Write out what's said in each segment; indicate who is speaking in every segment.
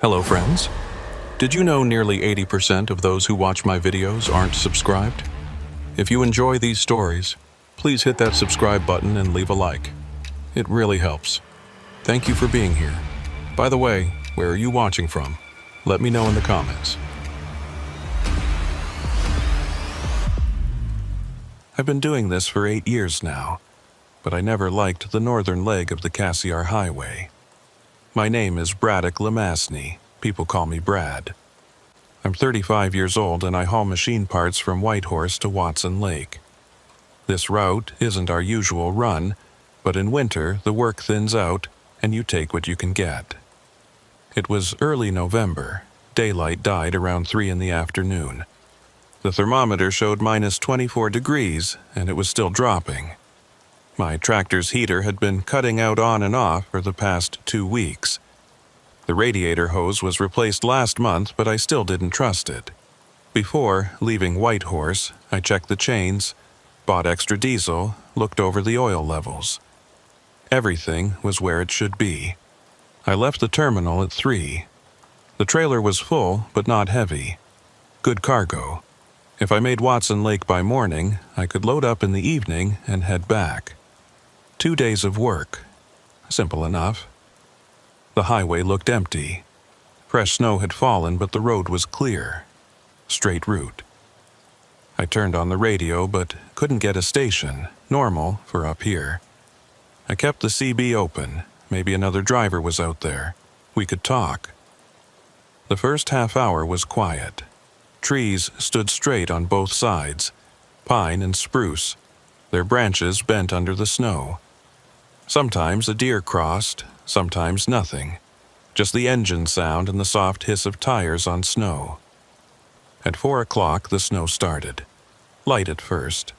Speaker 1: Hello friends. Did you know nearly 80% of those who watch my videos aren't subscribed? If you enjoy these stories, please hit that subscribe button and leave a like. It really helps. Thank you for being here. By the way, where are you watching from? Let me know in the comments. I've been doing this for 8 years now, but I never liked the northern leg of the Glacier Highway. My name is Braddock Lamasney. People call me Brad. I'm 35 years old and I haul machine parts from Whitehorse to Watson Lake. This route isn't our usual run, but in winter the work thins out and you take what you can get. It was early November. Daylight died around 3 in the afternoon. The thermometer showed minus 24 degrees and it was still dropping. My tractor's heater had been cutting out on and off for the past 2 weeks. The radiator hose was replaced last month, but I still didn't trust it. Before leaving Whitehorse, I checked the chains, bought extra diesel, looked over the oil levels. Everything was where it should be. I left the terminal at 3. The trailer was full, but not heavy. Good cargo. If I made Watson Lake by morning, I could load up in the evening and head back. 2 days of work. Simple enough. The highway looked empty. Fresh snow had fallen, but the road was clear. Straight route. I turned on the radio, but couldn't get a station, normal for up here. I kept the CB open. Maybe another driver was out there. We could talk. The first half hour was quiet. Trees stood straight on both sides, pine and spruce, their branches bent under the snow. Sometimes a deer crossed, sometimes nothing, just the engine sound and the soft hiss of tires on snow. At 4 o'clock the snow started, light at first,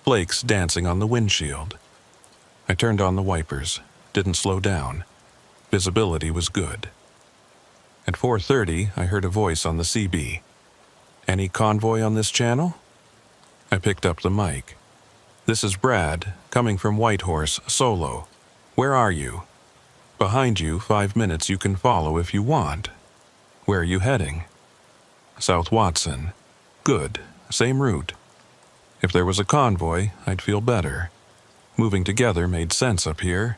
Speaker 1: flakes dancing on the windshield. I turned on the wipers, didn't slow down. Visibility was good. At 4:30 I heard a voice on the CB. "Any convoy on this channel?" I picked up the mic. "This is Brad, coming from Whitehorse, solo. Where are you?" "Behind you, 5 minutes you can follow if you want." "Where are you heading?" "South Watson." "Good, same route." If there was a convoy, I'd feel better. Moving together made sense up here.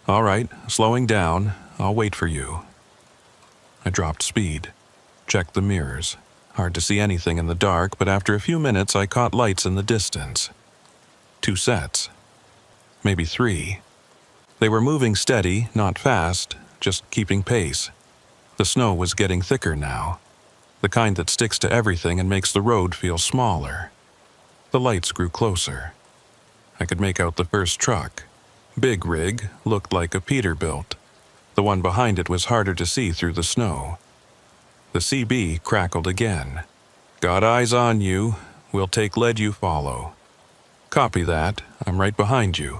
Speaker 1: "All right, slowing down. I'll wait for you." I dropped speed, checked the mirrors. Hard to see anything in the dark, but after a few minutes I caught lights in the distance. 2 sets. Maybe 3. They were moving steady, not fast, just keeping pace. The snow was getting thicker now, the kind that sticks to everything and makes the road feel smaller. The lights grew closer. I could make out the first truck. Big rig, looked like a Peterbilt. The one behind it was harder to see through the snow. The CB crackled again. "Got eyes on you. We'll take lead you follow." "Copy that. I'm right behind you."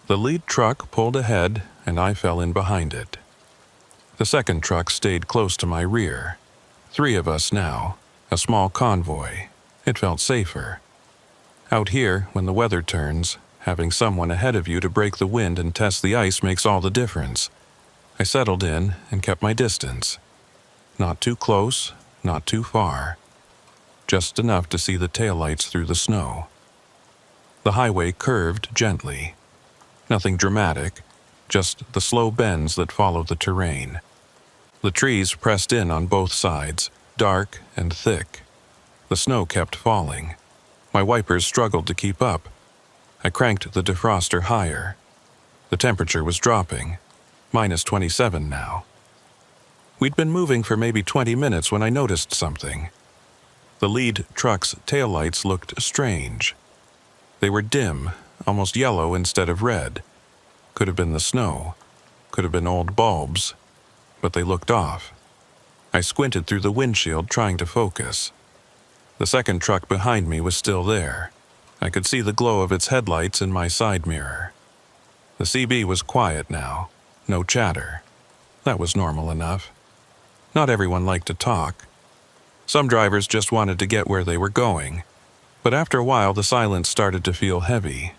Speaker 1: The lead truck pulled ahead, and I fell in behind it. The second truck stayed close to my rear. 3 of us now, a small convoy. It felt safer. Out here, when the weather turns, having someone ahead of you to break the wind and test the ice makes all the difference. I settled in and kept my distance. Not too close, not too far. Just enough to see the taillights through the snow. The highway curved gently. Nothing dramatic, just the slow bends that follow the terrain. The trees pressed in on both sides, dark and thick. The snow kept falling. My wipers struggled to keep up. I cranked the defroster higher. The temperature was dropping, minus 27 now. We'd been moving for maybe 20 minutes when I noticed something. The lead truck's taillights looked strange. They were dim, almost yellow instead of red. Could have been the snow. Could have been old bulbs. But they looked off. I squinted through the windshield trying to focus. The second truck behind me was still there. I could see the glow of its headlights in my side mirror. The CB was quiet now. No chatter. That was normal enough. Not everyone liked to talk. Some drivers just wanted to get where they were going. But after a while, the silence started to feel heavy.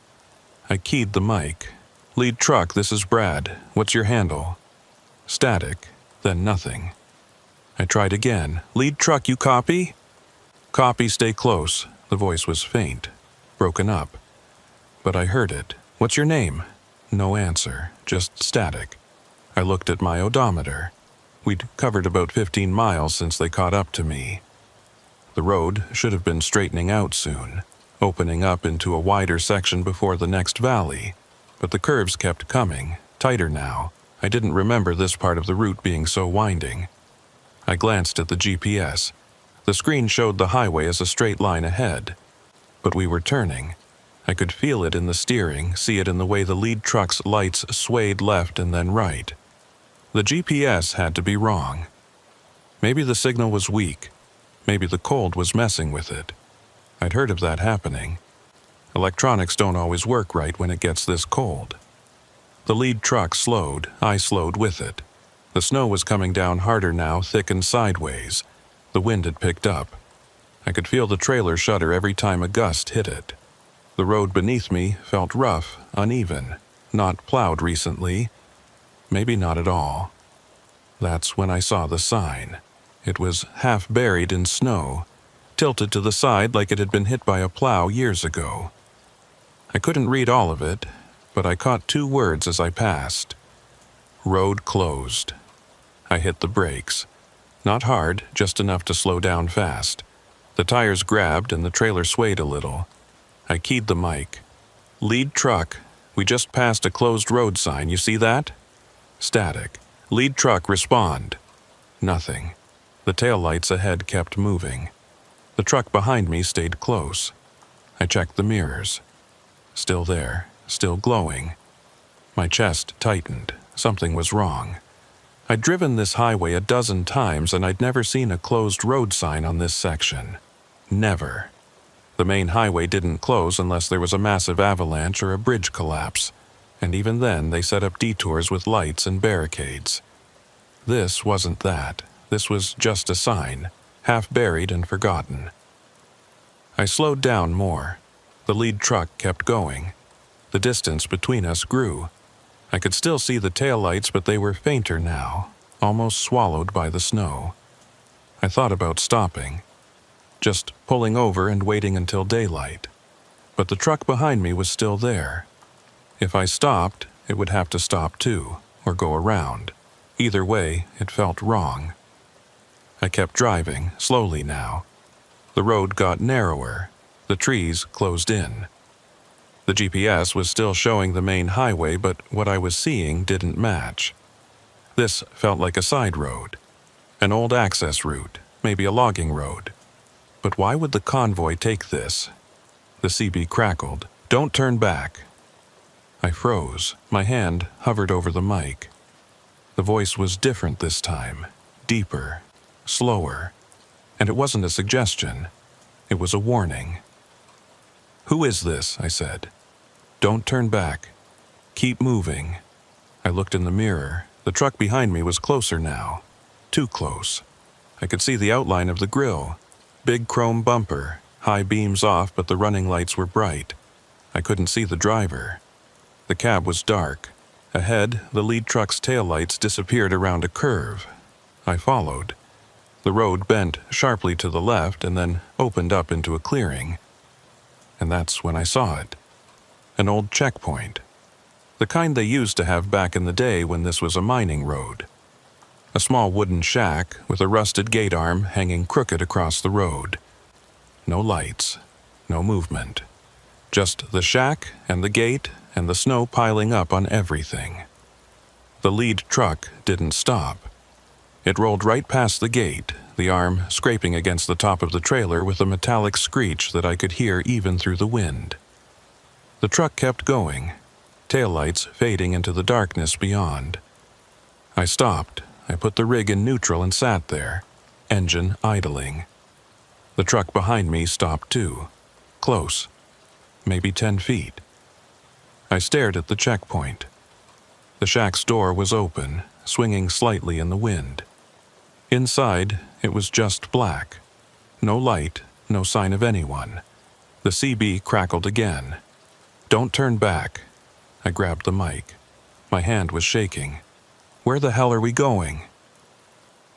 Speaker 1: I keyed the mic. "Lead truck, this is Brad. What's your handle?" "Static." Then nothing. I tried again. Lead truck, you copy? Copy, stay close. The voice was faint, broken up. But I heard it. What's your name? No answer, just static. I looked at my odometer. We'd covered about 15 miles since they caught up to me. The road should have been straightening out soon, opening up into a wider section before the next valley. But the curves kept coming, tighter now. I didn't remember this part of the route being so winding. I glanced at the GPS. The screen showed the highway as a straight line ahead. But we were turning. I could feel it in the steering, see it in the way the lead truck's lights swayed left and then right. The GPS had to be wrong. Maybe the signal was weak. Maybe the cold was messing with it. I'd heard of that happening. Electronics don't always work right when it gets this cold. The lead truck slowed. I slowed with it. The snow was coming down harder now, thick and sideways. The wind had picked up. I could feel the trailer shudder every time a gust hit it. The road beneath me felt rough, uneven, not plowed recently. Maybe not at all. That's when I saw the sign. It was half buried in snow, tilted to the side like it had been hit by a plow years ago. I couldn't read all of it, but I caught 2 words as I passed. Road closed. I hit the brakes. Not hard, just enough to slow down fast. The tires grabbed and the trailer swayed a little. I keyed the mic. Lead truck. We just passed a closed road sign, you see that? Static. Lead truck, respond. Nothing. The taillights ahead kept moving. The truck behind me stayed close. I checked the mirrors. Still there, still glowing. My chest tightened. Something was wrong. I'd driven this highway a dozen times and I'd never seen a closed road sign on this section. Never. The main highway didn't close unless there was a massive avalanche or a bridge collapse, and even then they set up detours with lights and barricades. This wasn't that. This was just a sign, half buried and forgotten. I slowed down more. The lead truck kept going. The distance between us grew. I could still see the taillights, but they were fainter now, almost swallowed by the snow. I thought about stopping, just pulling over and waiting until daylight. But the truck behind me was still there. If I stopped, it would have to stop too, or go around. Either way, it felt wrong. I kept driving, slowly now. The road got narrower. The trees closed in. The GPS was still showing the main highway, but what I was seeing didn't match. This felt like a side road, an old access route, maybe a logging road. But why would the convoy take this? The CB crackled. Don't turn back. I froze. My hand hovered over the mic. The voice was different this time, deeper, slower. And it wasn't a suggestion. It was a warning. Who is this? I said. Don't turn back. Keep moving. I looked in the mirror. The truck behind me was closer now. Too close. I could see the outline of the grille. Big chrome bumper, high beams off, but the running lights were bright. I couldn't see the driver. The cab was dark. Ahead, the lead truck's taillights disappeared around a curve. I followed. The road bent sharply to the left and then opened up into a clearing. And that's when I saw it. An old checkpoint. The kind they used to have back in the day when this was a mining road. A small wooden shack with a rusted gate arm hanging crooked across the road. No lights, no movement. Just the shack and the gate and the snow piling up on everything. The lead truck didn't stop. It rolled right past the gate, the arm scraping against the top of the trailer with a metallic screech that I could hear even through the wind. The truck kept going, taillights fading into the darkness beyond. I stopped. I put the rig in neutral and sat there, engine idling. The truck behind me stopped too, close, maybe 10 feet. I stared at the checkpoint. The shack's door was open, swinging slightly in the wind. Inside, it was just black. No light, no sign of anyone. The CB crackled again. Don't turn back. I grabbed the mic. My hand was shaking. Where the hell are we going?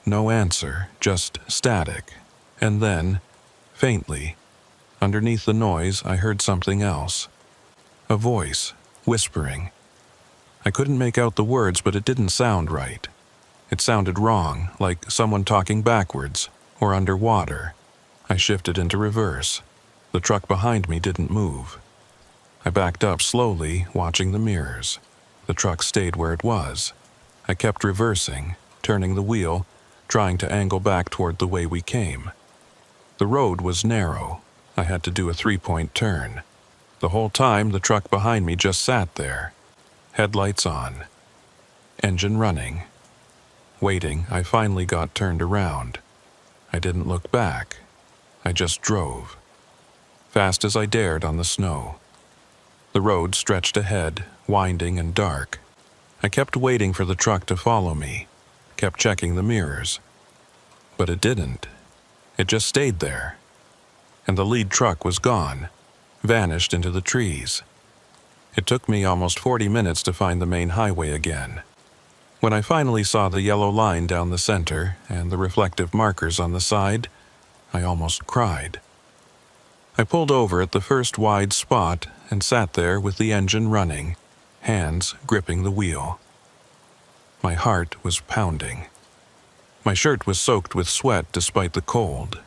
Speaker 1: No answer, just static. And then, faintly, underneath the noise, I heard something else. A voice, whispering. I couldn't make out the words, but it didn't sound right. It sounded wrong, like someone talking backwards, or underwater. I shifted into reverse. The truck behind me didn't move. I backed up slowly, watching the mirrors. The truck stayed where it was. I kept reversing, turning the wheel, trying to angle back toward the way we came. The road was narrow. I had to do a 3-point turn. The whole time, the truck behind me just sat there. Headlights on. Engine running. Waiting, I finally got turned around. I didn't look back. I just drove. Fast as I dared on the snow. The road stretched ahead, winding and dark. I kept waiting for the truck to follow me, kept checking the mirrors. But it didn't. It just stayed there. And the lead truck was gone, vanished into the trees. It took me almost 40 minutes to find the main highway again. When I finally saw the yellow line down the center and the reflective markers on the side, I almost cried. I pulled over at the first wide spot and sat there with the engine running, hands gripping the wheel. My heart was pounding. My shirt was soaked with sweat despite the cold.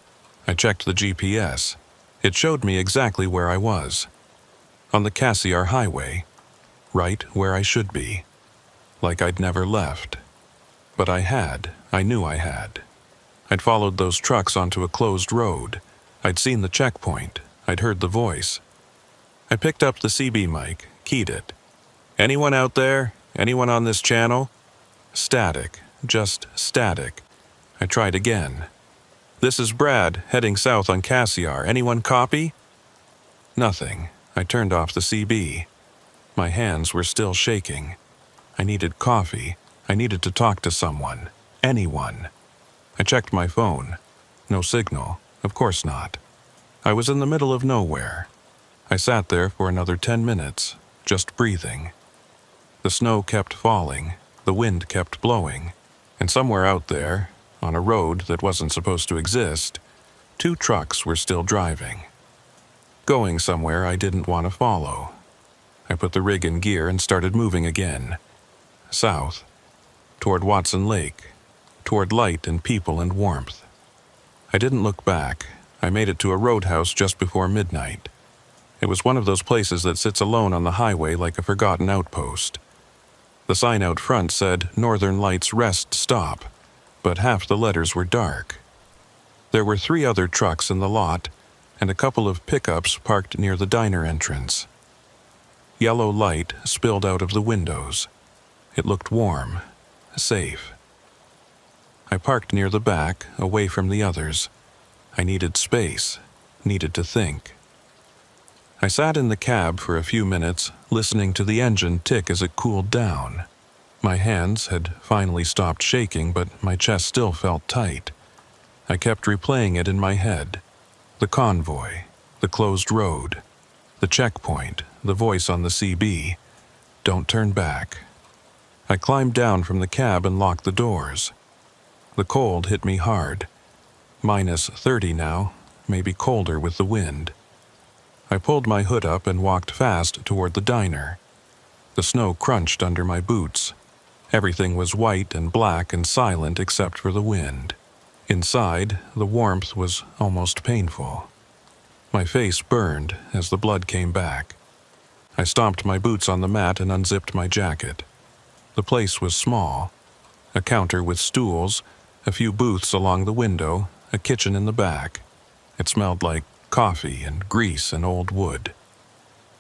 Speaker 1: I checked the GPS. It showed me exactly where I was. On the Glacier highway, right where I should be. Like I'd never left. But I knew I had. I'd followed those trucks onto a closed road. I'd seen the checkpoint. I'd heard the voice. I picked up the CB mic, keyed it. Anyone out there? Anyone on this channel? Static, just static. I tried again. This is Brad, heading south on Glacier. Anyone copy? Nothing. I turned off the CB. My hands were still shaking. I needed coffee. I needed to talk to someone. Anyone. I checked my phone. No signal. Of course not. I was in the middle of nowhere. I sat there for another 10 minutes, just breathing. The snow kept falling. The wind kept blowing. And somewhere out there, on a road that wasn't supposed to exist, 2 trucks were still driving. Going somewhere I didn't want to follow. I put the rig in gear and started moving again. South. Toward Watson Lake. Toward light and people and warmth. I didn't look back. I made it to a roadhouse just before midnight. It was one of those places that sits alone on the highway like a forgotten outpost. The sign out front said, Northern Lights Rest Stop, but half the letters were dark. There were 3 other trucks in the lot, and a couple of pickups parked near the diner entrance. Yellow light spilled out of the windows. It looked warm, safe. I parked near the back, away from the others. I needed space, needed to think. I sat in the cab for a few minutes, listening to the engine tick as it cooled down. My hands had finally stopped shaking, but my chest still felt tight. I kept replaying it in my head. The convoy, the closed road, the checkpoint, the voice on the CB. Don't turn back. I climbed down from the cab and locked the doors. The cold hit me hard. -30 now, maybe colder with the wind. I pulled my hood up and walked fast toward the diner. The snow crunched under my boots. Everything was white and black and silent except for the wind. Inside, the warmth was almost painful. My face burned as the blood came back. I stomped my boots on the mat and unzipped my jacket. The place was small. A counter with stools, a few booths along the window, a kitchen in the back. It smelled like coffee and grease and old wood.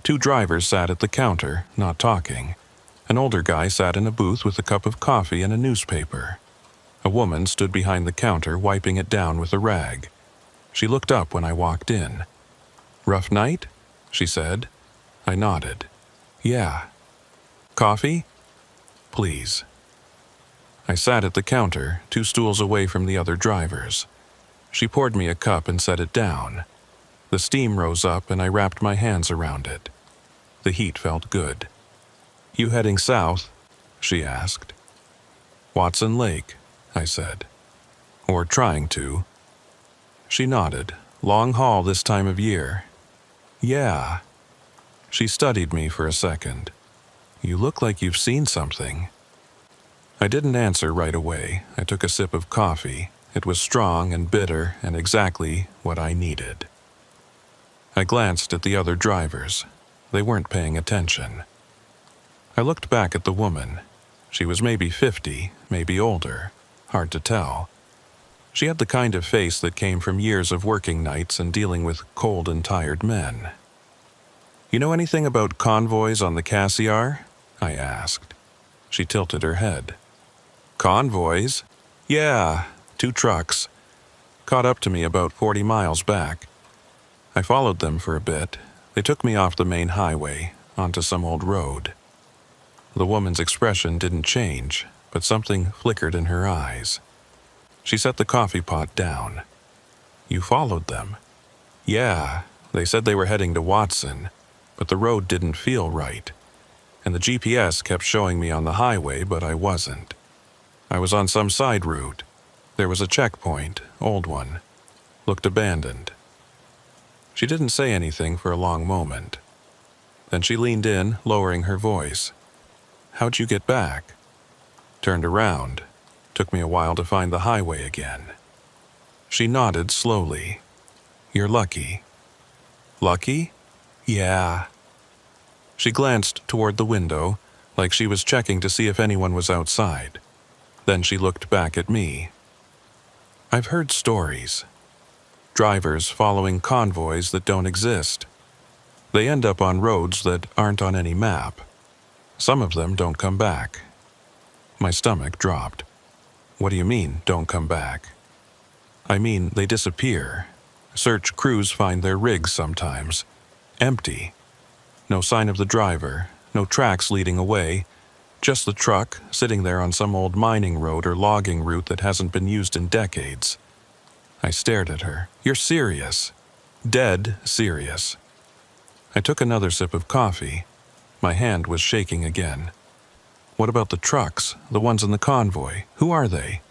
Speaker 1: 2 drivers sat at the counter, not talking. An older guy sat in a booth with a cup of coffee and a newspaper. A woman stood behind the counter, wiping it down with a rag. She looked up when I walked in. "Rough night?" she said. I nodded. "Yeah." "Coffee?" "Please." I sat at the counter, 2 stools away from the other drivers. She poured me a cup and set it down. The steam rose up and I wrapped my hands around it. The heat felt good. "You heading south?" she asked. "Watson Lake," I said. Or trying to. She nodded. Long haul this time of year. Yeah. She studied me for a second. You look like you've seen something. I didn't answer right away. I took a sip of coffee. It was strong and bitter and exactly what I needed. I glanced at the other drivers. They weren't paying attention. I looked back at the woman. She was maybe 50, maybe older. Hard to tell. She had the kind of face that came from years of working nights and dealing with cold and tired men. You know anything about convoys on the Glacier? I asked. She tilted her head. Convoys? Yeah, 2 trucks. Caught up to me about 40 miles back. I followed them for a bit. They took me off the main highway, onto some old road. The woman's expression didn't change, but something flickered in her eyes. She set the coffee pot down. You followed them? Yeah, they said they were heading to Watson, but the road didn't feel right. And the GPS kept showing me on the highway, but I wasn't. I was on some side route. There was a checkpoint, old one. Looked abandoned. She didn't say anything for a long moment. Then she leaned in, lowering her voice. How'd you get back? Turned around. Took me a while to find the highway again. She nodded slowly. You're lucky. Lucky? Yeah. She glanced toward the window, like she was checking to see if anyone was outside. Then she looked back at me. I've heard stories. Drivers following convoys that don't exist. They end up on roads that aren't on any map. Some of them don't come back. My stomach dropped. What do you mean, don't come back? I mean, they disappear. Search crews find their rigs sometimes. Empty. No sign of the driver, no tracks leading away, just the truck sitting there on some old mining road or logging route that hasn't been used in decades. I stared at her. You're serious. Dead serious. I took another sip of coffee. My hand was shaking again. What about the trucks, the ones in the convoy? Who are they?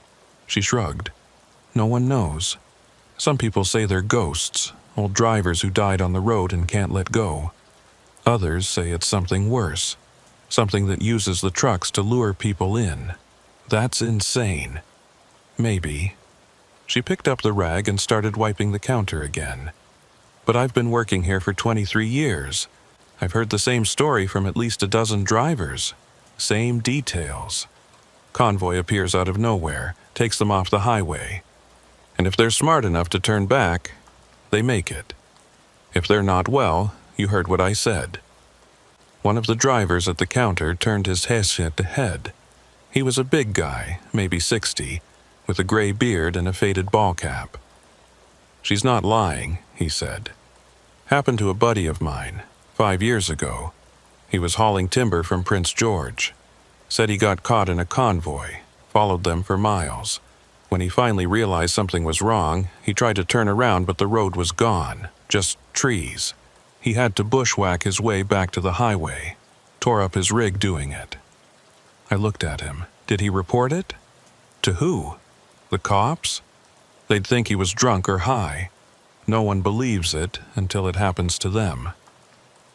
Speaker 1: She shrugged. No one knows. Some people say they're ghosts, old drivers who died on the road and can't let go. Others say it's something worse, something that uses the trucks to lure people in. That's insane. Maybe. She picked up the rag and started wiping the counter again. But I've been working here for 23 years. I've heard the same story from at least a dozen drivers. Same details. Convoy appears out of nowhere, takes them off the highway. And if they're smart enough to turn back, they make it. If they're not, well, you heard what I said. One of the drivers at the counter turned his head. He was a big guy, maybe 60, with a gray beard and a faded ball cap. She's not lying, he said. Happened to a buddy of mine, 5 years ago. He was hauling timber from Prince George. Said he got caught in a convoy, followed them for miles. When he finally realized something was wrong, he tried to turn around, but the road was gone, just trees. He had to bushwhack his way back to the highway. Tore up his rig doing it. I looked at him. Did he report it? To who? The cops? They'd think he was drunk or high. No one believes it until it happens to them.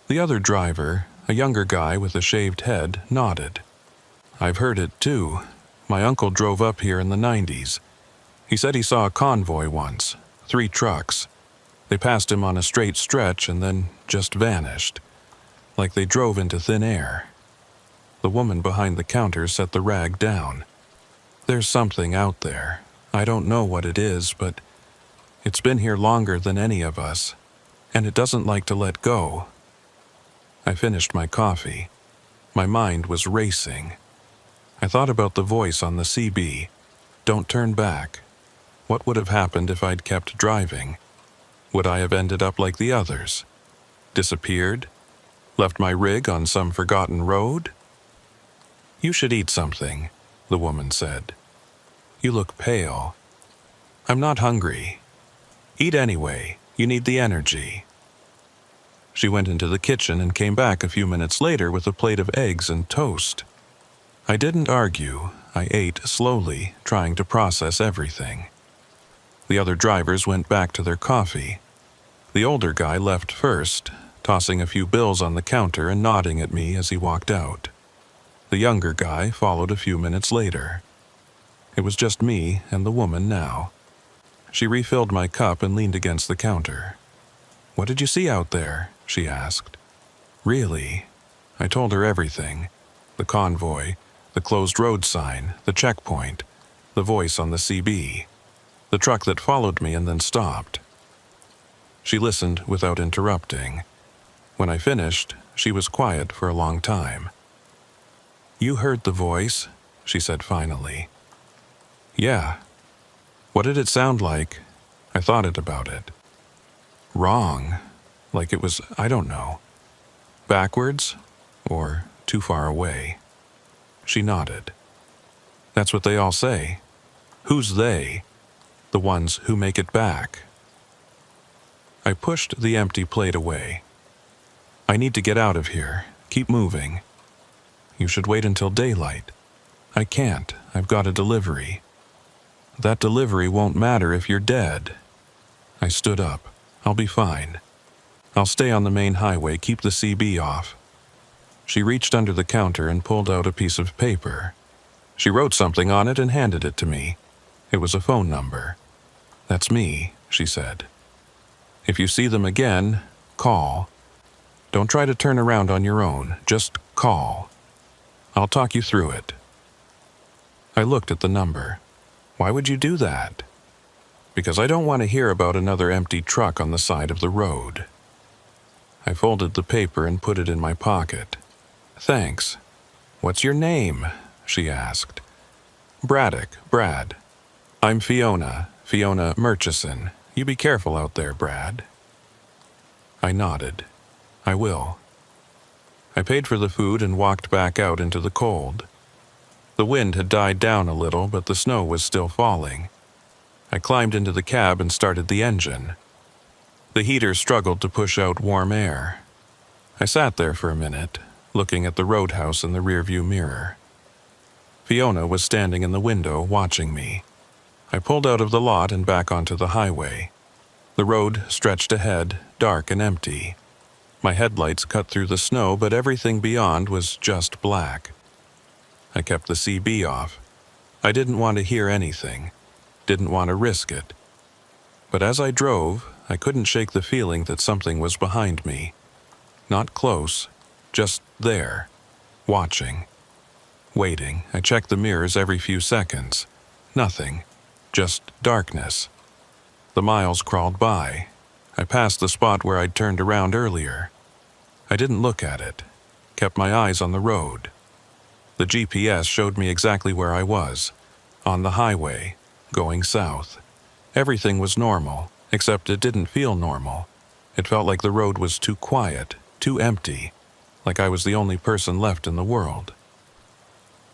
Speaker 1: The other driver, a younger guy with a shaved head, nodded. I've heard it too. My uncle drove up here in the 90s. He said he saw a convoy once, 3 trucks. They passed him on a straight stretch and then just vanished, like they drove into thin air. The woman behind the counter set the rag down. There's something out there. I don't know what it is, but it's been here longer than any of us, and it doesn't like to let go. I finished my coffee. My mind was racing. I thought about the voice on the CB. Don't turn back. What would have happened if I'd kept driving? Would I have ended up like the others? Disappeared? Left my rig on some forgotten road? You should eat something, the woman said. You look pale. I'm not hungry. Eat anyway. You need the energy. She went into the kitchen and came back a few minutes later with a plate of eggs and toast. I didn't argue. I ate slowly, trying to process everything. The other drivers went back to their coffee. The older guy left first, tossing a few bills on the counter and nodding at me as he walked out. The younger guy followed a few minutes later. It was just me and the woman now. She refilled my cup and leaned against the counter. "What did you see out there?" she asked. "Really?" I told her everything. The convoy, the closed road sign, the checkpoint, the voice on the CB, the truck that followed me and then stopped. She listened without interrupting. When I finished, she was quiet for a long time. "You heard the voice?" she said finally. "Yeah." "What did it sound like?" I thought about it. "Wrong. Like it was, I don't know. Backwards? Or too far away?" She nodded. "That's what they all say." "Who's they?" "The ones who make it back." I pushed the empty plate away. "I need to get out of here. Keep moving." "You should wait until daylight." "I can't. I've got a delivery." "That delivery won't matter if you're dead." I stood up. "I'll be fine. I'll stay on the main highway, keep the CB off." She reached under the counter and pulled out a piece of paper. She wrote something on it and handed it to me. It was a phone number. "That's me," she said. "If you see them again, call. Don't try to turn around on your own. Just call. I'll talk you through it." I looked at the number. "Why would you do that?" "Because I don't want to hear about another empty truck on the side of the road." I folded the paper and put it in my pocket. "Thanks. What's your name?" she asked. "Braddock, Brad. I'm Fiona Murchison. You be careful out there, Brad." I nodded. "I will." I paid for the food and walked back out into the cold. The wind had died down a little, but the snow was still falling. I climbed into the cab and started the engine. The heater struggled to push out warm air. I sat there for a minute, looking at the roadhouse in the rearview mirror. Fiona was standing in the window watching me. I pulled out of the lot and back onto the highway. The road stretched ahead, dark and empty. My headlights cut through the snow, but everything beyond was just black. I kept the CB off. I didn't want to hear anything, didn't want to risk it. But as I drove, I couldn't shake the feeling that something was behind me. Not close, just there, watching. Waiting, I checked the mirrors every few seconds. Nothing, just darkness. The miles crawled by. I passed the spot where I'd turned around earlier. I didn't look at it, kept my eyes on the road. The GPS showed me exactly where I was, on the highway, going south. Everything was normal, except it didn't feel normal. It felt like the road was too quiet, too empty, like I was the only person left in the world.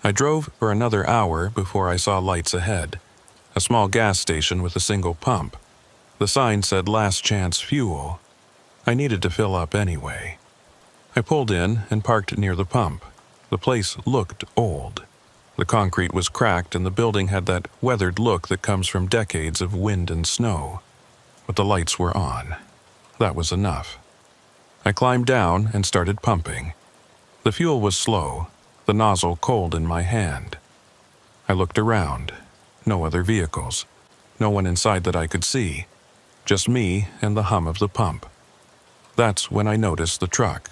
Speaker 1: I drove for another hour before I saw lights ahead, a small gas station with a single pump. The sign said Last Chance Fuel. I needed to fill up anyway. I pulled in and parked near the pump. The place looked old. The concrete was cracked and the building had that weathered look that comes from decades of wind and snow. But the lights were on. That was enough. I climbed down and started pumping. The fuel was slow, the nozzle cold in my hand. I looked around. No other vehicles. No one inside that I could see. Just me and the hum of the pump. That's when I noticed the truck.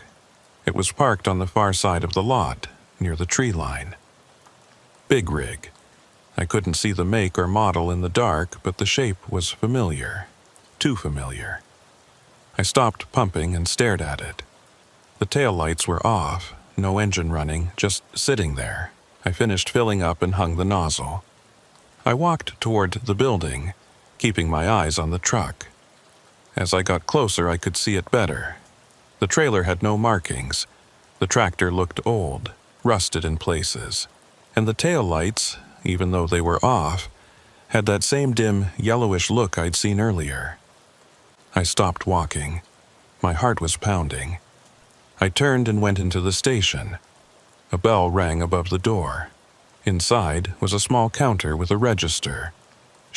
Speaker 1: It was parked on the far side of the lot, near the tree line. Big rig. I couldn't see the make or model in the dark, but the shape was familiar. Too familiar. I stopped pumping and stared at it. The tail lights were off, no engine running, just sitting there. I finished filling up and hung the nozzle. I walked toward the building, keeping my eyes on the truck. As I got closer, I could see it better. The trailer had no markings. The tractor looked old, rusted in places. And the tail lights, even though they were off, had that same dim, yellowish look I'd seen earlier. I stopped walking. My heart was pounding. I turned and went into the station. A bell rang above the door. Inside was a small counter with a register.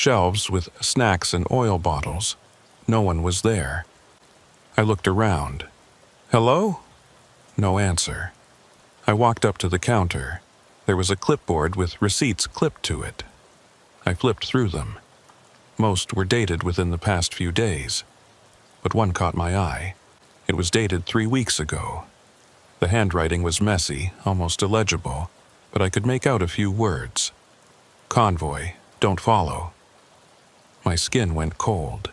Speaker 1: shelves with snacks and oil bottles. No one was there. I looked around. Hello? No answer. I walked up to the counter. There was a clipboard with receipts clipped to it. I flipped through them. Most were dated within the past few days, but one caught my eye. It was dated 3 weeks ago. The handwriting was messy, almost illegible, but I could make out a few words. Convoy, don't follow. My skin went cold.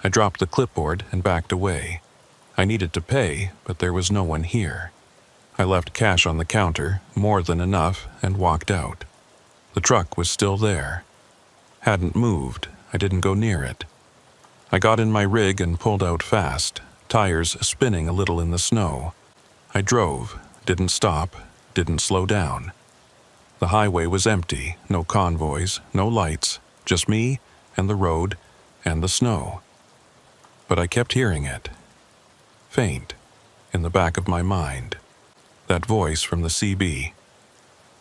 Speaker 1: I dropped the clipboard and backed away. I needed to pay, but there was no one here. I left cash on the counter, more than enough, and walked out. The truck was still there. Hadn't moved. I didn't go near it. I got in my rig and pulled out fast, tires spinning a little in the snow. I drove, didn't stop, didn't slow down. The highway was empty, no convoys, no lights, just me and the road and the snow. But I kept hearing it. Faint, in the back of my mind. That voice from the CB.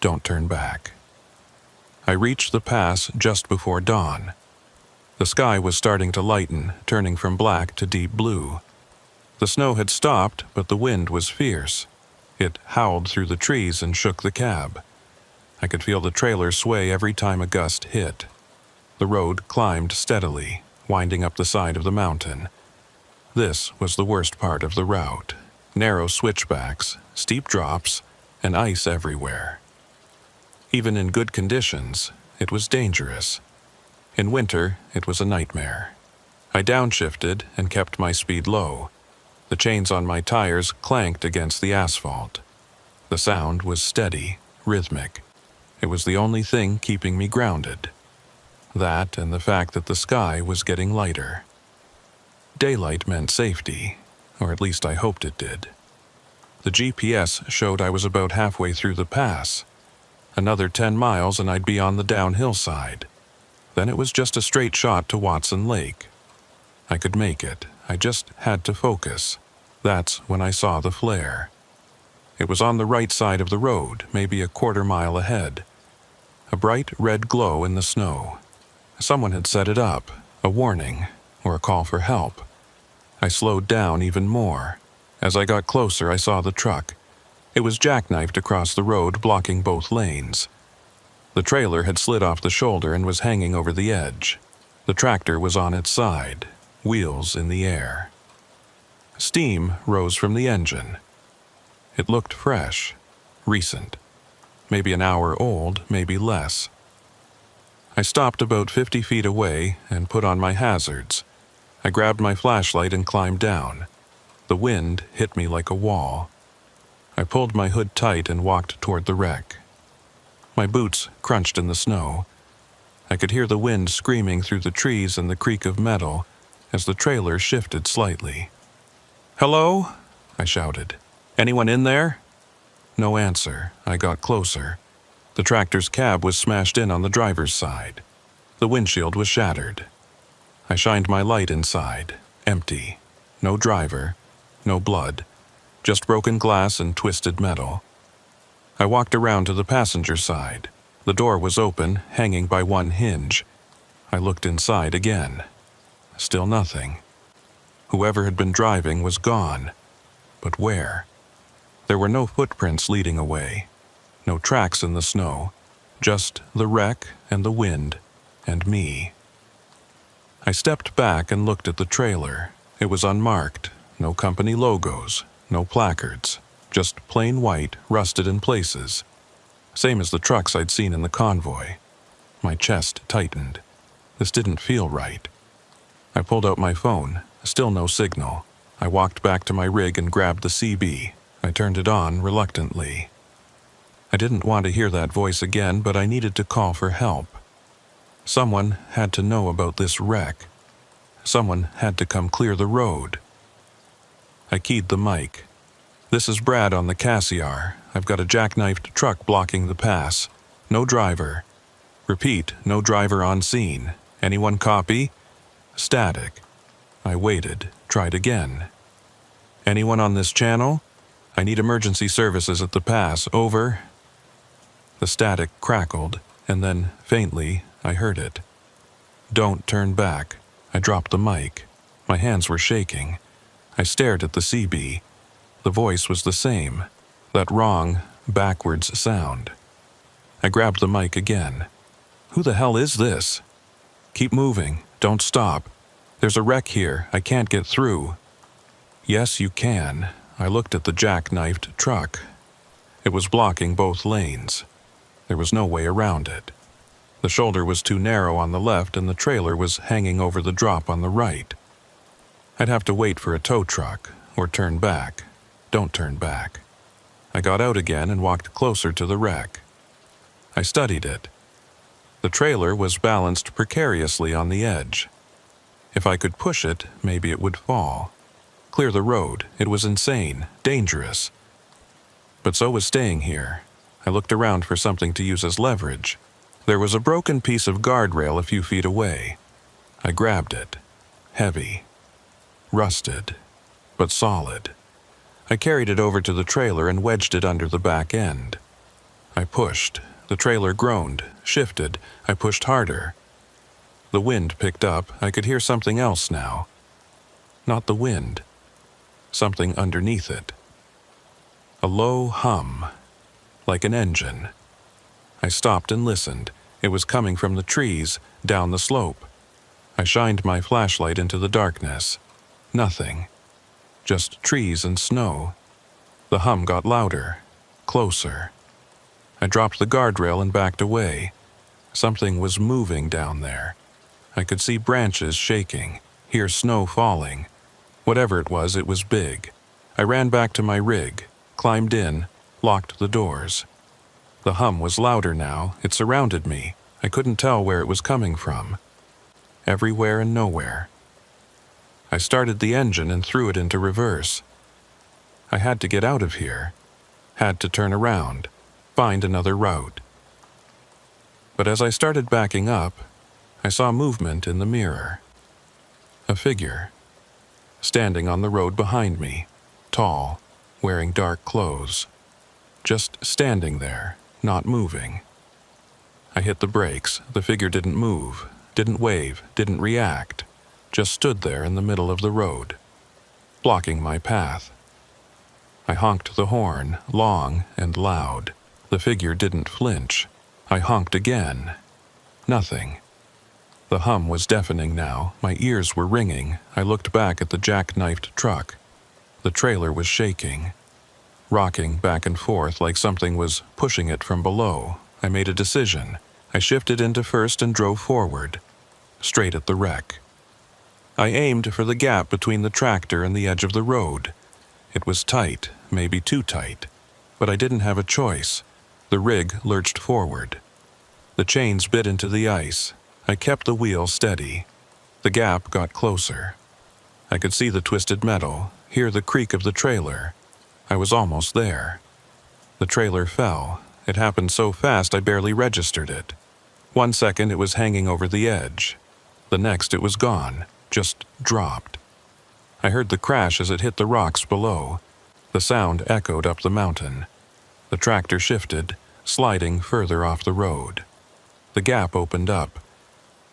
Speaker 1: Don't turn back. I reached the pass just before dawn. The sky was starting to lighten, turning from black to deep blue. The snow had stopped, but the wind was fierce. It howled through the trees and shook the cab. I could feel the trailer sway every time a gust hit. The road climbed steadily, winding up the side of the mountain. This was the worst part of the route. Narrow switchbacks, steep drops, and ice everywhere. Even in good conditions, it was dangerous. In winter, it was a nightmare. I downshifted and kept my speed low. The chains on my tires clanked against the asphalt. The sound was steady, rhythmic. It was the only thing keeping me grounded. That and the fact that the sky was getting lighter. Daylight meant safety, or at least I hoped it did. The GPS showed I was about halfway through the pass. Another 10 miles and I'd be on the downhill side. Then it was just a straight shot to Watson Lake. I could make it. I just had to focus. That's when I saw the flare. It was on the right side of the road, maybe a quarter-mile ahead. A bright red glow in the snow. Someone had set it up, a warning, or a call for help. I slowed down even more. As I got closer, I saw the truck. It was jackknifed across the road, blocking both lanes. The trailer had slid off the shoulder and was hanging over the edge. The tractor was on its side, wheels in the air. Steam rose from the engine. It looked fresh, recent. Maybe an hour old, maybe less. I stopped about 50 feet away and put on my hazards. I grabbed my flashlight and climbed down. The wind hit me like a wall. I pulled my hood tight and walked toward the wreck. My boots crunched in the snow. I could hear the wind screaming through the trees and the creak of metal as the trailer shifted slightly. "Hello?" I shouted. "Anyone in there?" No answer. I got closer. The tractor's cab was smashed in on the driver's side. The windshield was shattered. I shined my light inside. Empty. No driver. No blood. Just broken glass and twisted metal. I walked around to the passenger side. The door was open, hanging by one hinge. I looked inside again. Still nothing. Whoever had been driving was gone. But where? There were no footprints leading away. No tracks in the snow. Just the wreck and the wind and me. I stepped back and looked at the trailer. It was unmarked. No company logos. No placards. Just plain white, rusted in places. Same as the trucks I'd seen in the convoy. My chest tightened. This didn't feel right. I pulled out my phone. Still no signal. I walked back to my rig and grabbed the CB. I turned it on reluctantly. I didn't want to hear that voice again, but I needed to call for help. Someone had to know about this wreck. Someone had to come clear the road. I keyed the mic. "This is Brad on the Glacier. I've got a jackknifed truck blocking the pass. No driver. Repeat, no driver on scene. Anyone copy?" Static. I waited, tried again. "Anyone on this channel? I need emergency services at the pass. Over." The static crackled, and then, faintly, I heard it. "Don't turn back." I dropped the mic. My hands were shaking. I stared at the CB. The voice was the same, that wrong, backwards sound. I grabbed the mic again. "Who the hell is this?" "Keep moving. Don't stop. There's a wreck here. I can't get through." "Yes, you can." I looked at the jackknifed truck. It was blocking both lanes. There was no way around it. The shoulder was too narrow on the left and the trailer was hanging over the drop on the right. I'd have to wait for a tow truck, or turn back. Don't turn back. I got out again and walked closer to the wreck. I studied it. The trailer was balanced precariously on the edge. If I could push it, maybe it would fall. Clear the road. It was insane, dangerous. But so was staying here. I looked around for something to use as leverage. There was a broken piece of guardrail a few feet away. I grabbed it. Heavy. Rusted. But solid. I carried it over to the trailer and wedged it under the back end. I pushed. The trailer groaned, shifted. I pushed harder. The wind picked up. I could hear something else now. Not the wind. Something underneath it. A low hum, like an engine. I stopped and listened. It was coming from the trees, down the slope. I shined my flashlight into the darkness. Nothing. Just trees and snow. The hum got louder, closer. I dropped the guardrail and backed away. Something was moving down there. I could see branches shaking, hear snow falling. Whatever it was big. I ran back to my rig, climbed in, locked the doors. The hum was louder now. It surrounded me. I couldn't tell where it was coming from. Everywhere and nowhere. I started the engine and threw it into reverse. I had to get out of here. Had to turn around, find another route. But as I started backing up, I saw movement in the mirror. A figure. Standing on the road behind me, tall, wearing dark clothes. Just standing there, not moving. I hit the brakes. The figure didn't move, didn't wave, didn't react. Just stood there in the middle of the road, blocking my path. I honked the horn, long and loud. The figure didn't flinch. I honked again. Nothing. The hum was deafening now. My ears were ringing. I looked back at the jackknifed truck. The trailer was shaking, rocking back and forth like something was pushing it from below. I made a decision. I shifted into first and drove forward, straight at the wreck. I aimed for the gap between the tractor and the edge of the road. It was tight, maybe too tight, but I didn't have a choice. The rig lurched forward. The chains bit into the ice. I kept the wheel steady. The gap got closer. I could see the twisted metal, hear the creak of the trailer. I was almost there. The trailer fell. It happened so fast I barely registered it. 1 second it was hanging over the edge. The next it was gone, just dropped. I heard the crash as it hit the rocks below. The sound echoed up the mountain. The tractor shifted, sliding further off the road. The gap opened up.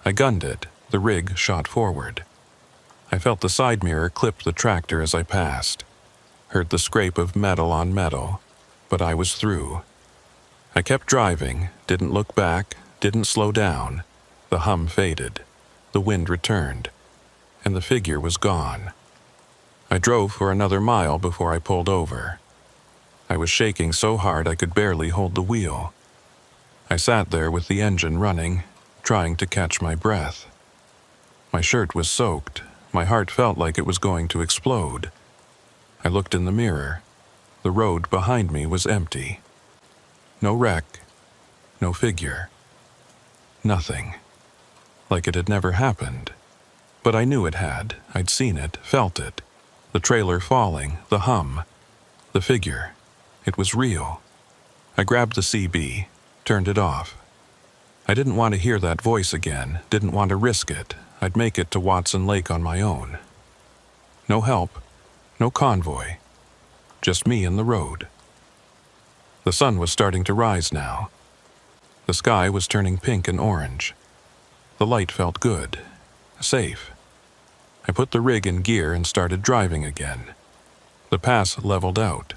Speaker 1: I gunned it. The rig shot forward. I felt the side mirror clip the tractor as I passed. Heard the scrape of metal on metal, but I was through. I kept driving, didn't look back, didn't slow down. The hum faded. The wind returned, and the figure was gone. I drove for another mile before I pulled over. I was shaking so hard I could barely hold the wheel. I sat there with the engine running, trying to catch my breath. My shirt was soaked. My heart felt like it was going to explode. I looked in the mirror. The road behind me was empty. No wreck. No figure. Nothing. Like it had never happened. But I knew it had. I'd seen it, felt it. The trailer falling, the hum, the figure. It was real. I grabbed the CB, turned it off. I didn't want to hear that voice again, didn't want to risk it. I'd make it to Watson Lake on my own. No help, no convoy, just me and the road. The sun was starting to rise now. The sky was turning pink and orange. The light felt good. Safe. I put the rig in gear and started driving again. The pass leveled out.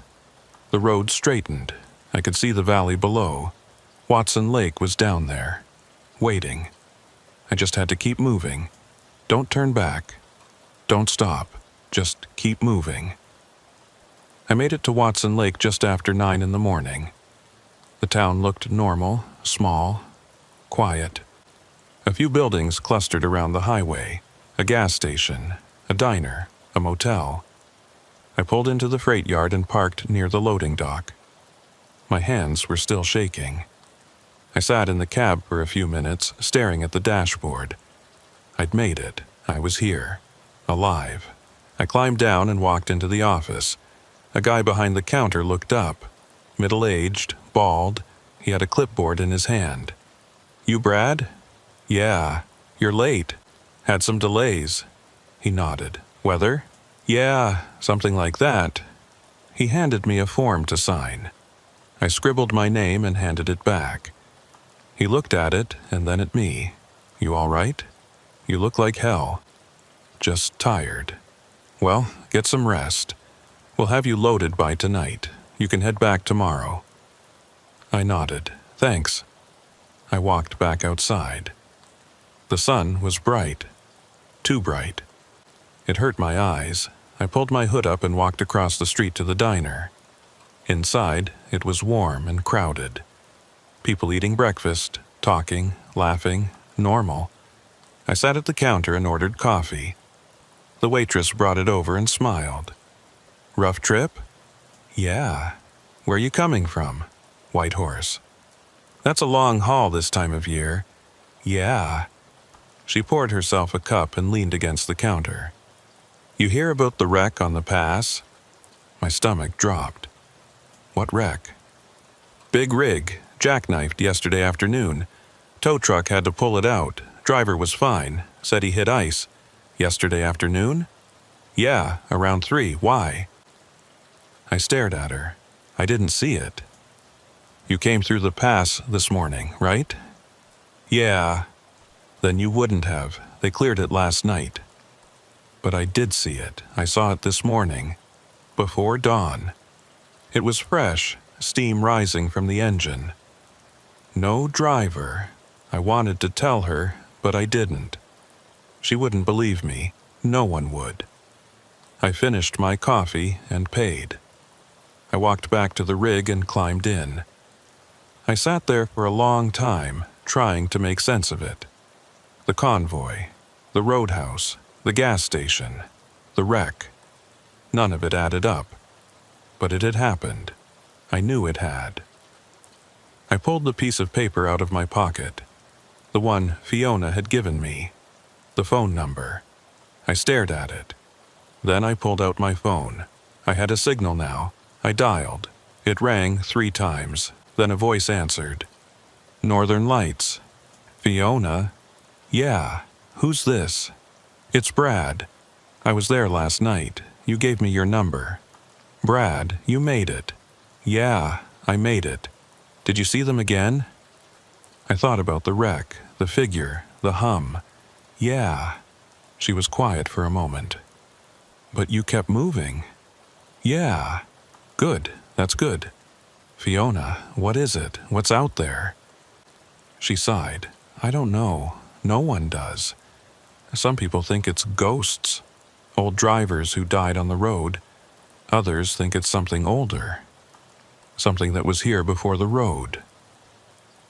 Speaker 1: The road straightened. I could see the valley below. Watson Lake was down there, waiting. I just had to keep moving. Don't turn back. Don't stop. Just keep moving. I made it to Watson Lake just after 9 in the morning. The town looked normal, small, quiet. A few buildings clustered around the highway, a gas station, a diner, a motel. I pulled into the freight yard and parked near the loading dock. My hands were still shaking. I sat in the cab for a few minutes, staring at the dashboard. I'd made it. I was here. Alive. I climbed down and walked into the office. A guy behind the counter looked up. Middle-aged, bald. He had a clipboard in his hand. "You Brad?" "Yeah. You're late. Had some delays." He nodded. "Weather?" "Yeah, something like that." He handed me a form to sign. I scribbled my name and handed it back. He looked at it and then at me. "You all right? You look like hell." "Just tired." "Well, get some rest. We'll have you loaded by tonight. You can head back tomorrow." I nodded. "Thanks." I walked back outside. The sun was bright. Too bright. It hurt my eyes. I pulled my hood up and walked across the street to the diner. Inside, it was warm and crowded. People eating breakfast, talking, laughing, normal. I sat at the counter and ordered coffee. The waitress brought it over and smiled. "Rough trip?" "Yeah." "Where you coming from?" "Whitehorse." "That's a long haul this time of year." "Yeah." She poured herself a cup and leaned against the counter. "You hear about the wreck on the pass?" My stomach dropped. "What wreck?" "Big rig, jackknifed yesterday afternoon. Tow truck had to pull it out. Driver was fine. Said he hit ice. Yesterday afternoon?" "Yeah, around 3. Why?" I stared at her. I didn't see it. "You came through the pass this morning, right?" "Yeah." "Then you wouldn't have. They cleared it last night." But I did see it. I saw it this morning. Before dawn. It was fresh, steam rising from the engine. No driver. I wanted to tell her, but I didn't. She wouldn't believe me. No one would. I finished my coffee and paid. I walked back to the rig and climbed in. I sat there for a long time, trying to make sense of it. The convoy, the roadhouse, the gas station, the wreck. None of it added up. But it had happened. I knew it had. I pulled the piece of paper out of my pocket. The one Fiona had given me. The phone number. I stared at it. Then I pulled out my phone. I had a signal now. I dialed. It rang 3 times. Then a voice answered. "Northern Lights." "Fiona?" "Yeah. Who's this?" "It's Brad. I was there last night. You gave me your number." "Brad, you made it." "Yeah, I made it. Did you see them again?" I thought about the wreck, the figure, the hum. "Yeah." She was quiet for a moment. "But you kept moving." "Yeah." "Good, that's good." "Fiona, what is it? What's out there?" She sighed. "I don't know. No one does. Some people think it's ghosts. Old drivers who died on the road. Others think it's something older. Something that was here before the road.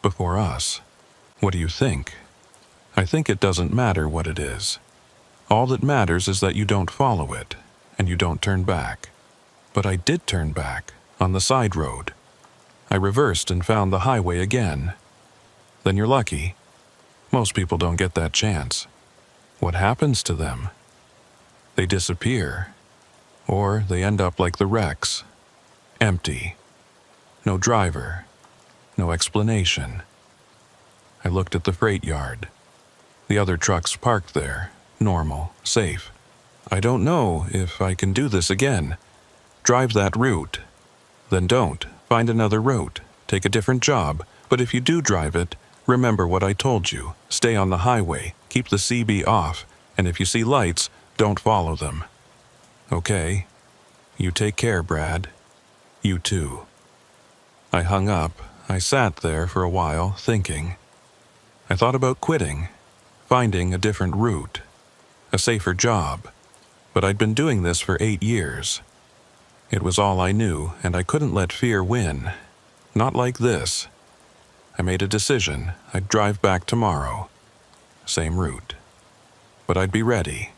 Speaker 1: Before us. What do you think?" "I think it doesn't matter what it is. All that matters is that you don't follow it, and you don't turn back." But I did turn back, on the side road. I reversed and found the highway again. Then you're lucky. Most people don't get that chance. What happens to them? They disappear. Or they end up like the wrecks. Empty. No driver. No explanation. I looked at the freight yard. The other trucks parked there, normal, safe. I don't know if I can do this again. Drive that route. Then don't. Find another route. Take a different job. But if you do drive it, Remember what I told you. Stay on the highway, keep the CB off, and if you see lights, don't follow them. Okay? You take care, Brad. You too." I hung up. I sat there for a while, thinking. I thought about quitting, finding a different route, a safer job, but I'd been doing this for 8 years. It was all I knew, and I couldn't let fear win. Not like this. I made a decision. I'd drive back tomorrow. Same route. But I'd be ready.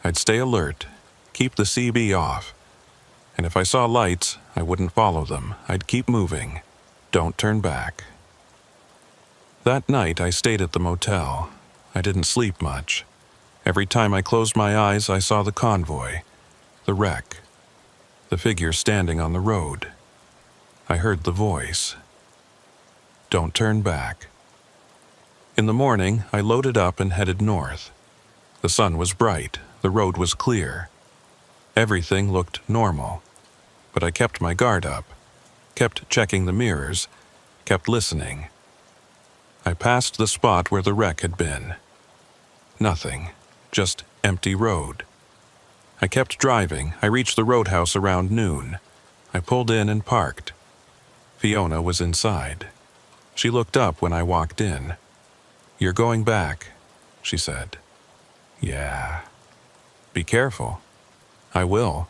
Speaker 1: I'd stay alert, keep the CB off, and if I saw lights, I wouldn't follow them. I'd keep moving. Don't turn back. That night, I stayed at the motel. I didn't sleep much. Every time I closed my eyes, I saw the convoy, the wreck, the figure standing on the road. I heard the voice. Don't turn back. In the morning, I loaded up and headed north. The sun was bright, the road was clear. Everything looked normal, but I kept my guard up, kept checking the mirrors, kept listening. I passed the spot where the wreck had been. Nothing, just empty road. I kept driving. I reached the roadhouse around noon. I pulled in and parked. Fiona was inside. She looked up when I walked in. "You're going back," she said. "Yeah." "Be careful." "I will."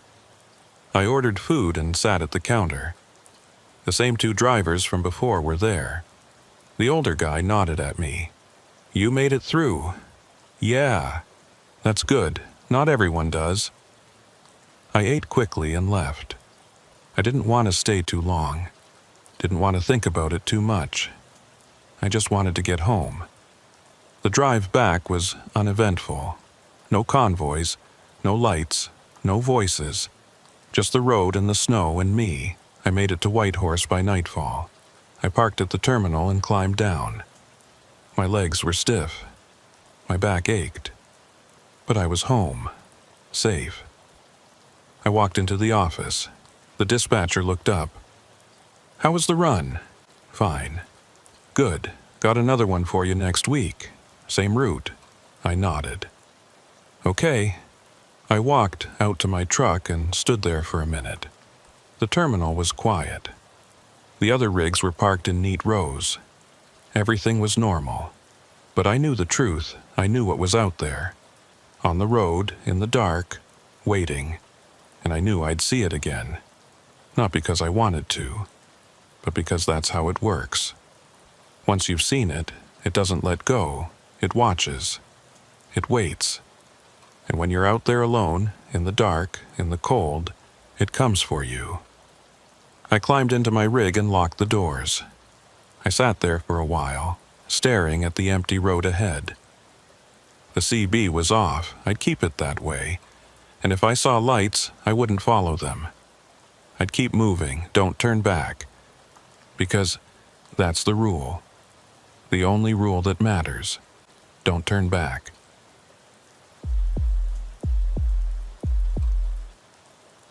Speaker 1: I ordered food and sat at the counter. The same 2 drivers from before were there. The older guy nodded at me. "You made it through." "Yeah." "That's good. Not everyone does." I ate quickly and left. I didn't want to stay too long. Didn't want to think about it too much. I just wanted to get home. The drive back was uneventful. No convoys, no lights, no voices. Just the road and the snow and me. I made it to Whitehorse by nightfall. I parked at the terminal and climbed down. My legs were stiff. My back ached. But I was home. Safe. I walked into the office. The dispatcher looked up. "How was the run?" "Fine." "Good. Got another one for you next week. Same route." I nodded. "Okay." I walked out to my truck and stood there for a minute. The terminal was quiet. The other rigs were parked in neat rows. Everything was normal. But I knew the truth. I knew what was out there. On the road, in the dark, waiting. And I knew I'd see it again. Not because I wanted to, but because that's how it works. Once you've seen it, it doesn't let go. It watches. It waits. And when you're out there alone, in the dark, in the cold, it comes for you. I climbed into my rig and locked the doors. I sat there for a while, staring at the empty road ahead. The CB was off. I'd keep it that way. And if I saw lights, I wouldn't follow them. I'd keep moving, don't turn back. Because that's the rule. The only rule that matters. Don't turn back.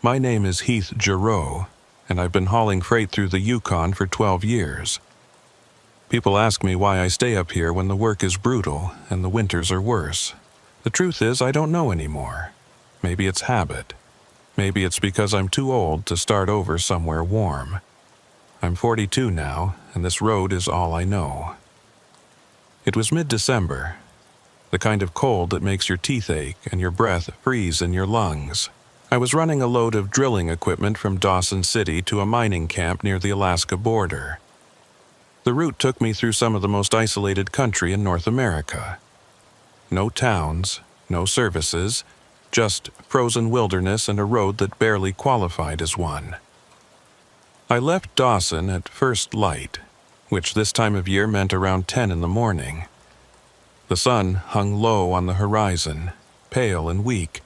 Speaker 1: My name is Heath Giroux, and I've been hauling freight through the Yukon for 12 years. People ask me why I stay up here when the work is brutal and the winters are worse. The truth is, I don't know anymore. Maybe it's habit. Maybe it's because I'm too old to start over somewhere warm. I'm 42 now, and this road is all I know. It was mid-December, the kind of cold that makes your teeth ache and your breath freeze in your lungs. I was running a load of drilling equipment from Dawson City to a mining camp near the Alaska border. The route took me through some of the most isolated country in North America. No towns, no services, just frozen wilderness and a road that barely qualified as one. I left Dawson at first light, which this time of year meant around 10 in the morning. The sun hung low on the horizon, pale and weak.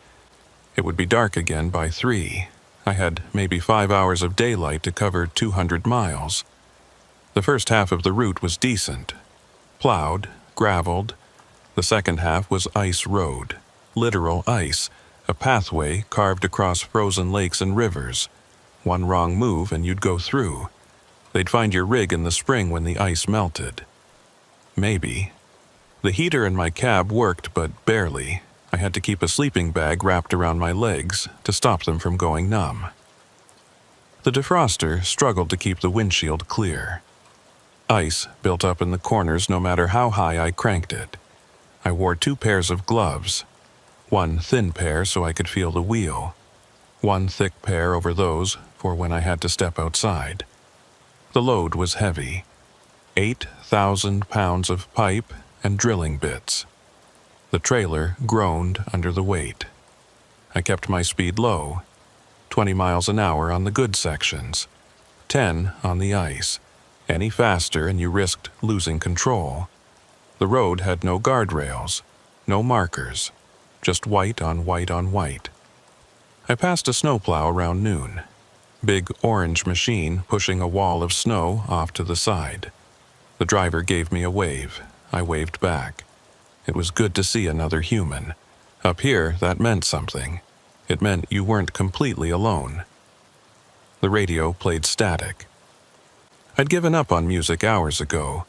Speaker 1: It would be dark again by 3. I had maybe 5 hours of daylight to cover 200 miles. The first half of the route was decent. Plowed, graveled. The second half was ice road. Literal ice, a pathway carved across frozen lakes and rivers. One wrong move and you'd go through. They'd find your rig in the spring when the ice melted. Maybe. The heater in my cab worked, but barely. I had to keep a sleeping bag wrapped around my legs to stop them from going numb. The defroster struggled to keep the windshield clear. Ice built up in the corners no matter how high I cranked it. I wore 2 pairs of gloves, one thin pair so I could feel the wheel, one thick pair over those for when I had to step outside. The load was heavy, 8,000 pounds of pipe and drilling bits. The trailer groaned under the weight. I kept my speed low, 20 miles an hour on the good sections, 10 on the ice. Any faster and you risked losing control. The road had no guardrails, no markers, just white on white on white. I passed a snowplow around noon. Big orange machine pushing a wall of snow off to the side. The driver gave me a wave. I waved back. It was good to see another human. Up here, that meant something. It meant you weren't completely alone. The radio played static. I'd given up on music hours ago.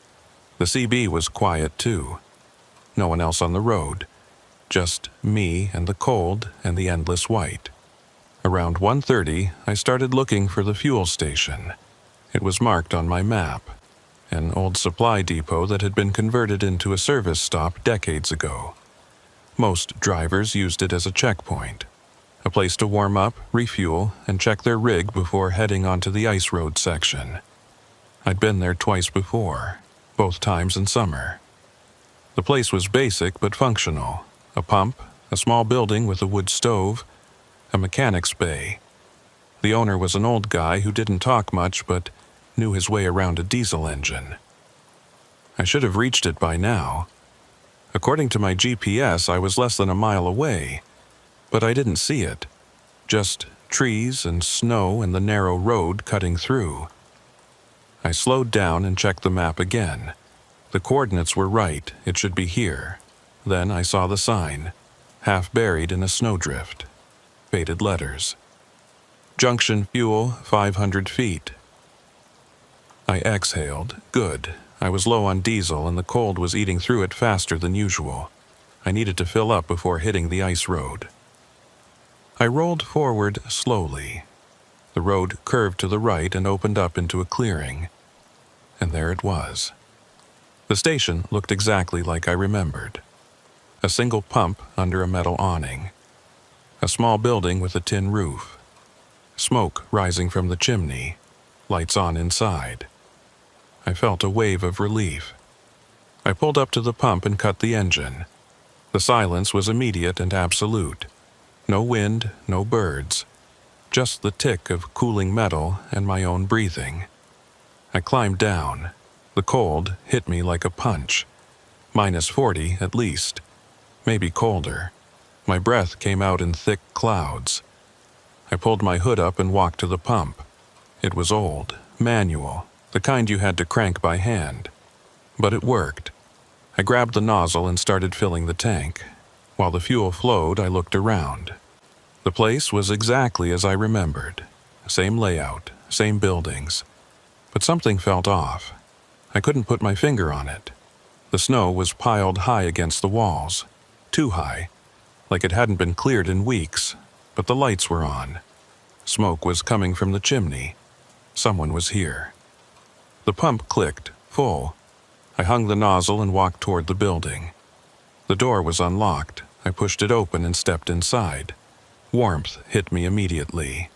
Speaker 1: The CB was quiet too. No one else on the road. Just me and the cold and the endless white. Around 1:30, I started looking for the fuel station. It was marked on my map. An old supply depot that had been converted into a service stop decades ago. Most drivers used it as a checkpoint. A place to warm up, refuel, and check their rig before heading onto the ice road section. I'd been there twice before, both times in summer. The place was basic but functional. A pump, a small building with a wood stove, a mechanic's bay. The owner was an old guy who didn't talk much but knew his way around a diesel engine. I should have reached it by now. According to my GPS, I was less than a mile away, but I didn't see it. Just trees and snow and the narrow road cutting through. I slowed down and checked the map again. The coordinates were right, it should be here. Then I saw the sign, half buried in a snowdrift. Faded letters. Junction fuel, 500 feet. I exhaled. Good. I was low on diesel and the cold was eating through it faster than usual. I needed to fill up before hitting the ice road. I rolled forward slowly. The road curved to the right and opened up into a clearing. And there it was. The station looked exactly like I remembered. A single pump under a metal awning. A small building with a tin roof. Smoke rising from the chimney. Lights on inside. I felt a wave of relief. I pulled up to the pump and cut the engine. The silence was immediate and absolute. No wind, no birds. Just the tick of cooling metal and my own breathing. I climbed down. The cold hit me like a punch. -40 at least. Maybe colder. My breath came out in thick clouds. I pulled my hood up and walked to the pump. It was old, manual, the kind you had to crank by hand. But it worked. I grabbed the nozzle and started filling the tank. While the fuel flowed, I looked around. The place was exactly as I remembered. Same layout, same buildings. But something felt off. I couldn't put my finger on it. The snow was piled high against the walls. Too high. Like it hadn't been cleared in weeks. But the lights were on. Smoke was coming from the chimney. Someone was here. The pump clicked, full. I hung the nozzle and walked toward the building. The door was unlocked. I pushed it open and stepped inside. Warmth hit me immediately.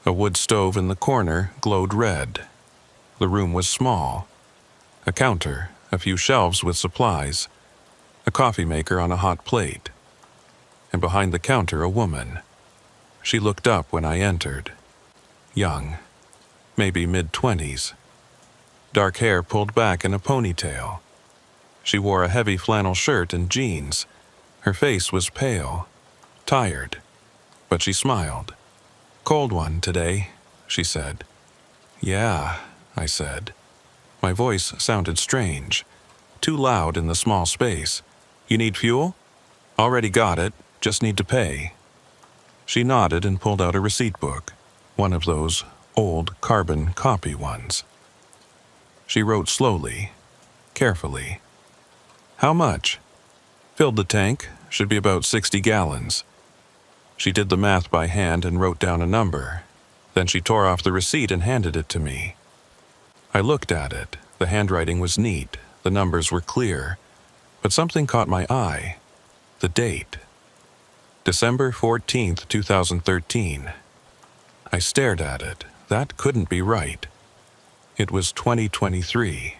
Speaker 1: A wood stove in the corner glowed red. The room was small. A counter, a few shelves with supplies, a coffee maker on a hot plate. And behind the counter, a woman. She looked up when I entered. Young, maybe mid-20s. Dark hair pulled back in a ponytail. She wore a heavy flannel shirt and jeans. Her face was pale, tired, but she smiled. "Cold one today," she said. "Yeah," I said. My voice sounded strange, too loud in the small space. "You need fuel?" "Already got it, just need to pay." She nodded and pulled out a receipt book, one of those old carbon copy ones. She wrote slowly, carefully. How much? Filled the tank, should be about 60 gallons. She did the math by hand and wrote down a number. Then she tore off the receipt and handed it to me. I looked at it. The handwriting was neat, the numbers were clear, but something caught my eye. The date. December 14th, 2013. I stared at it. That couldn't be right. It was 2023,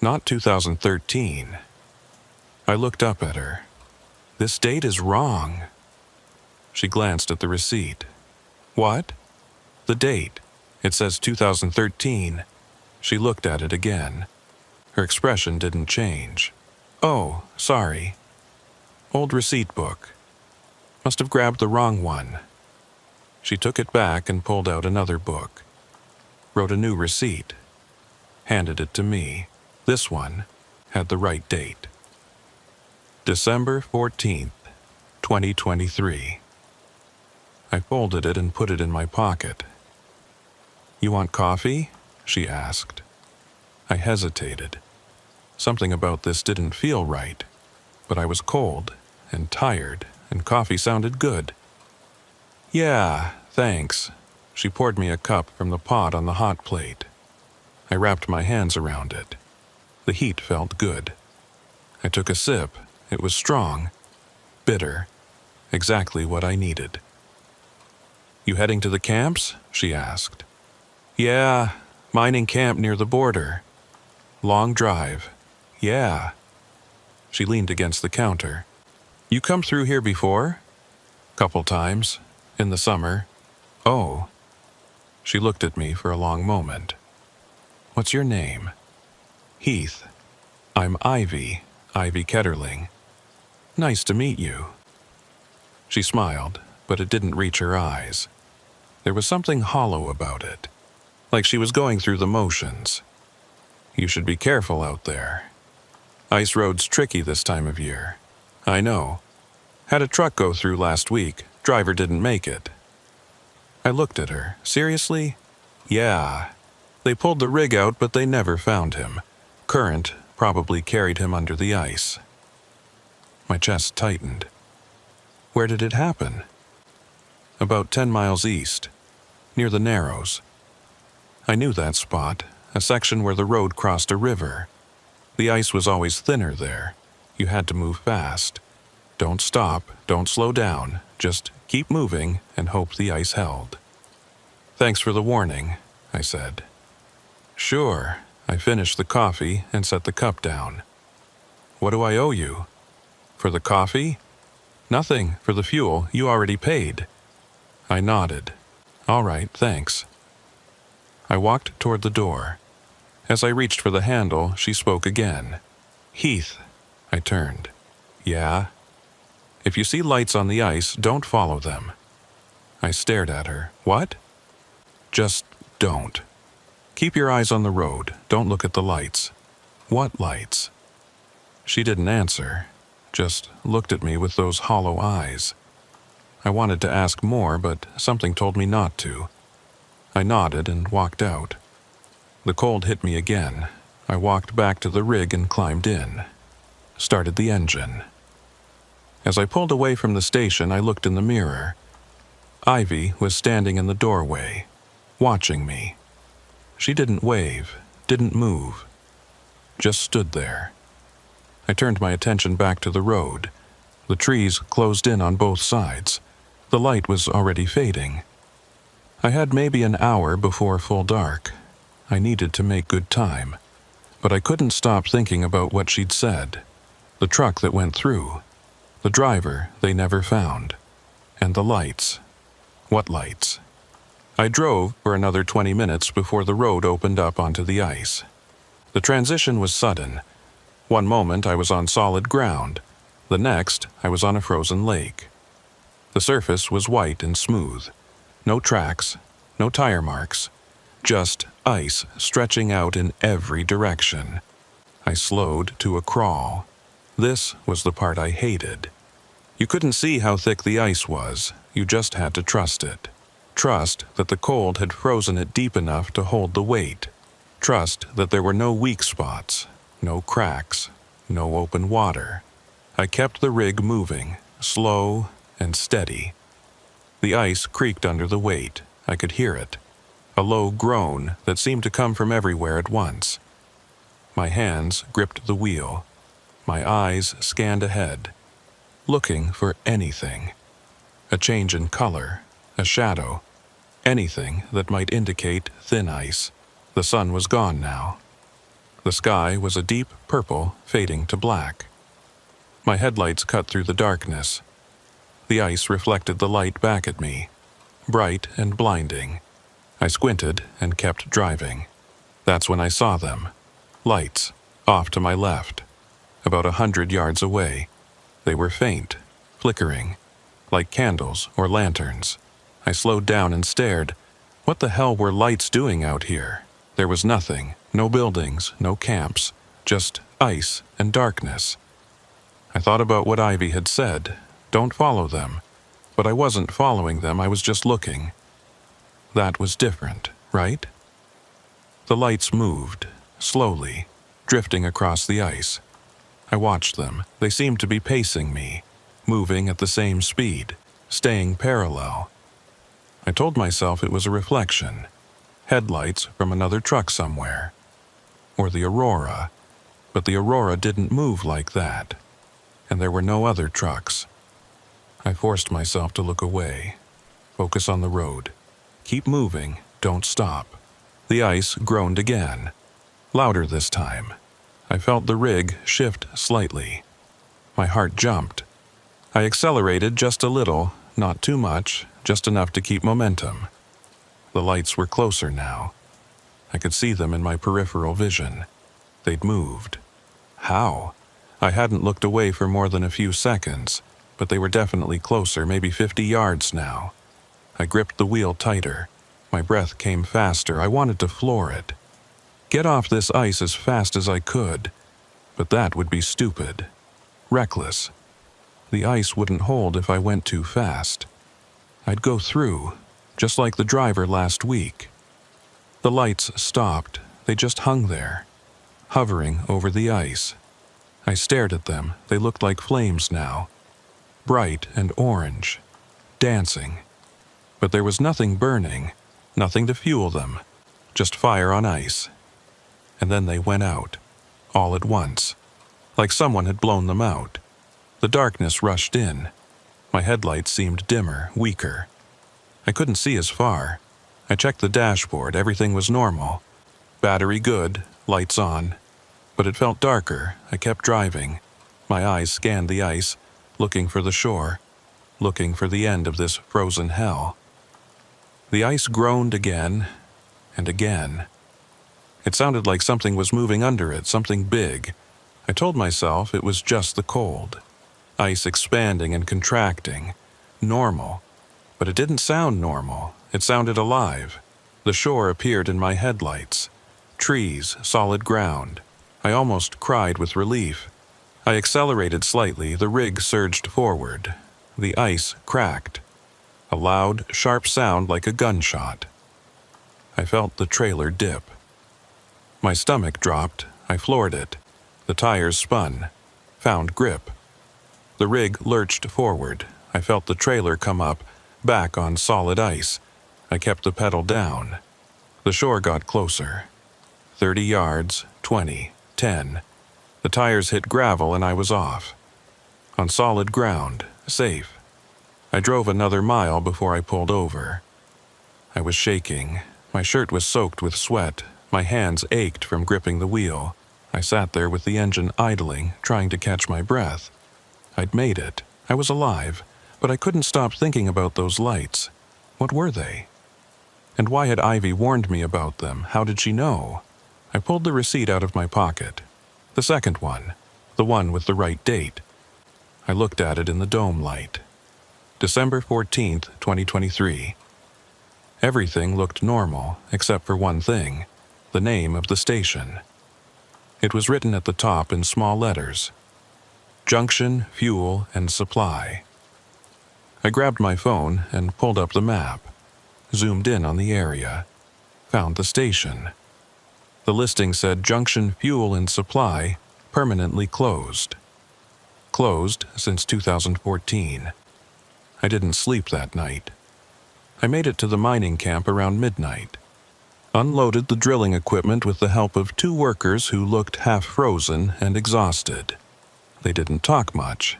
Speaker 1: not 2013. I looked up at her. This date is wrong. She glanced at the receipt. What? The date. It says 2013. She looked at it again. Her expression didn't change. Oh, sorry. Old receipt book. Must have grabbed the wrong one. She took it back and pulled out another book. Wrote a new receipt. Handed it to me. This one had the right date. December 14th, 2023. I folded it and put it in my pocket. You want coffee? She asked. I hesitated. Something about this didn't feel right, but I was cold and tired, and coffee sounded good. Yeah, thanks. She poured me a cup from the pot on the hot plate. I wrapped my hands around it. The heat felt good. I took a sip. It was strong, bitter, exactly what I needed. You heading to the camps? She asked. Yeah, mining camp near the border. Long drive. Yeah. She leaned against the counter. You come through here before? Couple times. In the summer. Oh. She looked at me for a long moment. What's your name? Heath. I'm Ivy Ketterling. Nice to meet you. She smiled, but it didn't reach her eyes. There was something hollow about it, like she was going through the motions. You should be careful out there. Ice road's tricky this time of year. I know. Had a truck go through last week. Driver didn't make it. I looked at her. Seriously? Yeah. They pulled the rig out, but they never found him. Current probably carried him under the ice. My chest tightened. Where did it happen? About 10 miles east, near the Narrows. I knew that spot, a section where the road crossed a river. The ice was always thinner there. You had to move fast. Don't stop, don't slow down, just keep moving and hope the ice held. Thanks for the warning, I said. Sure. I finished the coffee and set the cup down. What do I owe you? For the coffee? Nothing, for the fuel, you already paid. I nodded. All right, thanks. I walked toward the door. As I reached for the handle, she spoke again. Heath. I turned. Yeah? If you see lights on the ice, don't follow them. I stared at her. What? Just don't. Keep your eyes on the road. Don't look at the lights. What lights? She didn't answer, just looked at me with those hollow eyes. I wanted to ask more, but something told me not to. I nodded and walked out. The cold hit me again. I walked back to the rig and climbed in. Started the engine. As I pulled away from the station, I looked in the mirror. Ivy was standing in the doorway, watching me. She didn't wave, didn't move, just stood there. I turned my attention back to the road. The trees closed in on both sides. The light was already fading. I had maybe an hour before full dark. I needed to make good time, but I couldn't stop thinking about what she'd said. The truck that went through, the driver they never found, and the lights. What lights? I drove for another 20 minutes before the road opened up onto the ice. The transition was sudden. One moment I was on solid ground. The next, I was on a frozen lake. The surface was white and smooth. No tracks, no tire marks. Just ice stretching out in every direction. I slowed to a crawl. This was the part I hated. You couldn't see how thick the ice was. You just had to trust it. Trust that the cold had frozen it deep enough to hold the weight. Trust that there were no weak spots, no cracks. No open water. I kept the rig moving, slow and steady. The ice creaked under the weight. I could hear it. A low groan that seemed to come from everywhere at once. My hands gripped the wheel. My eyes scanned ahead, looking for anything. A change in color, a shadow, anything that might indicate thin ice. The sun was gone now. The sky was a deep purple fading to black. My headlights cut through the darkness. The ice reflected the light back at me, bright and blinding. I squinted and kept driving. That's when I saw them. Lights, off to my left, about 100 yards away. They were faint, flickering, like candles or lanterns. I slowed down and stared. What the hell were lights doing out here? There was nothing, no buildings, no camps, just ice and darkness. I thought about what Ivy had said. Don't follow them. But I wasn't following them, I was just looking. That was different, right? The lights moved, slowly, drifting across the ice. I watched them. They seemed to be pacing me, moving at the same speed, staying parallel. I told myself it was a reflection, headlights from another truck somewhere, or the aurora, but the aurora didn't move like that, and there were no other trucks. I forced myself to look away, focus on the road. Keep moving, don't stop. The ice groaned again, louder this time. I felt the rig shift slightly. My heart jumped. I accelerated just a little, not too much, just enough to keep momentum. The lights were closer now. I could see them in my peripheral vision. They'd moved. How? I hadn't looked away for more than a few seconds, but they were definitely closer, maybe 50 yards now. I gripped the wheel tighter. My breath came faster. I wanted to floor it. Get off this ice as fast as I could, but that would be stupid. Reckless. The ice wouldn't hold if I went too fast. I'd go through, just like the driver last week. The lights stopped. They just hung there, hovering over the ice. I stared at them. They looked like flames now, bright and orange, dancing. But there was nothing burning, nothing to fuel them, just fire on ice. And then they went out, all at once, like someone had blown them out. The darkness rushed in. My headlights seemed dimmer, weaker. I couldn't see as far. I checked the dashboard. Everything was normal. Battery good, lights on. But it felt darker. I kept driving. My eyes scanned the ice, looking for the shore, looking for the end of this frozen hell. The ice groaned again and again. It sounded like something was moving under it, something big. I told myself it was just the cold. Ice expanding and contracting. Normal. But it didn't sound normal. It sounded alive. The shore appeared in my headlights. Trees, solid ground. I almost cried with relief. I accelerated slightly. The rig surged forward. The ice cracked. A loud, sharp sound like a gunshot. I felt the trailer dip. My stomach dropped. I floored it. The tires spun, found grip. The rig lurched forward. I felt the trailer come up, back on solid ice. I kept the pedal down. The shore got closer. 30 yards, 20, 10. The tires hit gravel and I was off. On solid ground, safe. I drove another mile before I pulled over. I was shaking. My shirt was soaked with sweat. My hands ached from gripping the wheel. I sat there with the engine idling, trying to catch my breath. I'd made it. I was alive, but I couldn't stop thinking about those lights. What were they? And why had Ivy warned me about them? How did she know? I pulled the receipt out of my pocket. The second one, the one with the right date. I looked at it in the dome light. December 14th, 2023. Everything looked normal, except for one thing, the name of the station. It was written at the top in small letters. Junction, Fuel, and Supply. I grabbed my phone and pulled up the map, zoomed in on the area, found the station. The listing said Junction, Fuel, and Supply, permanently closed. Closed since 2014. I didn't sleep that night. I made it to the mining camp around midnight. Unloaded the drilling equipment with the help of 2 workers who looked half-frozen and exhausted. They didn't talk much,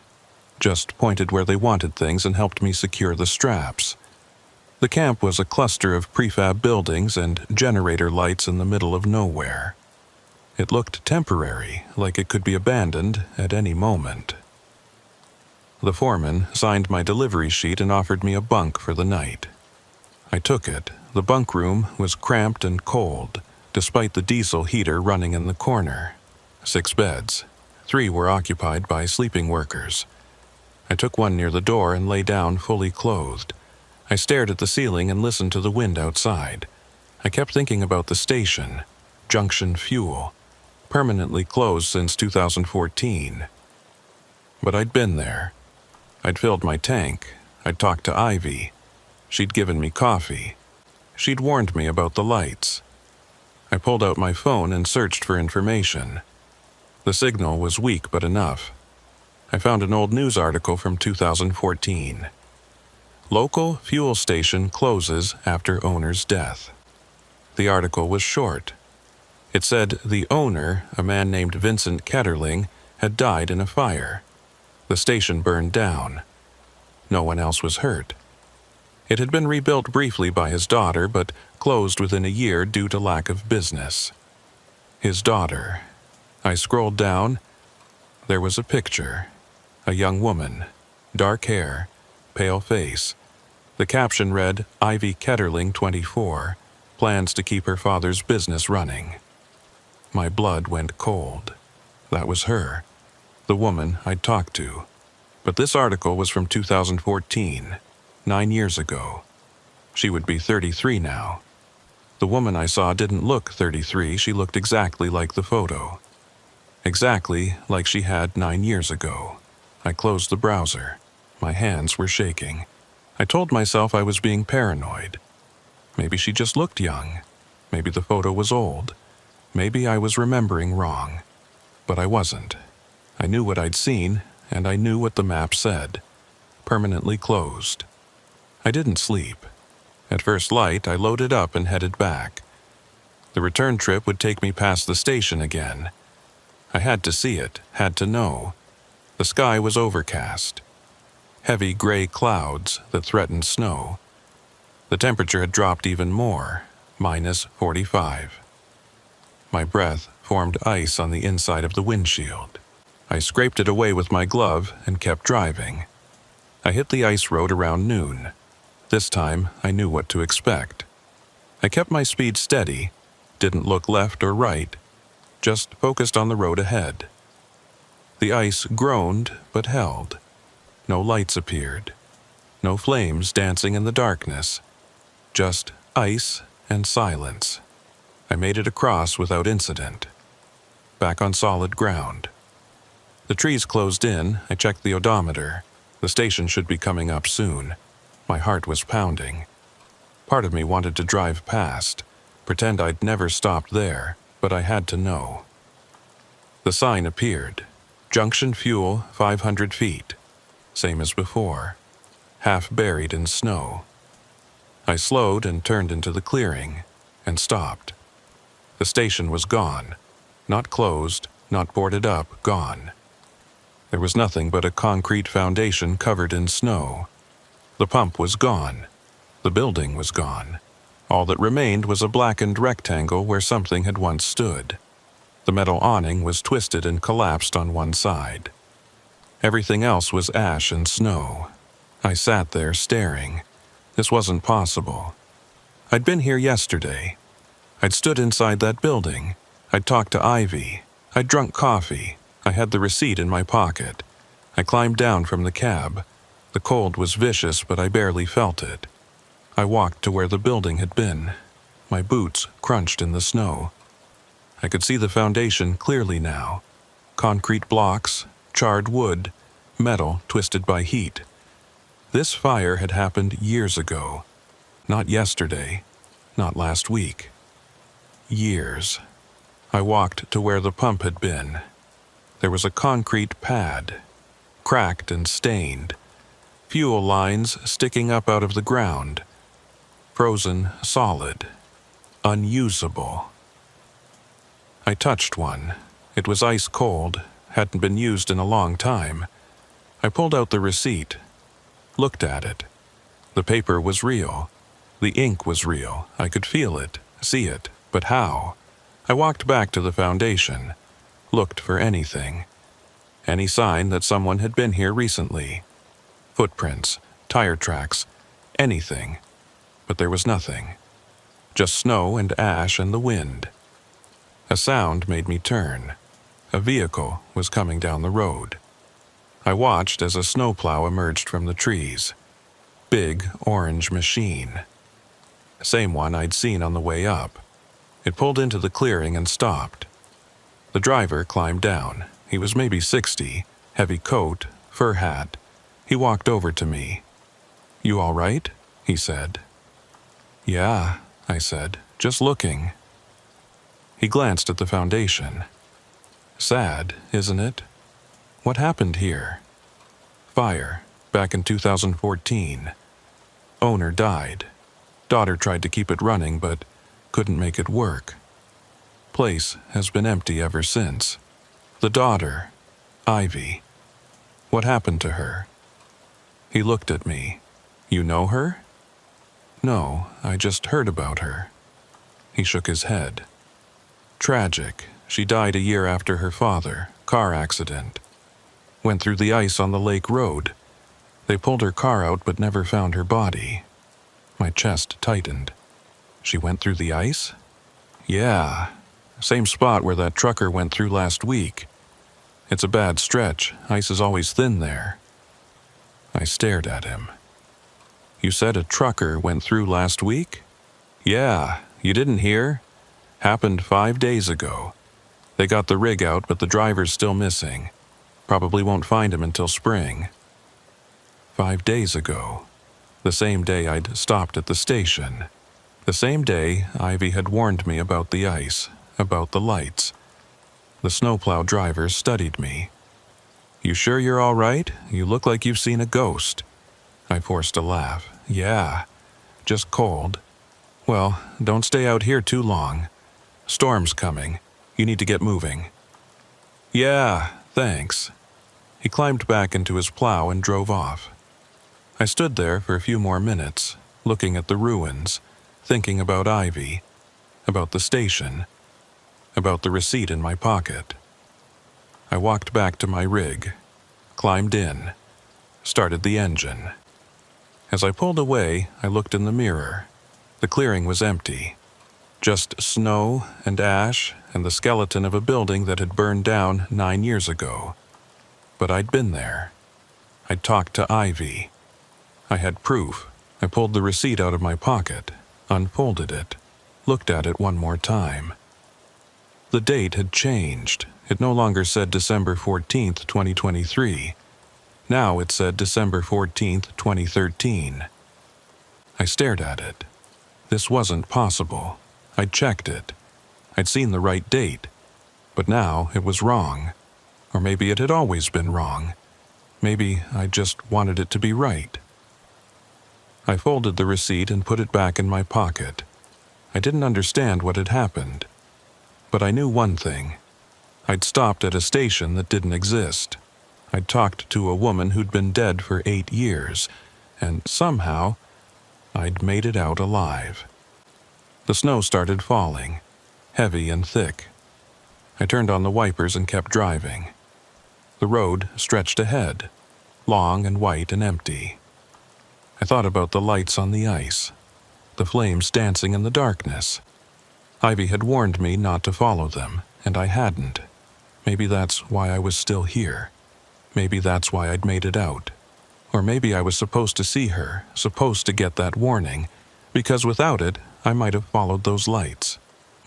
Speaker 1: just pointed where they wanted things and helped me secure the straps. The camp was a cluster of prefab buildings and generator lights in the middle of nowhere. It looked temporary, like it could be abandoned at any moment. The foreman signed my delivery sheet and offered me a bunk for the night. I took it. The bunk room was cramped and cold, despite the diesel heater running in the corner. 6 beds. 3 were occupied by sleeping workers. I took one near the door and lay down fully clothed. I stared at the ceiling and listened to the wind outside. I kept thinking about the station, Junction Fuel, permanently closed since 2014. But I'd been there. I'd filled my tank. I'd talked to Ivy. She'd given me coffee. She'd warned me about the lights. I pulled out my phone and searched for information. The signal was weak but enough. I found an old news article from 2014. Local fuel station closes after owner's death. The article was short. It said the owner, a man named Vincent Ketterling, had died in a fire. The station burned down. No one else was hurt. It had been rebuilt briefly by his daughter, but closed within a year due to lack of business. His daughter. I scrolled down. There was a picture. A young woman. Dark hair. Pale face. The caption read, Ivy Ketterling, 24, plans to keep her father's business running. My blood went cold. That was her. The woman I'd talked to. But this article was from 2014. 9 years ago. She would be 33 now. The woman I saw didn't look 33, she looked exactly like the photo. Exactly like she had 9 years ago. I closed the browser. My hands were shaking. I told myself I was being paranoid. Maybe she just looked young. Maybe the photo was old. Maybe I was remembering wrong. But I wasn't. I knew what I'd seen, and I knew what the map said. Permanently closed. I didn't sleep. At first light, I loaded up and headed back. The return trip would take me past the station again. I had to see it, had to know. The sky was overcast. Heavy gray clouds that threatened snow. The temperature had dropped even more, -45. My breath formed ice on the inside of the windshield. I scraped it away with my glove and kept driving. I hit the ice road around noon. This time, I knew what to expect. I kept my speed steady, didn't look left or right, just focused on the road ahead. The ice groaned but held. No lights appeared. No flames dancing in the darkness. Just ice and silence. I made it across without incident. Back on solid ground. The trees closed in. I checked the odometer. The station should be coming up soon. My heart was pounding. Part of me wanted to drive past, pretend I'd never stopped there, but I had to know. The sign appeared. Junction Fuel, 500 feet. Same as before. Half buried in snow. I slowed and turned into the clearing, and stopped. The station was gone. Not closed, not boarded up, gone. There was nothing but a concrete foundation covered in snow. The pump was gone. The building was gone. All that remained was a blackened rectangle where something had once stood. The metal awning was twisted and collapsed on one side. Everything else was ash and snow. I sat there staring. This wasn't possible. I'd been here yesterday. I'd stood inside that building. I'd talked to Ivy. I'd drunk coffee. I had the receipt in my pocket. I climbed down from the cab. The cold was vicious, but I barely felt it. I walked to where the building had been. My boots crunched in the snow. I could see the foundation clearly now. Concrete blocks, charred wood, metal twisted by heat. This fire had happened years ago. Not yesterday, not last week. Years. I walked to where the pump had been. There was a concrete pad, cracked and stained, fuel lines sticking up out of the ground, frozen solid, unusable. I touched one. It was ice cold, hadn't been used in a long time. I pulled out the receipt, looked at it. The paper was real. The ink was real. I could feel it, see it, but how? I walked back to the foundation, looked for anything. Any sign that someone had been here recently. Footprints, tire tracks, anything. But there was nothing. Just snow and ash and the wind. A sound made me turn. A vehicle was coming down the road. I watched as a snowplow emerged from the trees. Big orange machine. Same one I'd seen on the way up. It pulled into the clearing and stopped. The driver climbed down. He was maybe 60, heavy coat, fur hat. He walked over to me. "You all right?" he said. "Yeah," I said, "just looking." He glanced at the foundation. "Sad, isn't it? What happened here?" "Fire, back in 2014. Owner died. Daughter tried to keep it running, but couldn't make it work. Place has been empty ever since. The daughter, Ivy. What happened to her?" He looked at me. "You know her?" "No, I just heard about her." He shook his head. "Tragic. She died a year after her father, car accident. Went through the ice on the lake road. They pulled her car out but never found her body." My chest tightened. "She went through the ice?" "Yeah. Same spot where that trucker went through last week. It's a bad stretch. Ice is always thin there." I stared at him. "You said a trucker went through last week?" "Yeah. You didn't hear? Happened 5 days ago. They got the rig out, but the driver's still missing. Probably won't find him until spring." 5 days ago. The same day I'd stopped at the station. The same day Ivy had warned me about the ice, about the lights. The snowplow driver studied me. "You sure you're all right? You look like you've seen a ghost." I forced a laugh. "Yeah, just cold. Well, don't stay out here too long. Storm's coming. You need to get moving." "Yeah, thanks." He climbed back into his plow and drove off. I stood there for a few more minutes, looking at the ruins, thinking about Ivy, about the station, about the receipt in my pocket. I walked back to my rig, climbed in, started the engine. As I pulled away, I looked in the mirror. The clearing was empty. Just snow and ash and the skeleton of a building that had burned down 9 years ago. But I'd been there. I'd talked to Ivy. I had proof. I pulled the receipt out of my pocket, unfolded it, looked at it one more time. The date had changed. It no longer said December 14th, 2023. Now it said December 14th, 2013. I stared at it. This wasn't possible. I'd checked it. I'd seen the right date. But now it was wrong. Or maybe it had always been wrong. Maybe I just wanted it to be right. I folded the receipt and put it back in my pocket. I didn't understand what had happened. But I knew one thing. I'd stopped at a station that didn't exist. I'd talked to a woman who'd been dead for 8 years, and somehow I'd made it out alive. The snow started falling, heavy and thick. I turned on the wipers and kept driving. The road stretched ahead, long and white and empty. I thought about the lights on the ice, the flames dancing in the darkness. Ivy had warned me not to follow them, and I hadn't. Maybe that's why I was still here. Maybe that's why I'd made it out. Or maybe I was supposed to see her, supposed to get that warning, because without it, I might have followed those lights.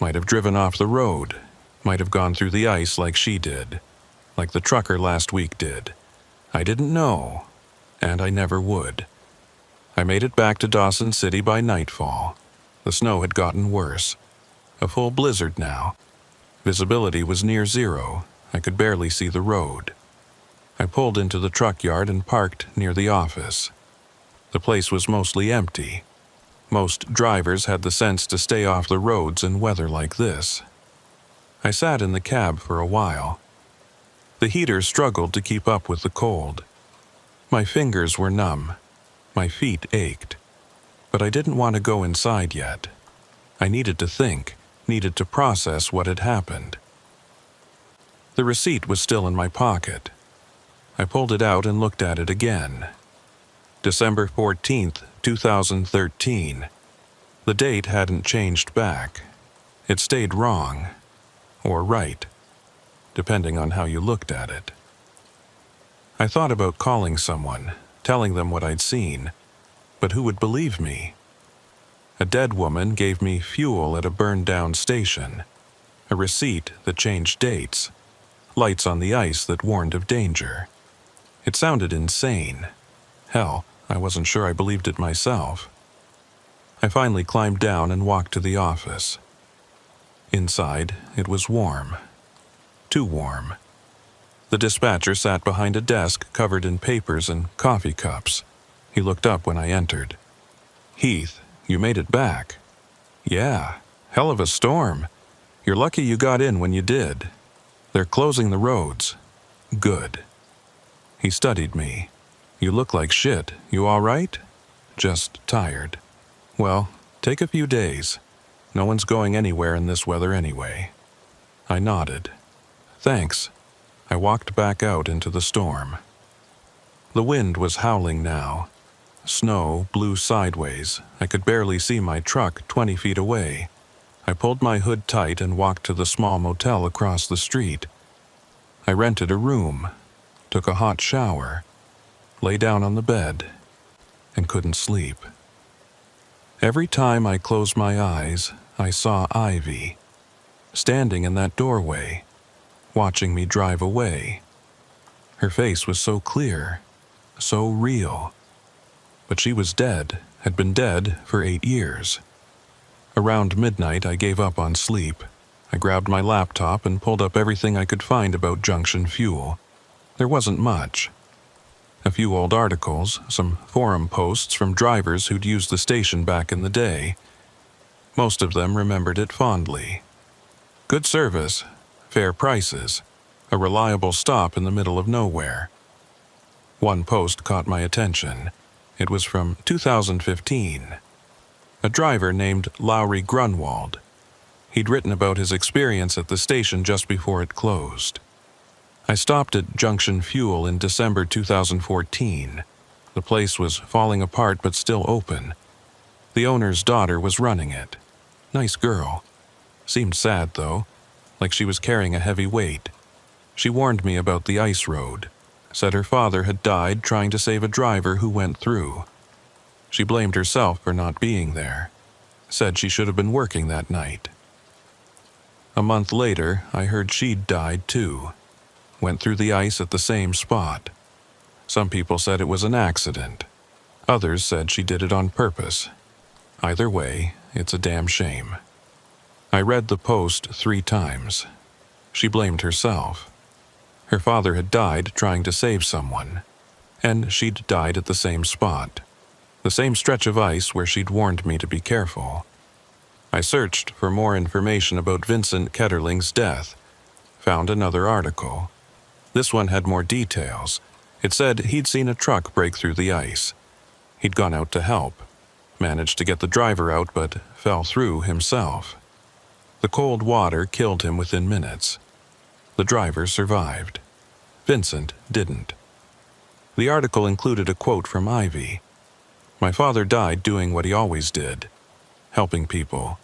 Speaker 1: Might have driven off the road. Might have gone through the ice like she did. Like the trucker last week did. I didn't know. And I never would. I made it back to Dawson City by nightfall. The snow had gotten worse. A full blizzard now. Visibility was near zero. I could barely see the road. I pulled into the truck yard and parked near the office. The place was mostly empty. Most drivers had the sense to stay off the roads in weather like this. I sat in the cab for a while. The heater struggled to keep up with the cold. My fingers were numb. My feet ached. But I didn't want to go inside yet. I needed to think, needed to process what had happened. The receipt was still in my pocket. I pulled it out and looked at it again. December 14th, 2013. The date hadn't changed back. It stayed wrong. Or right, depending on how you looked at it. I thought about calling someone, telling them what I'd seen, but who would believe me? A dead woman gave me fuel at a burned-down station, a receipt that changed dates, lights on the ice that warned of danger. It sounded insane. Hell, I wasn't sure I believed it myself. I finally climbed down and walked to the office. Inside, it was warm. Too warm. The dispatcher sat behind a desk covered in papers and coffee cups. He looked up when I entered. "Heath, you made it back." "Yeah, hell of a storm. You're lucky you got in when you did. They're closing the roads." "Good." He studied me. "You look like shit. You all right?" "Just tired." "Well, take a few days. No one's going anywhere in this weather anyway." I nodded. "Thanks." I walked back out into the storm. The wind was howling now. Snow blew sideways. I could barely see my truck 20 feet away. I pulled my hood tight and walked to the small motel across the street. I rented a room, took a hot shower, lay down on the bed, and couldn't sleep. Every time I closed my eyes, I saw Ivy, standing in that doorway, watching me drive away. Her face was so clear, so real. But she was dead, had been dead for 8 years. Around midnight, I gave up on sleep. I grabbed my laptop and pulled up everything I could find about Junction Fuel. There wasn't much. A few old articles, some forum posts from drivers who'd used the station back in the day. Most of them remembered it fondly. Good service, fair prices, a reliable stop in the middle of nowhere. One post caught my attention. It was from 2015. A driver named Lowry Grunwald. He'd written about his experience at the station just before it closed. I stopped at Junction Fuel in December 2014. The place was falling apart but still open. The owner's daughter was running it. Nice girl. Seemed sad, though, like she was carrying a heavy weight. She warned me about the ice road. Said her father had died trying to save a driver who went through. She blamed herself for not being there. Said she should have been working that night. A month later, I heard she'd died too. Went through the ice at the same spot. Some people said it was an accident. Others said she did it on purpose. Either way, it's a damn shame. I read the post 3 times. She blamed herself. Her father had died trying to save someone, and she'd died at the same spot, the same stretch of ice where she'd warned me to be careful. I searched for more information about Vincent Ketterling's death, found another article. This one had more details. It said he'd seen a truck break through the ice. He'd gone out to help, managed to get the driver out but fell through himself. The cold water killed him within minutes. The driver survived. Vincent didn't. The article included a quote from Ivy. "My father died doing what he always did, helping people.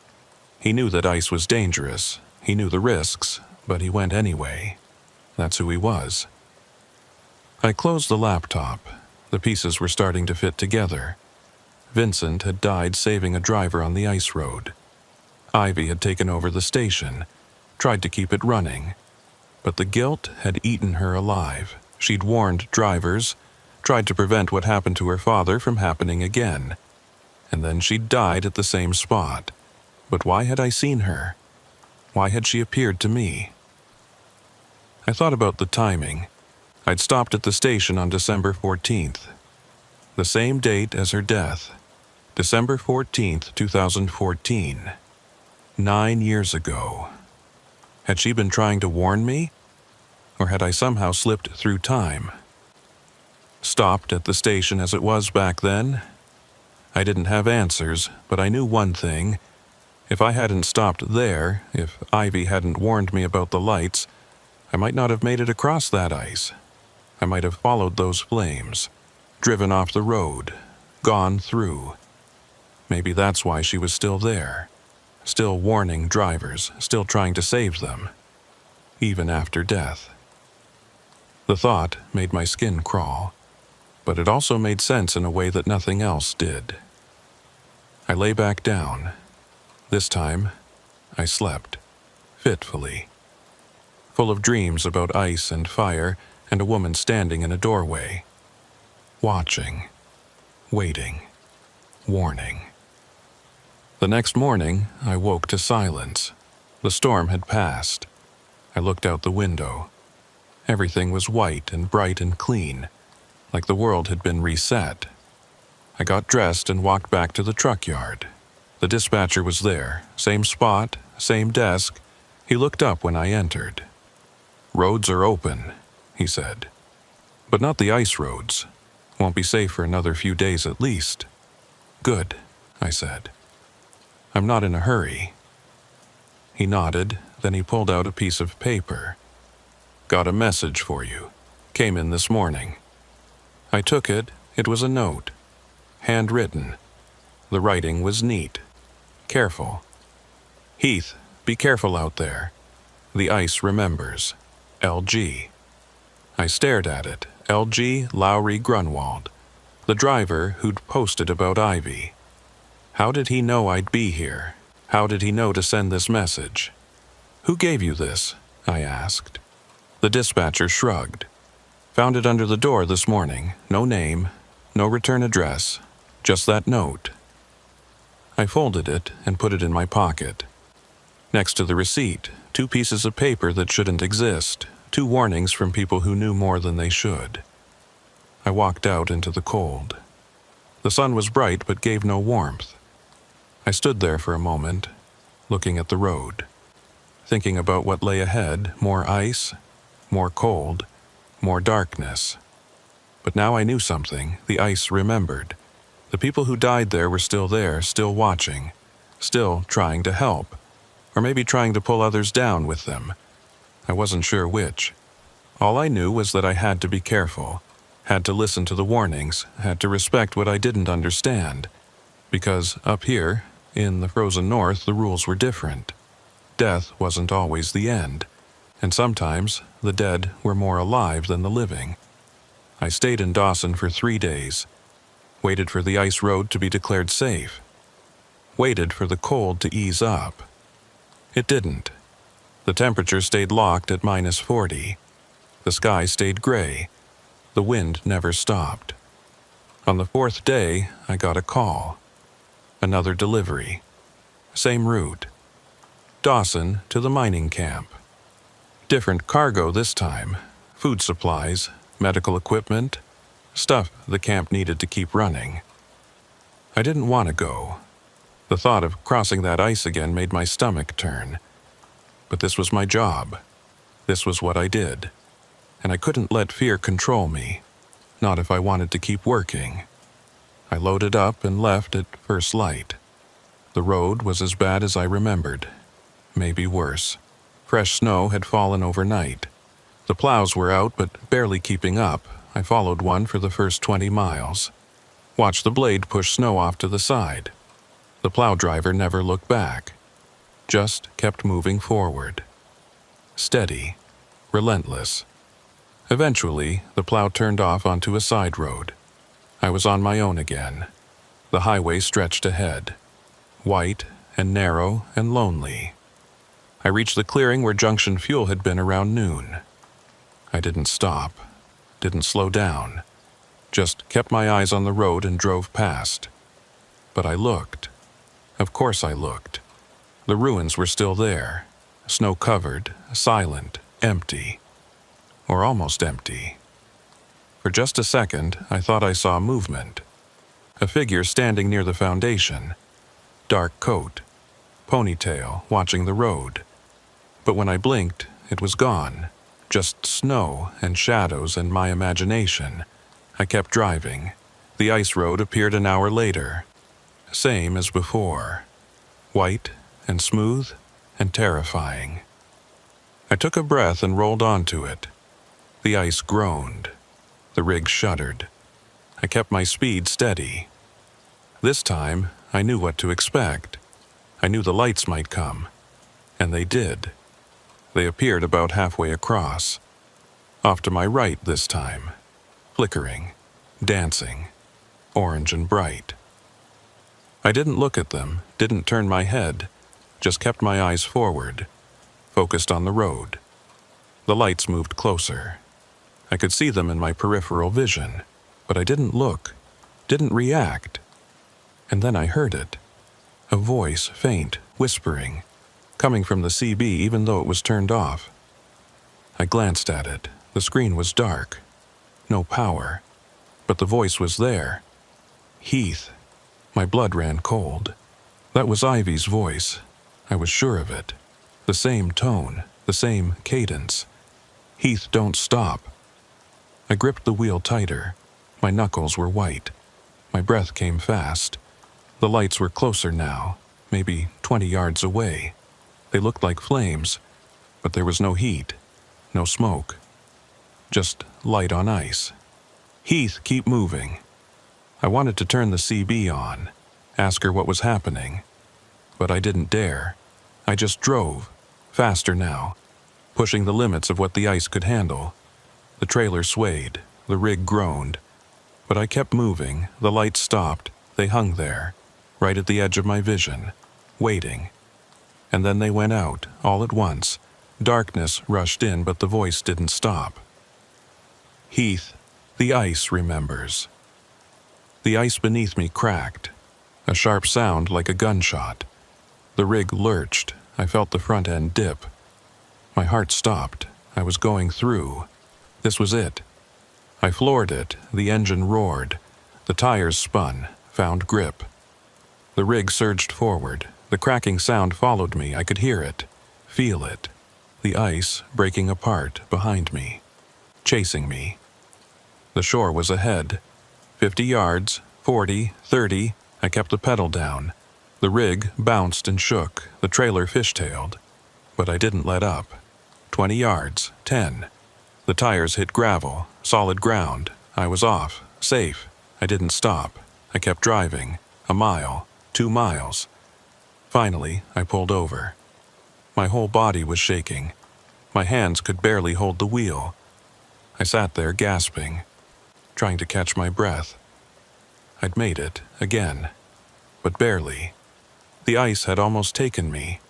Speaker 1: He knew that ice was dangerous. He knew the risks, but he went anyway. That's who he was." I closed the laptop. The pieces were starting to fit together. Vincent had died saving a driver on the ice road. Ivy had taken over the station, tried to keep it running. But the guilt had eaten her alive. She'd warned drivers, tried to prevent what happened to her father from happening again. And then she'd died at the same spot. But why had I seen her? Why had she appeared to me? I thought about the timing. I'd stopped at the station on December 14th, the same date as her death. December 14th, 2014. 9 years ago. Had she been trying to warn me? Or had I somehow slipped through time? Stopped at the station as it was back then? I didn't have answers, but I knew one thing. If I hadn't stopped there, if Ivy hadn't warned me about the lights, I might not have made it across that ice. I might have followed those flames, driven off the road, gone through. Maybe that's why she was still there, still warning drivers, still trying to save them, even after death. The thought made my skin crawl, but it also made sense in a way that nothing else did. I lay back down. This time, I slept, fitfully, full of dreams about ice and fire and a woman standing in a doorway, watching, waiting, warning. The next morning, I woke to silence. The storm had passed. I looked out the window. Everything was white and bright and clean, like the world had been reset. I got dressed and walked back to the truck yard. The dispatcher was there, same spot, same desk. He looked up when I entered. "Roads are open," he said. "But not the ice roads. Won't be safe for another few days at least." "Good," I said. "I'm not in a hurry." He nodded, then he pulled out a piece of paper. "Got a message for you. Came in this morning." I took it. It was a note. Handwritten. The writing was neat. Careful. "Heath, be careful out there. The ice remembers. LG." I stared at it. LG Lowry Grunwald, the driver who'd posted about Ivy. How did he know I'd be here? How did he know to send this message? "Who gave you this?" I asked. The dispatcher shrugged. "Found it under the door this morning. No name, no return address, just that note." I folded it and put it in my pocket. Next to the receipt, 2 pieces of paper that shouldn't exist, 2 warnings from people who knew more than they should. I walked out into the cold. The sun was bright but gave no warmth. I stood there for a moment, looking at the road, thinking about what lay ahead, more ice, more cold, more darkness. But now I knew something. The ice remembered. The people who died there were still there, still watching, still trying to help, or maybe trying to pull others down with them. I wasn't sure which. All I knew was that I had to be careful, had to listen to the warnings, had to respect what I didn't understand, because up here, in the frozen north, the rules were different. Death wasn't always the end, and sometimes the dead were more alive than the living. I stayed in Dawson for 3 days, waited for the ice road to be declared safe, waited for the cold to ease up. It didn't. The temperature stayed locked at -40. The sky stayed gray. The wind never stopped. On the 4th day, I got a call. Another delivery. Same route. Dawson to the mining camp. Different cargo this time. Food supplies, medical equipment, stuff the camp needed to keep running. I didn't want to go. The thought of crossing that ice again made my stomach turn. But this was my job. This was what I did. And I couldn't let fear control me. Not if I wanted to keep working. I loaded up and left at first light. The road was as bad as I remembered. Maybe worse. Fresh snow had fallen overnight. The plows were out but barely keeping up. I followed one for the first 20 miles. Watched the blade push snow off to the side. The plow driver never looked back. Just kept moving forward. Steady. Relentless. Eventually, the plow turned off onto a side road. I was on my own again. The highway stretched ahead. White and narrow and lonely. I reached the clearing where Junction Fuel had been around noon. I didn't stop. Didn't slow down. Just kept my eyes on the road and drove past. But I looked. Of course I looked. The ruins were still there. Snow-covered, silent, empty. or almost empty. For just a second, I thought I saw movement. A figure standing near the foundation. Dark coat, ponytail, watching the road. But when I blinked, it was gone. Just snow and shadows and my imagination. I kept driving. The ice road appeared an hour later. Same as before. White and smooth and terrifying. I took a breath and rolled onto it. The ice groaned. The rig shuddered. I kept my speed steady. This time, I knew what to expect. I knew the lights might come. And they did. They appeared about halfway across. Off to my right this time. Flickering. Dancing. Orange and bright. I didn't look at them, didn't turn my head, just kept my eyes forward, focused on the road. The lights moved closer. I could see them in my peripheral vision, but I didn't look, didn't react. And then I heard it. A voice, faint, whispering, coming from the CB even though it was turned off. I glanced at it. The screen was dark. No power. But the voice was there. Heath. My blood ran cold. That was Ivy's voice. I was sure of it. The same tone, the same cadence. Heath, don't stop. I gripped the wheel tighter. My knuckles were white. My breath came fast. The lights were closer now, maybe 20 yards away. They looked like flames, but there was no heat, no smoke. Just light on ice. Heath, keep moving. I wanted to turn the CB on, ask her what was happening, but I didn't dare. I just drove, faster now, pushing the limits of what the ice could handle. The trailer swayed, the rig groaned, but I kept moving. The lights stopped. They hung there, right at the edge of my vision, waiting. And then they went out, all at once. Darkness rushed in, but the voice didn't stop. Heath, the ice remembers. The ice beneath me cracked. A sharp sound like a gunshot. The rig lurched. I felt the front end dip. My heart stopped. I was going through. This was it. I floored it. The engine roared. The tires spun, found grip. The rig surged forward. The cracking sound followed me. I could hear it, feel it. The ice breaking apart behind me, chasing me. The shore was ahead. 50 yards, 40, 30, I kept the pedal down. The rig bounced and shook, the trailer fishtailed. But I didn't let up. 20 yards, 10. The tires hit gravel, solid ground. I was off, safe. I didn't stop. I kept driving. A mile, 2 miles. Finally, I pulled over. My whole body was shaking. My hands could barely hold the wheel. I sat there gasping, trying to catch my breath. I'd made it, again, but barely. The ice had almost taken me.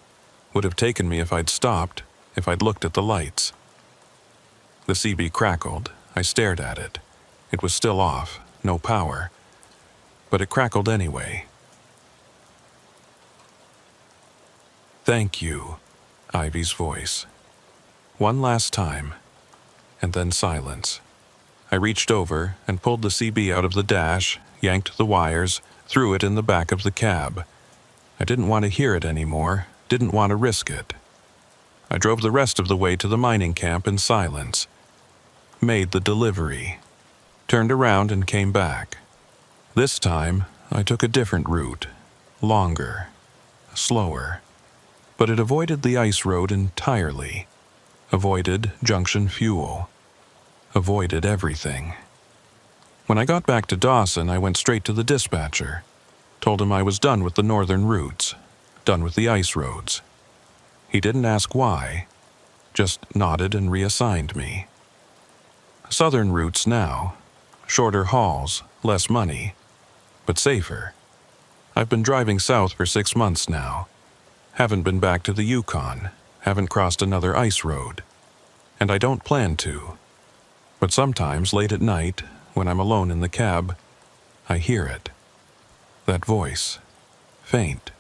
Speaker 1: Would have taken me if I'd stopped, if I'd looked at the lights. The CB crackled. I stared at it. It was still off, no power. But it crackled anyway. Thank you, Ivy's voice. One last time, and then silence. I reached over and pulled the CB out of the dash, yanked the wires, threw it in the back of the cab. I didn't want to hear it anymore, didn't want to risk it. I drove the rest of the way to the mining camp in silence. Made the delivery. Turned around and came back. This time, I took a different route. Longer. Slower. But it avoided the ice road entirely. Avoided junction fuel. Avoided everything. When I got back to Dawson, I went straight to the dispatcher. Told him I was done with the northern routes. Done with the ice roads. He didn't ask why. Just nodded and reassigned me. Southern routes now. Shorter hauls, less money. But safer. I've been driving south for 6 months now. Haven't been back to the Yukon. Haven't crossed another ice road. And I don't plan to. But sometimes late at night, when I'm alone in the cab, I hear it. That voice. Faint.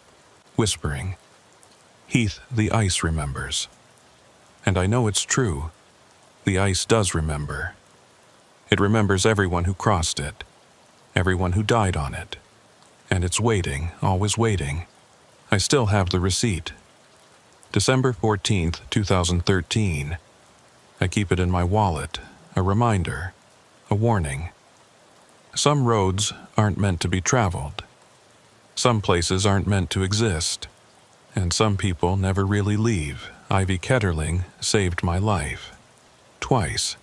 Speaker 1: Whispering. Heath, the ice remembers. And I know it's true. The ice does remember. It remembers everyone who crossed it, everyone who died on it. And it's waiting, always waiting. I still have the receipt. December 14th, 2013. I keep it in my wallet, a reminder, a warning. Some roads aren't meant to be traveled. Some places aren't meant to exist. And some people never really leave. Ivy Ketterling saved my life. Twice.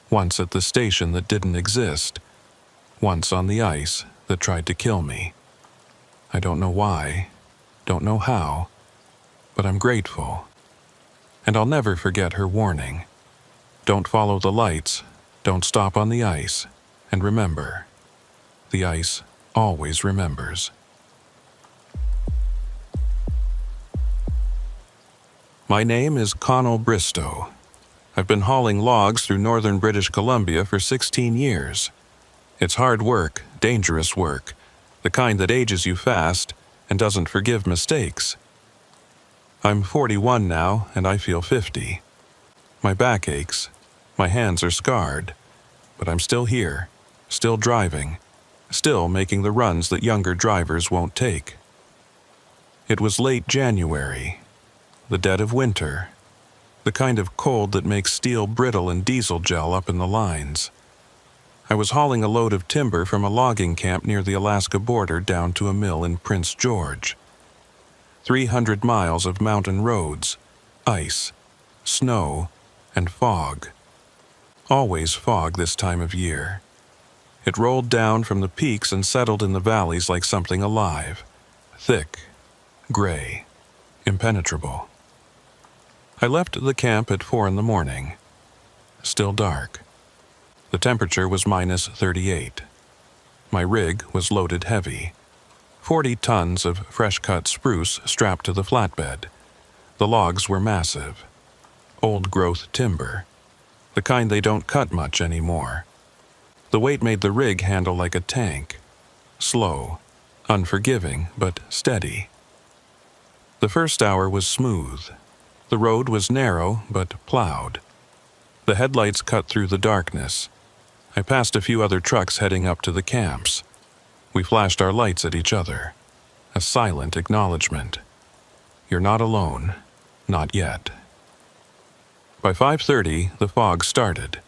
Speaker 1: Once at the station that didn't exist. Once on the ice that tried to kill me. I don't know why, don't know how, but I'm grateful. And I'll never forget her warning. Don't follow the lights, don't stop on the ice, and remember, the ice always remembers. My name is Connell Bristow. I've been hauling logs through northern British Columbia for 16 years. It's hard work, dangerous work, the kind that ages you fast and doesn't forgive mistakes. I'm 41 now, and I feel 50. My back aches, my hands are scarred, but I'm still here, still driving, still making the runs that younger drivers won't take. It was late January, the dead of winter, the kind of cold that makes steel brittle and diesel gel up in the lines. I was hauling a load of timber from a logging camp near the Alaska border down to a mill in Prince George. 300 miles of mountain roads, ice, snow, and fog. Always fog this time of year. It rolled down from the peaks and settled in the valleys like something alive. Thick, gray, impenetrable. I left the camp at 4 in the morning. Still dark. The temperature was minus 38. My rig was loaded heavy. 40 tons of fresh-cut spruce strapped to the flatbed. The logs were massive. Old-growth timber. The kind they don't cut much anymore. The weight made the rig handle like a tank. Slow, unforgiving, but steady. The first hour was smooth. The road was narrow, but plowed. The headlights cut through the darkness. I passed a few other trucks heading up to the camps. We flashed our lights at each other. A silent acknowledgement. You're not alone. Not yet. By 5:30, the fog started.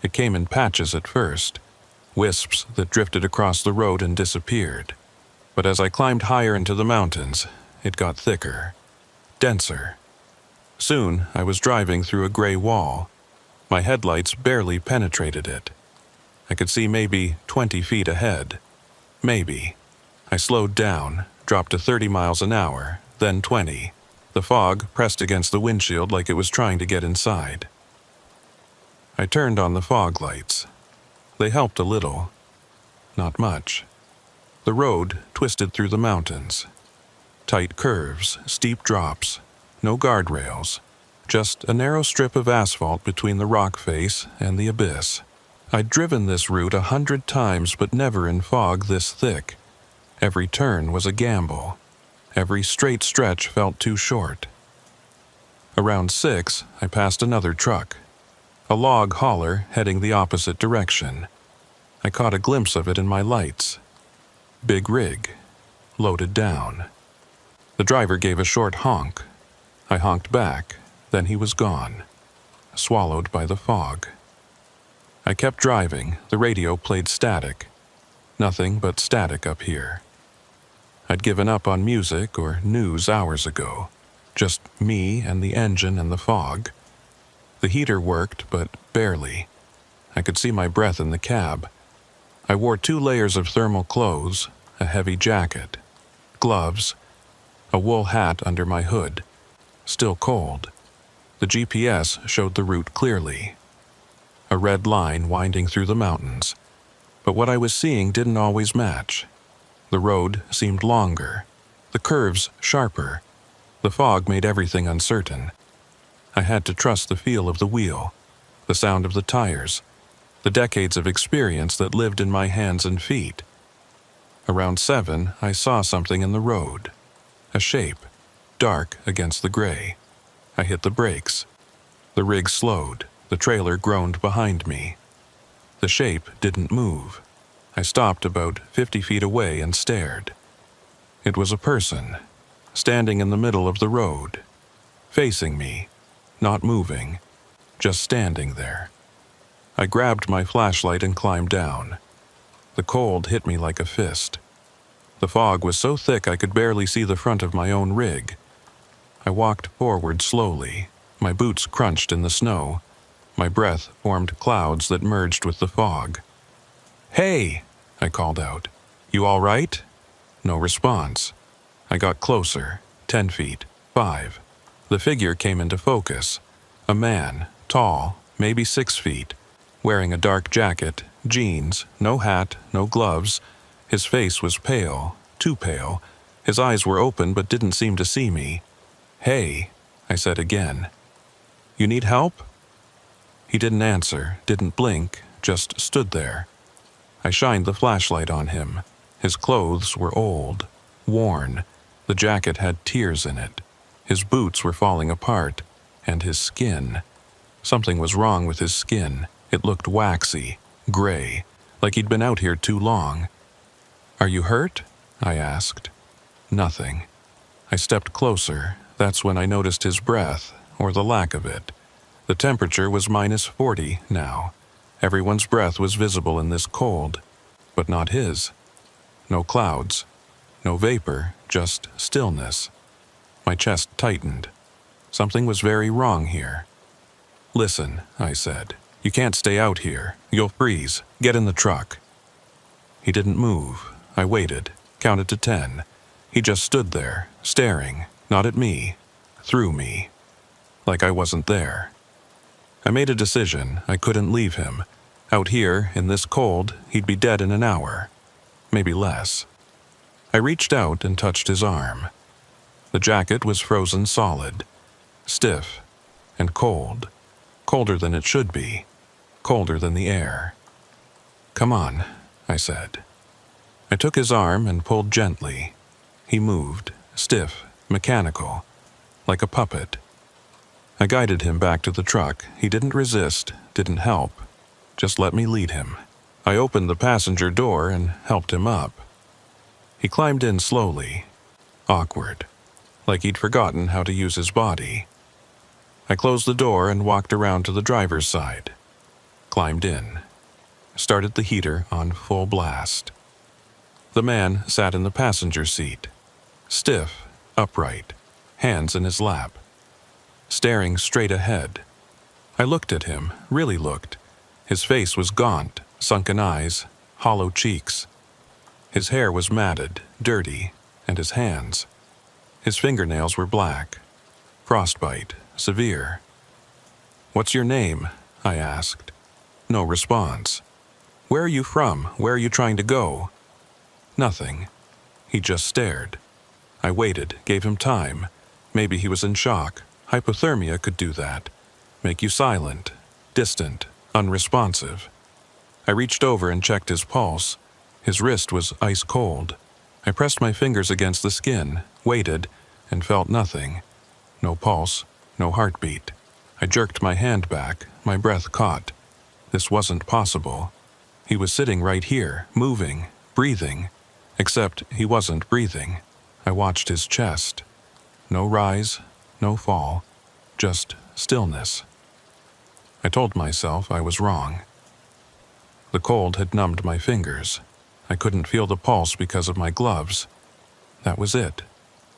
Speaker 1: It came in patches at first. Wisps that drifted across the road and disappeared. But as I climbed higher into the mountains, it got thicker. Denser. Soon, I was driving through a gray wall. My headlights barely penetrated it. I could see maybe 20 feet ahead. Maybe. I slowed down, dropped to 30 miles an hour, then 20. The fog pressed against the windshield like it was trying to get inside. I turned on the fog lights. They helped a little. Not much. The road twisted through the mountains. Tight curves, steep drops, no guardrails. Just a narrow strip of asphalt between the rock face and the abyss. I'd driven this route 100 times, but never in fog this thick. Every turn was a gamble. Every straight stretch felt too short. Around 6, I passed another truck. A log hauler heading the opposite direction. I caught a glimpse of it in my lights. Big rig. Loaded down. The driver gave a short honk. I honked back, then he was gone. Swallowed by the fog. I kept driving. The radio played static. Nothing but static up here. I'd given up on music or news hours ago. Just me and the engine and the fog. The heater worked, but barely. I could see my breath in the cab. I wore 2 layers of thermal clothes, a heavy jacket, gloves, a wool hat under my hood. Still cold. The GPS showed the route clearly. A red line winding through the mountains. But what I was seeing didn't always match. The road seemed longer, the curves sharper. The fog made everything uncertain. I had to trust the feel of the wheel, the sound of the tires, the decades of experience that lived in my hands and feet. Around 7, I saw something in the road. A shape, dark against the gray. I hit the brakes. The rig slowed, The trailer groaned behind me. The shape didn't move. I stopped about 50 feet away and stared. It was a person, standing in the middle of the road, facing me, not moving, just standing there. I grabbed my flashlight and climbed down. The cold hit me like a fist. The fog was so thick I could barely see the front of my own rig. I walked forward slowly. My boots crunched in the snow. My breath formed clouds that merged with the fog. "Hey!" I called out. "You all right?" No response. I got closer, 10 feet, 5. The figure came into focus. A man, tall, maybe 6 feet, wearing a dark jacket, jeans, no hat, no gloves. His face was pale, too pale. His eyes were open but didn't seem to see me. "Hey," I said again. "You need help?" He didn't answer, didn't blink, just stood there. I shined the flashlight on him. His clothes were old, worn. The jacket had tears in it. His boots were falling apart, and his skin. Something was wrong with his skin. It looked waxy, gray, like he'd been out here too long. "Are you hurt?" I asked. Nothing. I stepped closer. That's when I noticed his breath, or the lack of it. The temperature was -40 now. Everyone's breath was visible in this cold, but not his. No clouds, no vapor, just stillness. My chest tightened. Something was very wrong here. "Listen," I said. "You can't stay out here. You'll freeze. Get in the truck." He didn't move. I waited, counted to 10. He just stood there, staring, not at me, through me, like I wasn't there. I made a decision. I couldn't leave him. Out here, in this cold, he'd be dead in an hour, maybe less. I reached out and touched his arm. The jacket was frozen solid, stiff, and cold. Colder than it should be, colder than the air. "Come on," I said. I took his arm and pulled gently. He moved, stiff, mechanical, like a puppet. I guided him back to the truck. He didn't resist, didn't help. Just let me lead him. I opened the passenger door and helped him up. He climbed in slowly, awkward, like he'd forgotten how to use his body. I closed the door and walked around to the driver's side. Climbed in. Started the heater on full blast. The man sat in the passenger seat, stiff, upright, hands in his lap, staring straight ahead. I looked at him, really looked. His face was gaunt, sunken eyes, hollow cheeks. His hair was matted, dirty, and his hands. His fingernails were black. Frostbite, severe. "What's your name?" I asked. No response. "Where are you from? Where are you trying to go?" Nothing. He just stared. I waited, gave him time. Maybe he was in shock. Hypothermia could do that. Make you silent, distant, unresponsive. I reached over and checked his pulse. His wrist was ice cold. I pressed my fingers against the skin, waited, and felt nothing. No pulse, no heartbeat. I jerked my hand back, my breath caught. This wasn't possible. He was sitting right here, moving, breathing. Except he wasn't breathing. I watched his chest. No rise, no fall, just stillness. I told myself I was wrong. The cold had numbed my fingers. I couldn't feel the pulse because of my gloves. That was it.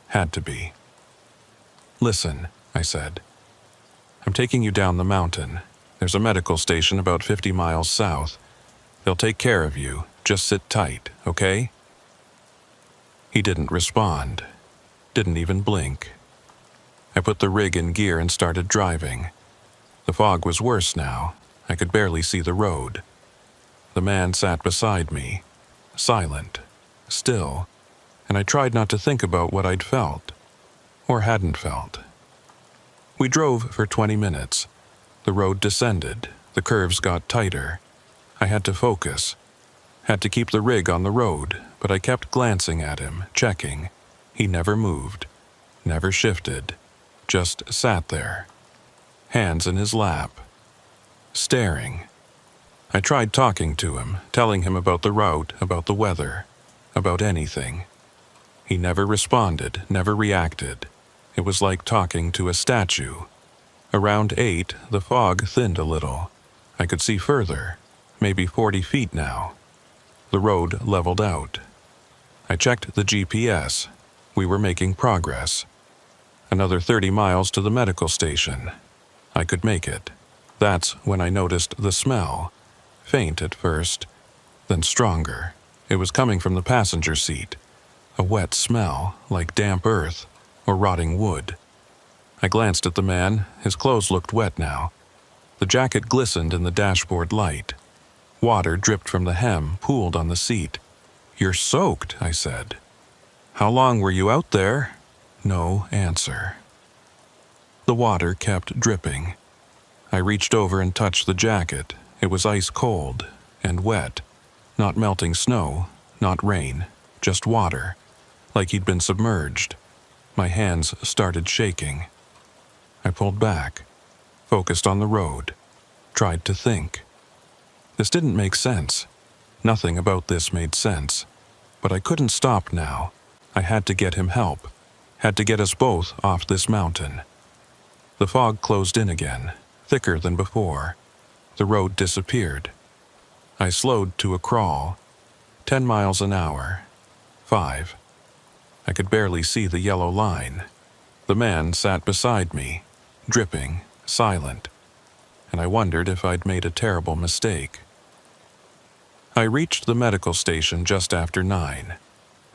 Speaker 1: Had to be. "Listen," I said. "I'm taking you down the mountain. There's a medical station about 50 miles south. They'll take care of you. Just sit tight, okay?" He didn't respond. Didn't even blink. I put the rig in gear and started driving. The fog was worse now. I could barely see the road. The man sat beside me, silent, still, and I tried not to think about what I'd felt, or hadn't felt. We drove for 20 minutes. The road descended. The curves got tighter. I had to focus. Had to keep the rig on the road, but I kept glancing at him, checking. He never moved, never shifted, just sat there. Hands in his lap. staring. I tried talking to him, telling him about the route, about the weather, about anything. He never responded, never reacted. It was like talking to a statue. Around 8, the fog thinned a little. I could see further, maybe 40 feet now. The road leveled out. I checked the GPS. We were making progress. Another 30 miles to the medical station. I could make it. That's when I noticed the smell. Faint at first, then stronger. It was coming from the passenger seat. A wet smell, like damp earth or rotting wood. I glanced at the man. His clothes looked wet now. The jacket glistened in the dashboard light. Water dripped from the hem, pooled on the seat. "You're soaked," I said. "How long were you out there?" No answer. The water kept dripping. I reached over and touched the jacket. It was ice cold and wet. Not melting snow, not rain, just water, like he'd been submerged. My hands started shaking. I pulled back, focused on the road, tried to think. This didn't make sense. Nothing about this made sense. But I couldn't stop now. I had to get him help. Had to get us both off this mountain. The fog closed in again, thicker than before. The road disappeared. I slowed to a crawl. 10 miles an hour. 5. I could barely see the yellow line. The man sat beside me, dripping, silent, and I wondered if I'd made a terrible mistake. I reached the medical station just after 9.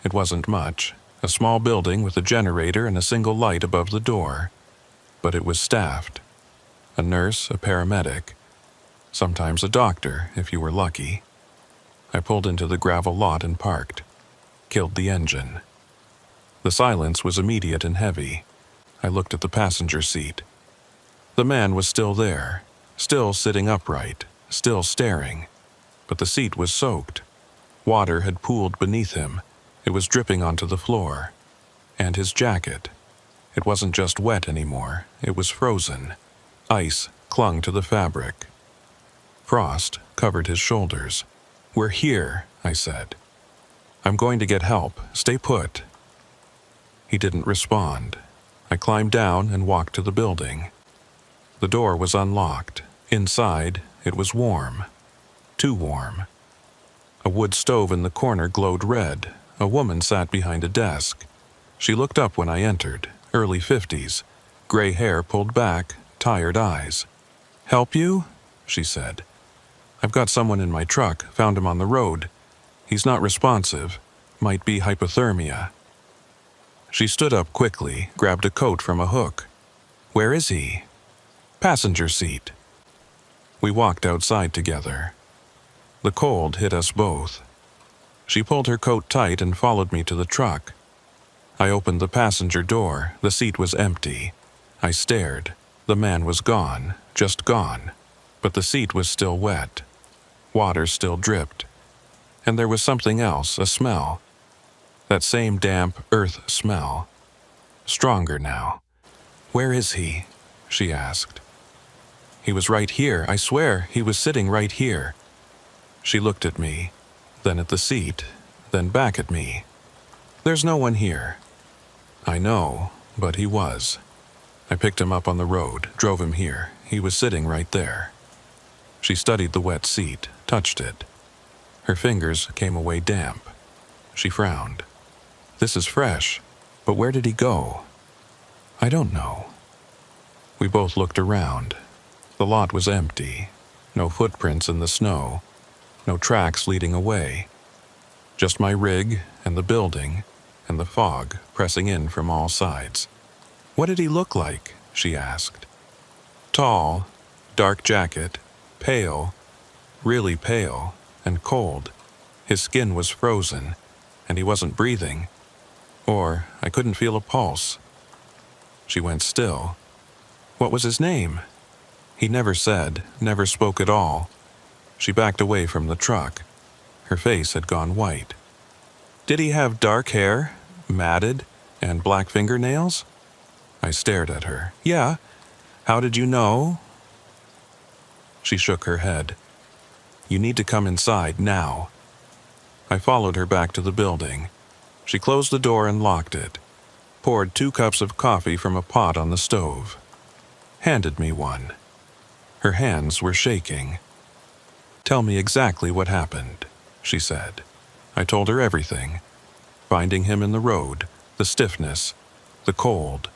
Speaker 1: It wasn't much, a small building with a generator and a single light above the door, but it was staffed. A nurse, a paramedic, sometimes a doctor if you were lucky. I pulled into the gravel lot and parked, killed the engine. The silence was immediate and heavy. I looked at the passenger seat. The man was still there, still sitting upright, still staring, but the seat was soaked. Water had pooled beneath him. It was dripping onto the floor. And his jacket. It wasn't just wet anymore, it was frozen. Ice clung to the fabric. Frost covered his shoulders. "We're here," I said. "I'm going to get help. Stay put." He didn't respond. I climbed down and walked to the building. The door was unlocked. Inside, it was warm. Too warm. A wood stove in the corner glowed red. A woman sat behind a desk. She looked up when I entered, early 50s, gray hair pulled back, tired eyes. "Help you?" she said. "I've got someone in my truck, found him on the road. He's not responsive. Might be hypothermia." She stood up quickly, grabbed a coat from a hook. "Where is he?" "Passenger seat." We walked outside together. The cold hit us both. She pulled her coat tight and followed me to the truck. I opened the passenger door. The seat was empty. I stared. The man was gone, just gone. But the seat was still wet. Water still dripped. And there was something else, a smell. That same damp earth smell. Stronger now. "Where is he?" she asked. "He was right here, I swear, he was sitting right here." She looked at me, then at the seat, then back at me. "There's no one here." I know, but he was. I picked him up on the road, drove him here. He was sitting right there. She studied the wet seat, touched it. Her fingers came away damp. She frowned. "This is fresh, but where did he go?" "I don't know." We both looked around. The lot was empty. No footprints in the snow. No tracks leading away. Just my rig and the building and the fog pressing in from all sides. "What did he look like?" she asked. "Tall, dark jacket, pale, really pale, and cold. His skin was frozen, and he wasn't breathing. Or I couldn't feel a pulse." She went still. "What was his name?" He never said, never spoke at all. She backed away from the truck. Her face had gone white. "Did he have dark hair, matted, and black fingernails?" I stared at her. "Yeah. How did you know?" She shook her head. You need to come inside now. I followed her back to the building. She closed the door and locked it, poured 2 cups of coffee from a pot on the stove, handed me one. Her hands were shaking. Tell me exactly what happened, she said. I told her everything. Finding him in the road, the stiffness, the cold,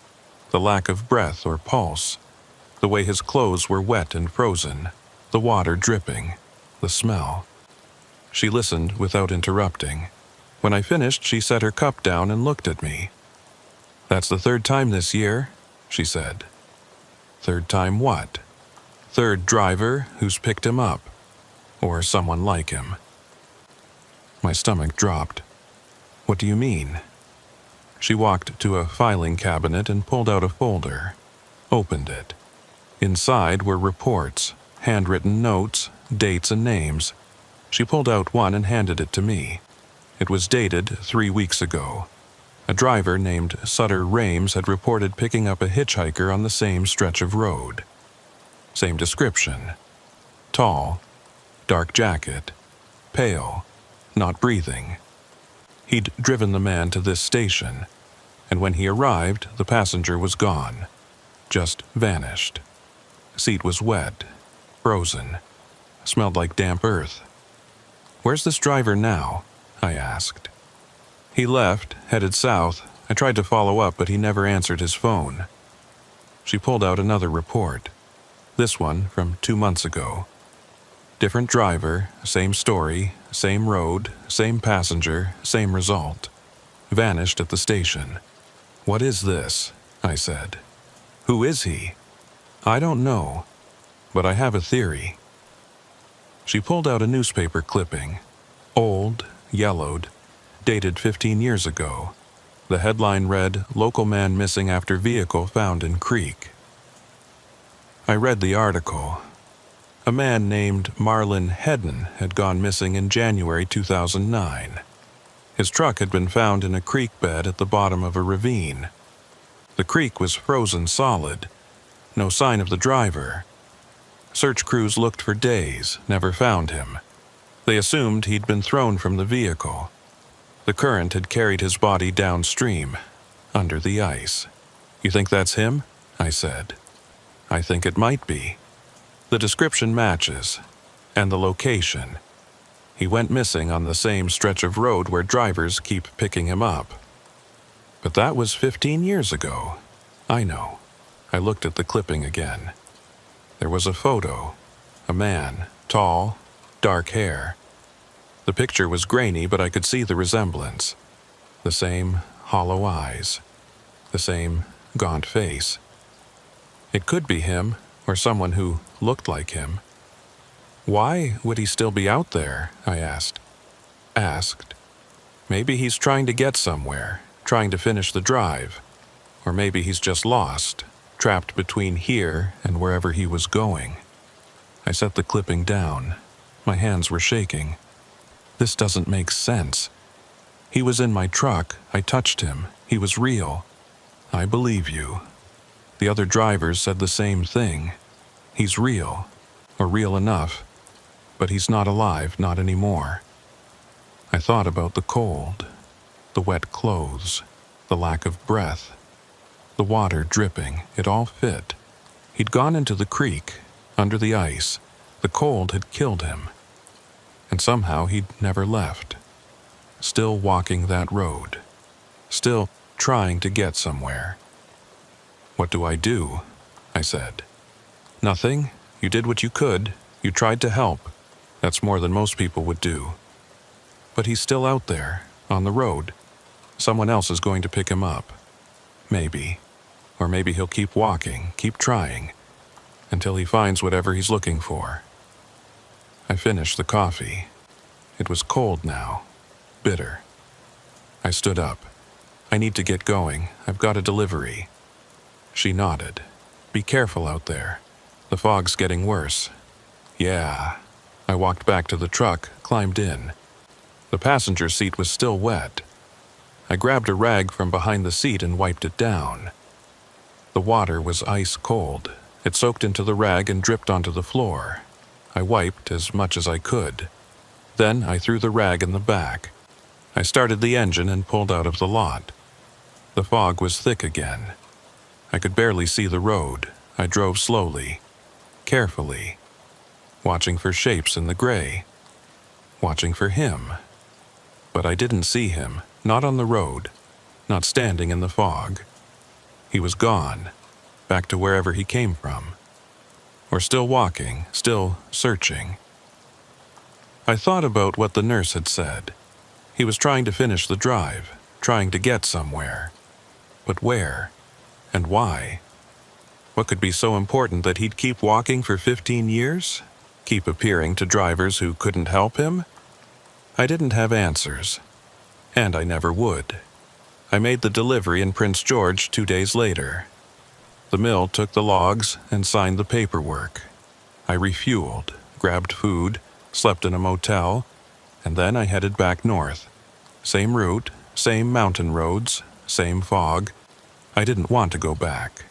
Speaker 1: the lack of breath or pulse, the way his clothes were wet and frozen, the water dripping, the smell. She listened without interrupting. When I finished, she set her cup down and looked at me. That's the 3rd time this year, she said. 3rd time what? 3rd driver who's picked him up, or someone like him. My stomach dropped. What do you mean? She walked to a filing cabinet and pulled out a folder, opened it. Inside were reports, handwritten notes, dates and names. She pulled out one and handed it to me. It was dated 3 weeks ago. A driver named Sutter Rames had reported picking up a hitchhiker on the same stretch of road. Same description. Tall, dark jacket, pale, not breathing. He'd driven the man to this station, and when he arrived, the passenger was gone. Just vanished. Seat was wet, frozen, smelled like damp earth. Where's this driver now? I asked. He left, headed south. I tried to follow up, but he never answered his phone. She pulled out another report. This one from 2 months ago. Different driver, same story, same road, same passenger, same result. Vanished at the station. What is this? I said. Who is he? I don't know, but I have a theory. She pulled out a newspaper clipping. Old, yellowed, dated 15 years ago. The headline read, "Local man missing after vehicle found in creek." I read the article. A man named Marlon Hedden had gone missing in January 2009. His truck had been found in a creek bed at the bottom of a ravine. The creek was frozen solid. No sign of the driver. Search crews looked for days, never found him. They assumed he'd been thrown from the vehicle. The current had carried his body downstream, under the ice. You think that's him? I said. I think it might be. The description matches, and the location. He went missing on the same stretch of road where drivers keep picking him up. But that was 15 years ago. I know. I looked at the clipping again. There was a photo. A man, tall, dark hair. The picture was grainy, but I could see the resemblance. The same hollow eyes. The same gaunt face. It could be him, or someone who looked like him. Why would he still be out there? I asked. Maybe he's trying to get somewhere, trying to finish the drive. Or maybe he's just lost, trapped between here and wherever he was going. I set the clipping down. My hands were shaking. This doesn't make sense. He was in my truck. I touched him. He was real. I believe you. The other drivers said the same thing. He's real, or real enough, but he's not alive, not anymore. I thought about the cold, the wet clothes, the lack of breath, the water dripping. It all fit. He'd gone into the creek, under the ice. The cold had killed him. And somehow he'd never left. Still walking that road. Still trying to get somewhere. What do? I said. Nothing. You did what you could. You tried to help. That's more than most people would do. But he's still out there, on the road. Someone else is going to pick him up. Maybe. Or maybe he'll keep walking, keep trying, until he finds whatever he's looking for. I finished the coffee. It was cold now. Bitter. I stood up. I need to get going. I've got a delivery. She nodded. Be careful out there. The fog's getting worse. Yeah. I walked back to the truck, climbed in. The passenger seat was still wet. I grabbed a rag from behind the seat and wiped it down. The water was ice cold. It soaked into the rag and dripped onto the floor. I wiped as much as I could. Then I threw the rag in the back. I started the engine and pulled out of the lot. The fog was thick again. I could barely see the road. I drove slowly, carefully, watching for shapes in the gray, watching for him. But I didn't see him, not on the road, not standing in the fog. He was gone, back to wherever he came from. Or still walking, still searching. I thought about what the nurse had said. He was trying to finish the drive, trying to get somewhere. But where? And why? What could be so important that he'd keep walking for 15 years? Keep appearing to drivers who couldn't help him? I didn't have answers. And I never would. I made the delivery in Prince George 2 days later. The mill took the logs and signed the paperwork. I refueled, grabbed food, slept in a motel, and then I headed back north. Same route, same mountain roads, same fog. I didn't want to go back.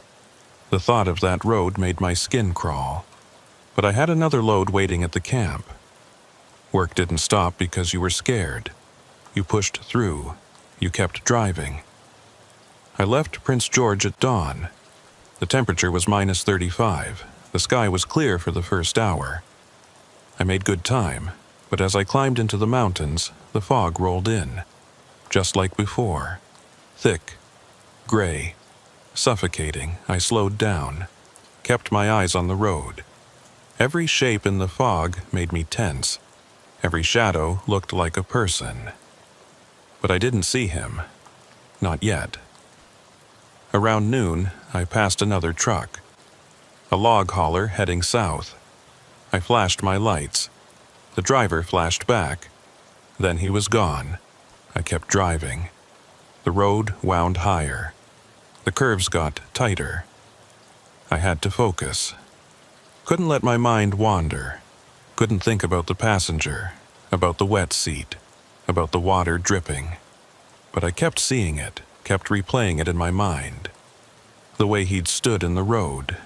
Speaker 1: The thought of that road made my skin crawl. But I had another load waiting at the camp. Work didn't stop because you were scared. You pushed through. You kept driving. I left Prince George at dawn. The temperature was -35. The sky was clear for the first hour. I made good time, but as I climbed into the mountains, the fog rolled in. Just like before. Thick, gray, suffocating. I slowed down, kept my eyes on the road. Every shape in the fog made me tense. Every shadow looked like a person. But I didn't see him. Not yet. Around noon, I passed another truck. A log hauler heading south. I flashed my lights. The driver flashed back. Then he was gone. I kept driving. The road wound higher. The curves got tighter. I had to focus. Couldn't let my mind wander. Couldn't think about the passenger, about the wet seat, about the water dripping. But I kept seeing it, kept replaying it in my mind. The way he'd stood in the road.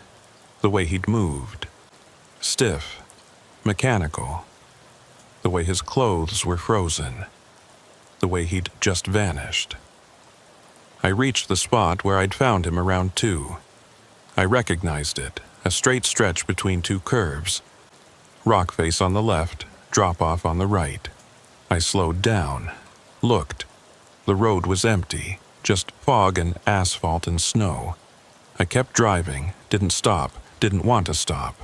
Speaker 1: The way he'd moved. Stiff. Mechanical. The way his clothes were frozen. The way he'd just vanished. I reached the spot where I'd found him around 2. I recognized it, a straight stretch between 2 curves. Rock face on the left, drop off on the right. I slowed down, looked. The road was empty, just fog and asphalt and snow. I kept driving, didn't stop, didn't want to stop.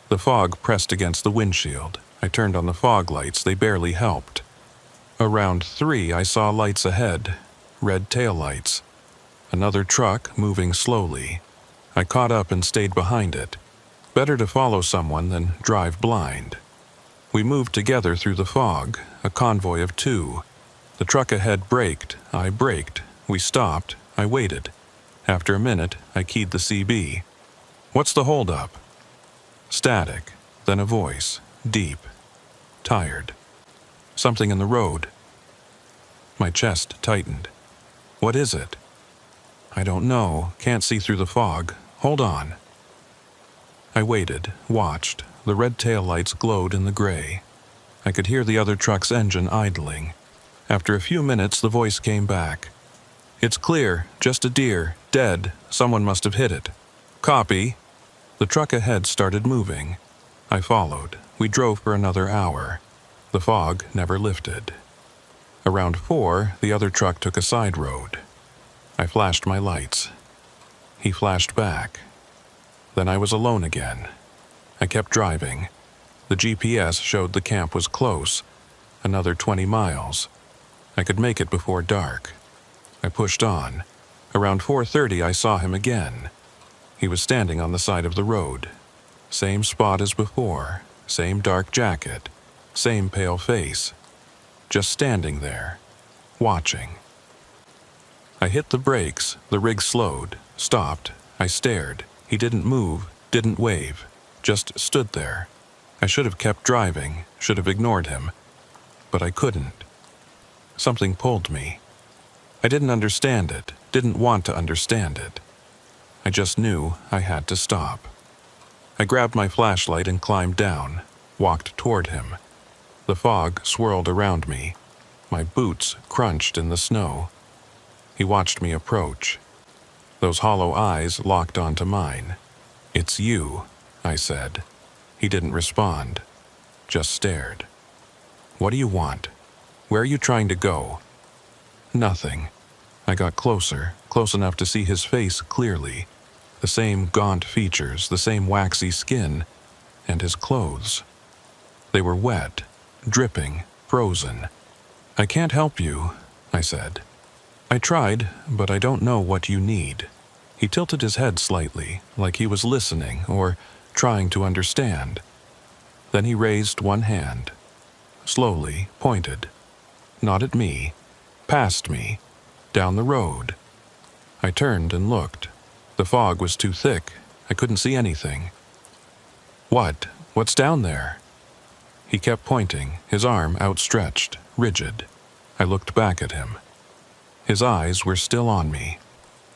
Speaker 1: The fog pressed against the windshield. I turned on the fog lights, they barely helped. Around 3, I saw lights ahead, red taillights. Another truck moving slowly. I caught up and stayed behind it. Better to follow someone than drive blind. We moved together through the fog, a convoy of 2. The truck ahead braked, I braked. We stopped, I waited. After a minute, I keyed the CB. "What's the holdup?" Static, then a voice, deep, tired. "Something in the road." My chest tightened. "What is it?" "I don't know, can't see through the fog. Hold on." I waited, watched. The red taillights glowed in the gray. I could hear the other truck's engine idling. After a few minutes, the voice came back. "It's clear, just a deer, dead. Someone must have hit it." "Copy." The truck ahead started moving. I followed. We drove for another hour. The fog never lifted. Around 4, the other truck took a side road. I flashed my lights. He flashed back. Then I was alone again. I kept driving. The GPS showed the camp was close. Another 20 miles. I could make it before dark. I pushed on. Around 4:30, I saw him again. He was standing on the side of the road. Same spot as before. Same dark jacket. Same pale face. Just standing there. Watching. I hit the brakes. The rig slowed. Stopped. I stared. He didn't move. Didn't wave. Just stood there. I should have kept driving. Should have ignored him. But I couldn't. Something pulled me. I didn't understand it. Didn't want to understand it. I just knew I had to stop. I grabbed my flashlight and climbed down. walked toward him. The fog swirled around me. My boots crunched in the snow. He watched me approach. Those hollow eyes locked onto mine. "It's you," I said. He didn't respond, just stared. "What do you want? Where are you trying to go?" "Nothing." I got closer, close enough to see his face clearly. The same gaunt features, the same waxy skin, and his clothes. They were wet, dripping, frozen. "I can't help you," I said. "I tried, but I don't know what you need." He tilted his head slightly, like he was listening or trying to understand. Then he raised one hand, slowly pointed, not at me, past me, down the road. I turned and looked. The fog was too thick. I couldn't see anything. What's down there?" He kept pointing, his arm outstretched, rigid. I looked back at him. His eyes were still on me,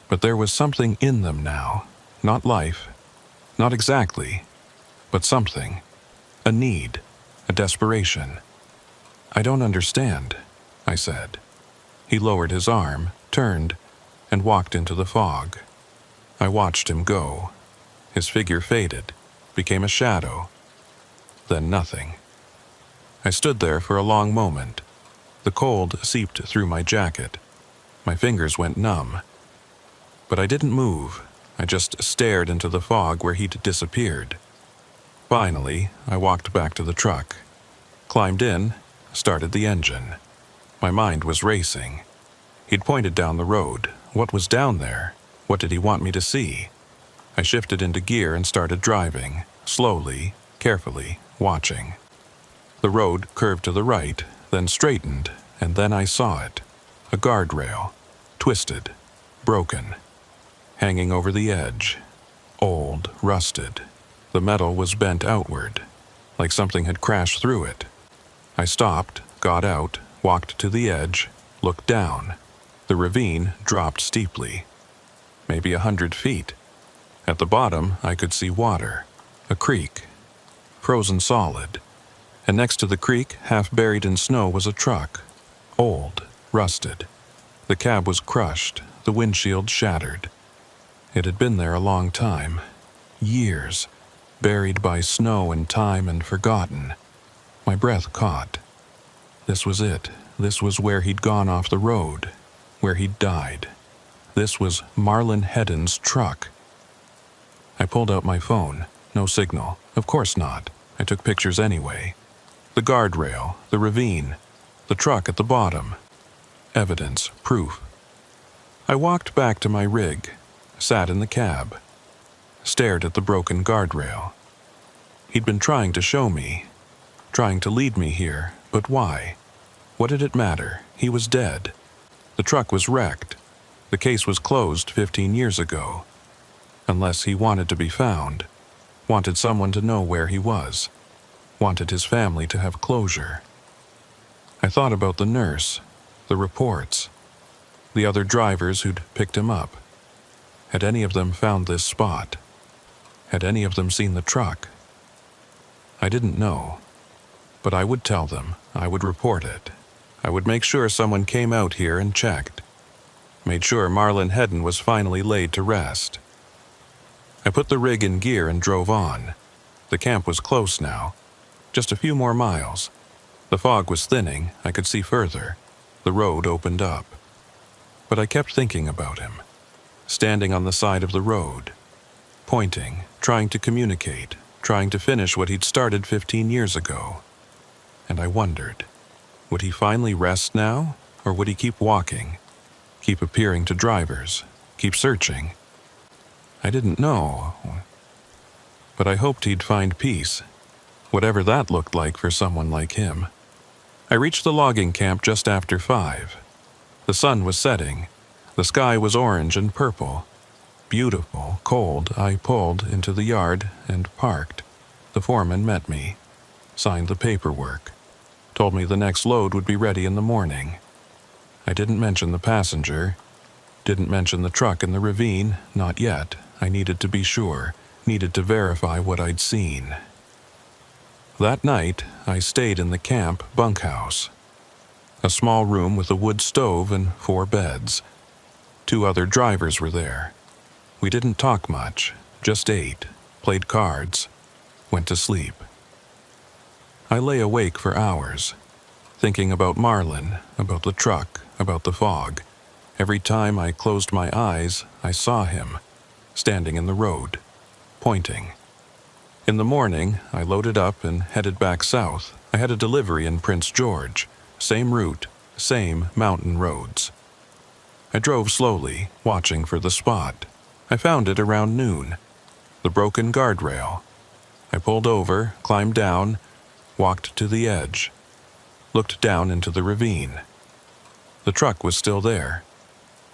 Speaker 1: but there was something in them now. Not life, not exactly, but something. A need, a desperation. "I don't understand," I said. He lowered his arm, turned, and walked into the fog. I watched him go. His figure faded, became a shadow. Then nothing. I stood there for a long moment. The cold seeped through my jacket. My fingers went numb. But I didn't move. I just stared into the fog where he'd disappeared. Finally, I walked back to the truck, climbed in, started the engine. My mind was racing. He'd pointed down the road. What was down there? What did he want me to see? I shifted into gear and started driving, slowly, carefully, watching. The road curved to the right, then straightened, and then I saw it. A guardrail, twisted, broken, hanging over the edge, old, rusted. The metal was bent outward, like something had crashed through it. I stopped, got out, walked to the edge, looked down. The ravine dropped steeply, maybe 100 feet. At the bottom, I could see water, a creek, frozen solid. And next to the creek, half buried in snow, was a truck, old, rusted. The cab was crushed, the windshield shattered. It had been there a long time, years, buried by snow and time and forgotten. My breath caught. This was it. This was where he'd gone off the road, where he'd died. This was Marlon Hedden's truck. I pulled out my phone. No signal. Of course not. I took pictures anyway. The guardrail, the ravine, the truck at the bottom. Evidence, proof. I walked back to my rig, sat in the cab, stared at the broken guardrail. He'd been trying to show me, trying to lead me here, but why? What did it matter? He was dead. The truck was wrecked. The case was closed 15 years ago. Unless he wanted to be found, wanted someone to know where he was, wanted his family to have closure. I thought about the nurse, the reports, the other drivers who'd picked him up. Had any of them found this spot? Had any of them seen the truck? I didn't know, but I would tell them. I would report it. I would make sure someone came out here and checked. Made sure Marlon Hedden was finally laid to rest. I put the rig in gear and drove on. The camp was close now, just a few more miles. The fog was thinning, I could see further. The road opened up. But I kept thinking about him, standing on the side of the road, pointing, trying to communicate, trying to finish what he'd started 15 years ago. And I wondered, would he finally rest now, or would he keep walking, keep appearing to drivers, keep searching? I didn't know, but I hoped he'd find peace, whatever that looked like for someone like him. I reached the logging camp just after 5. The sun was setting. The sky was orange and purple. Beautiful, cold. I pulled into the yard and parked. The foreman met me, signed the paperwork, told me the next load would be ready in the morning. I didn't mention the passenger, didn't mention the truck in the ravine, not yet. I needed to be sure, needed to verify what I'd seen. That night, I stayed in the camp bunkhouse. A small room with a wood stove and 4 beds. 2 other drivers were there. We didn't talk much, just ate, played cards, went to sleep. I lay awake for hours, thinking about Marlin, about the truck, about the fog. Every time I closed my eyes, I saw him, standing in the road, pointing. In the morning, I loaded up and headed back south. I had a delivery in Prince George, same route, same mountain roads. I drove slowly, watching for the spot. I found it around noon, the broken guardrail. I pulled over, climbed down, walked to the edge, looked down into the ravine. The truck was still there,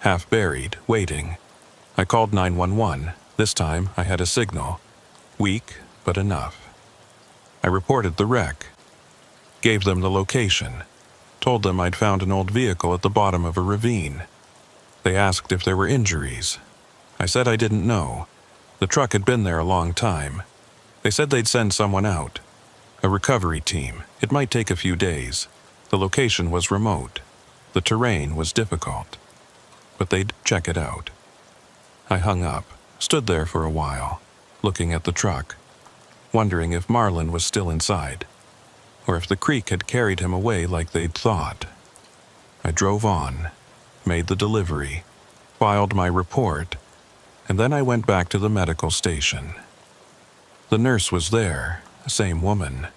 Speaker 1: half buried, waiting. I called 911. This time I had a signal. Weak, but enough. I reported the wreck, gave them the location, told them I'd found an old vehicle at the bottom of a ravine. They asked if there were injuries. I said I didn't know. The truck had been there a long time. They said they'd send someone out, a recovery team. It might take a few days. The location was remote. The terrain was difficult. But they'd check it out. I hung up, stood there for a while, looking at the truck, wondering if Marlin was still inside, or if the creek had carried him away like they'd thought. I drove on, made the delivery, filed my report, and then I went back to the medical station. The nurse was there, the same woman.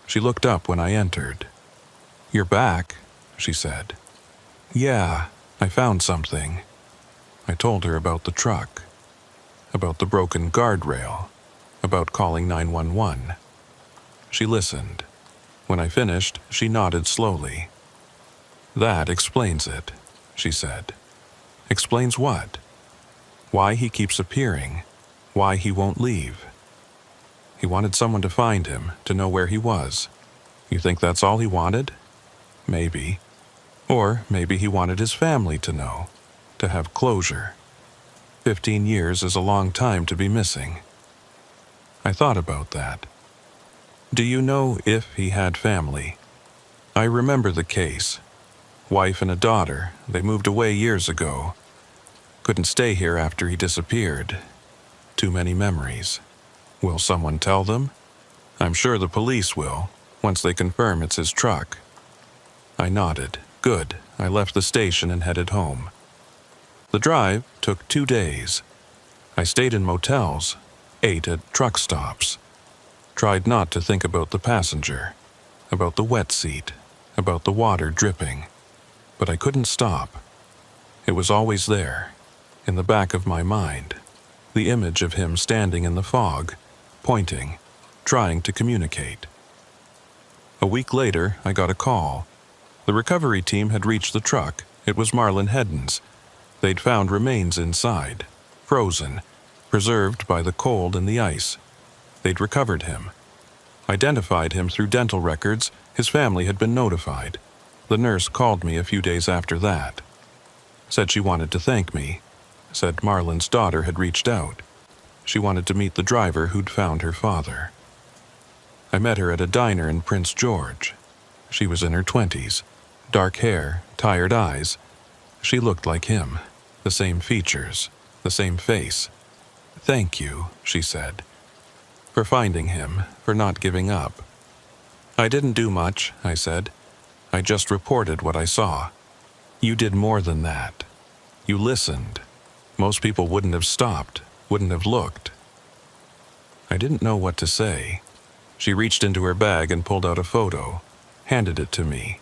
Speaker 1: She looked up when I entered. "You're back," she said. "Yeah, I found something." I told her about the truck, about the broken guardrail, about calling 911. She listened. When I finished, she nodded slowly. "That explains it," she said. "Explains what? Why he keeps appearing, why he won't leave. He wanted someone to find him, to know where he was. You think that's all he wanted? Maybe. Or maybe he wanted his family to know, to have closure. 15 years is a long time to be missing." I thought about that. Do you know if he had family? I remember the case. Wife and a daughter, they moved away years ago. Couldn't stay here after he disappeared. Too many memories. Will someone tell them? I'm sure the police will, once they confirm it's his truck. I nodded. Good. I left the station and headed home. The drive took 2 days. I stayed in motels, ate at truck stops, tried not to think about the passenger, about the wet seat, about the water dripping. But I couldn't stop. It was always there, in the back of my mind, the image of him standing in the fog, pointing, trying to communicate. A week later, I got a call. The recovery team had reached the truck. It was Marlin Hedden's. They'd found remains inside, frozen, preserved by the cold and the ice. They'd recovered him, identified him through dental records. His family had been notified. The nurse called me a few days after that. Said she wanted to thank me. Said Marlin's daughter had reached out. She wanted to meet the driver who'd found her father. I met her at a diner in Prince George. She was in her 20s, dark hair, tired eyes. She looked like him, the same features, the same face. "Thank you," she said, "for finding him, for not giving up." "I didn't do much," I said. "I just reported what I saw. You did more than that. You listened. Most people wouldn't have stopped, wouldn't have looked." I didn't know what to say. She reached into her bag and pulled out a photo, handed it to me.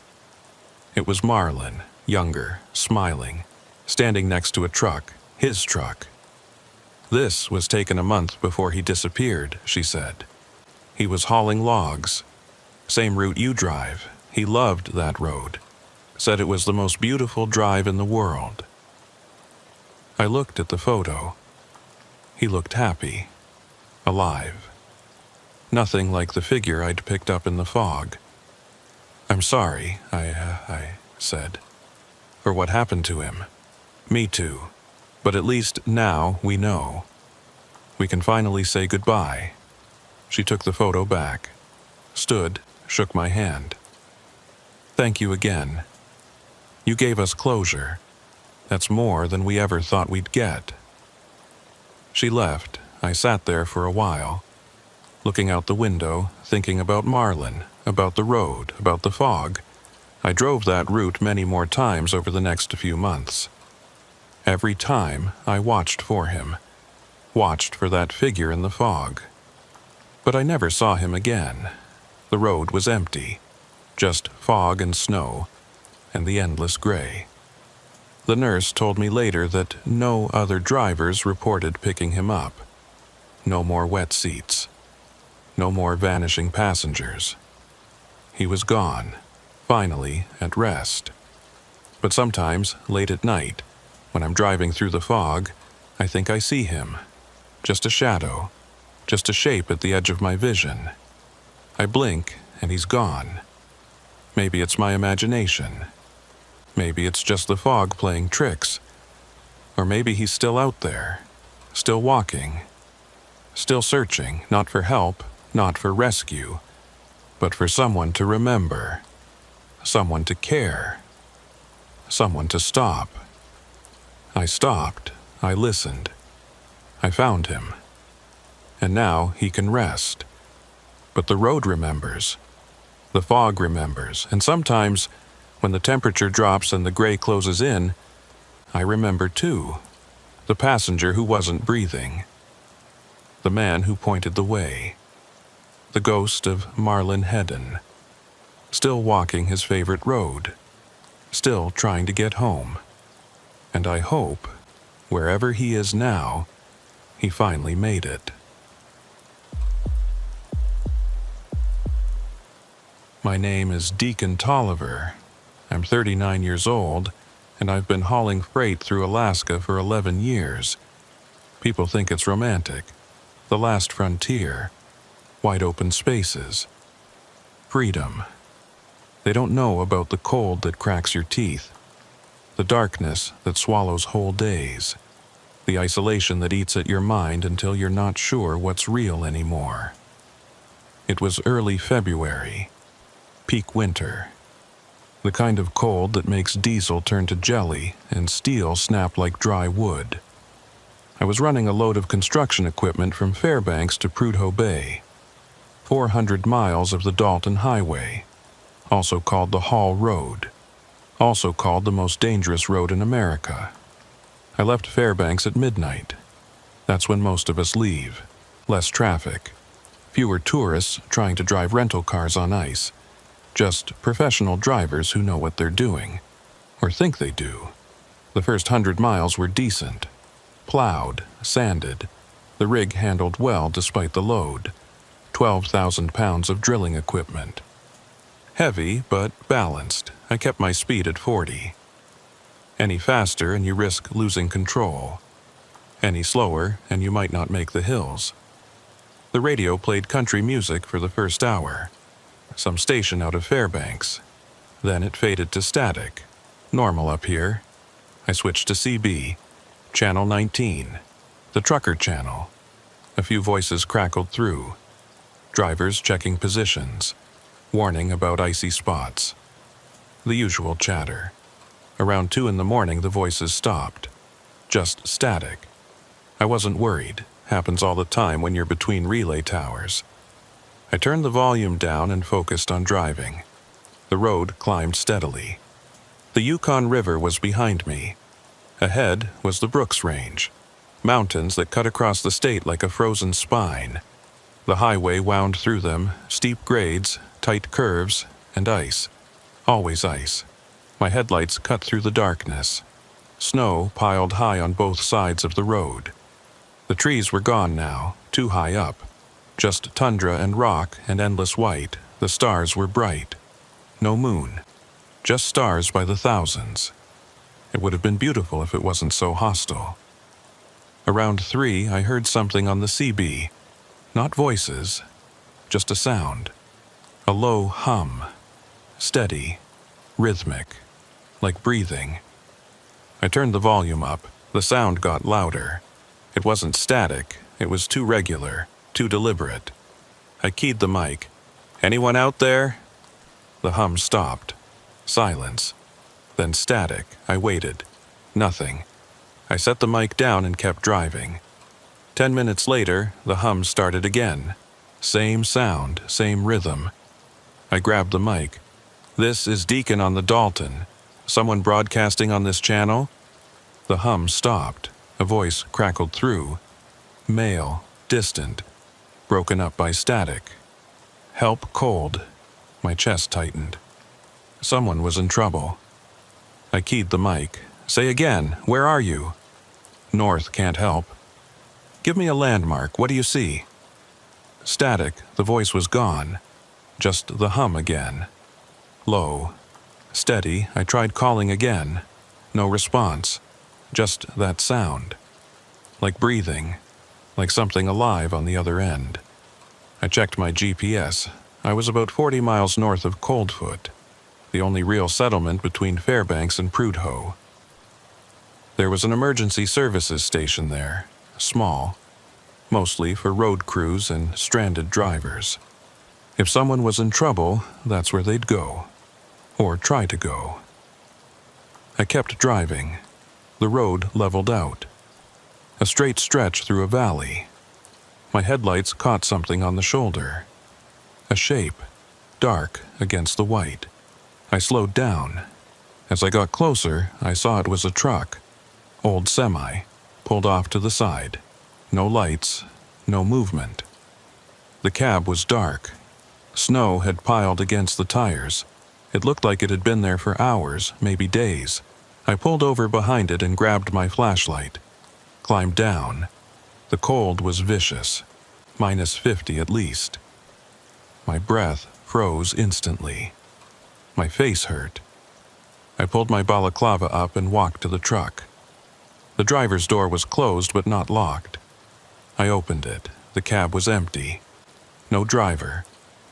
Speaker 1: It was Marlin, younger, smiling, standing next to a truck, his truck. "This was taken a month before he disappeared," she said. "He was hauling logs. Same route you drive. He loved that road. Said it was the most beautiful drive in the world." I looked at the photo. He looked happy, alive. Nothing like the figure I'd picked up in the fog. "I'm sorry," I said, "for what happened to him." "Me too. But at least now we know. We can finally say goodbye." She took the photo back. stood, shook my hand. "Thank you again. You gave us closure. That's more than we ever thought we'd get." She left. I sat there for a while, looking out the window, thinking about Marlin, about the road, about the fog. I drove that route many more times over the next few months. Every time, I watched for him, watched for that figure in the fog. But I never saw him again. The road was empty, just fog and snow, and the endless gray. The nurse told me later that no other drivers reported picking him up. No more wet seats. No more vanishing passengers. He was gone, finally at rest. But sometimes, late at night, when I'm driving through the fog, I think I see him. Just a shadow, just a shape at the edge of my vision. I blink, and he's gone. Maybe it's my imagination. Maybe it's just the fog playing tricks. Or maybe he's still out there, still walking, still searching, not for help, not for rescue, but for someone to remember, someone to care, someone to stop. I stopped, I listened, I found him. And now he can rest. But the road remembers, the fog remembers, and sometimes, when the temperature drops and the gray closes in, I remember too, the passenger who wasn't breathing, the man who pointed the way, the ghost of Marlin Hedden, still walking his favorite road, still trying to get home. And I hope, wherever he is now, he finally made it. My name is Deacon Tolliver. I'm 39 years old, and I've been hauling freight through Alaska for 11 years. People think it's romantic. The last frontier. Wide open spaces. Freedom. They don't know about the cold that cracks your teeth. The darkness that swallows whole days. The isolation that eats at your mind until you're not sure what's real anymore. It was early February. Peak winter. The kind of cold that makes diesel turn to jelly and steel snap like dry wood. I was running a load of construction equipment from Fairbanks to Prudhoe Bay. 400 miles of the Dalton Highway, also called the Hall Road, also called the most dangerous road in America. I left Fairbanks at midnight. That's when most of us leave. Less traffic. Fewer tourists trying to drive rental cars on ice. Just professional drivers who know what they're doing, or think they do. The first 100 miles were decent. Plowed, sanded. The rig handled well despite the load. 12,000 pounds of drilling equipment. Heavy, but balanced. I kept my speed at 40. Any faster and you risk losing control. Any slower and you might not make the hills. The radio played country music for the first hour. Some station out of Fairbanks. Then it faded to static. Normal up here. I switched to CB. Channel 19. The trucker channel. A few voices crackled through. Drivers checking positions. Warning about icy spots. The usual chatter. Around 2 in the morning the voices stopped. Just static. I wasn't worried. Happens all the time when you're between relay towers. I turned the volume down and focused on driving. The road climbed steadily. The Yukon River was behind me. Ahead was the Brooks Range, mountains that cut across the state like a frozen spine. The highway wound through them, steep grades, tight curves, and ice. Always ice. My headlights cut through the darkness. Snow piled high on both sides of the road. The trees were gone now, too high up. Just tundra and rock and endless white. The stars were bright. No moon. Just stars by the thousands. It would have been beautiful if it wasn't so hostile. Around 3, I heard something on the CB. Not voices, just a sound. A low hum. Steady. Rhythmic. Like breathing. I turned the volume up. The sound got louder. It wasn't static. It was too regular. Too deliberate. I keyed the mic. Anyone out there? The hum stopped. Silence. Then static. I waited. Nothing. I set the mic down and kept driving. 10 minutes later, the hum started again. Same sound, same rhythm. I grabbed the mic. This is Deacon on the Dalton. Someone broadcasting on this channel? The hum stopped. A voice crackled through. Male, distant, broken up by static. Help cold. My chest tightened. Someone was in trouble. I keyed the mic. Say again, where are you? North, can't help. Give me a landmark, what do you see? Static, the voice was gone. Just the hum again. Low. Steady, I tried calling again. No response. Just that sound. Like breathing. Like something alive on the other end. I checked my GPS. I was about 40 miles north of Coldfoot, the only real settlement between Fairbanks and Prudhoe. There was an emergency services station there, small, mostly for road crews and stranded drivers. If someone was in trouble, that's where they'd go, or try to go. I kept driving. The road leveled out. A straight stretch through a valley. My headlights caught something on the shoulder. A shape, dark against the white. I slowed down. As I got closer, I saw it was a truck. Old semi, pulled off to the side. No lights, no movement. The cab was dark. Snow had piled against the tires. It looked like it had been there for hours, maybe days. I pulled over behind it and grabbed my flashlight. Climbed down. The cold was vicious. -50 at least. My breath froze instantly. My face hurt. I pulled my balaclava up and walked to the truck. The driver's door was closed but not locked. I opened it. The cab was empty. No driver.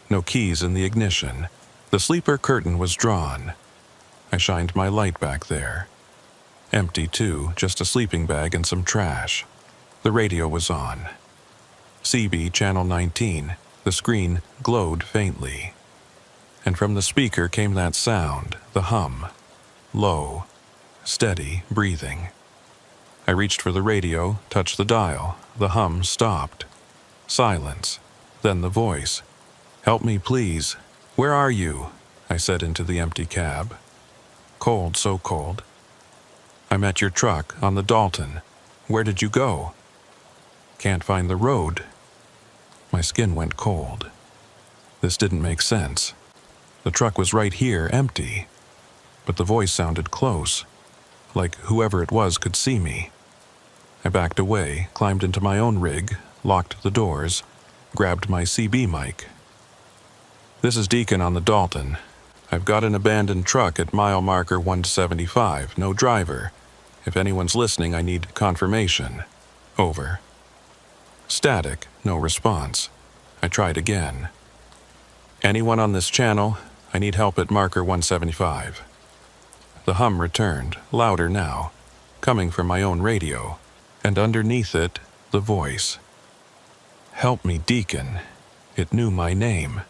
Speaker 1: No keys in the ignition. The sleeper curtain was drawn. I shined my light back there. Empty too, just a sleeping bag and some trash. The radio was on. CB Channel 19. The screen glowed faintly. And from the speaker came that sound, the hum. Low, steady, breathing. I reached for the radio, touched the dial. The hum stopped. Silence. Then the voice. "Help me, please. Where are you?" I said into the empty cab. "Cold, so cold." "I'm at your truck, on the Dalton. Where did you go?" "Can't find the road." My skin went cold. This didn't make sense. The truck was right here, empty. But the voice sounded close, like whoever it was could see me. I backed away, climbed into my own rig, locked the doors, grabbed my CB mic. "This is Deacon on the Dalton. I've got an abandoned truck at mile marker 175, no driver. If anyone's listening, I need confirmation. Over." Static, no response. I tried again. "Anyone on this channel? I need help at marker 175. The hum returned, louder now, coming from my own radio, and underneath it, the voice. "Help me, Deacon." It knew my name.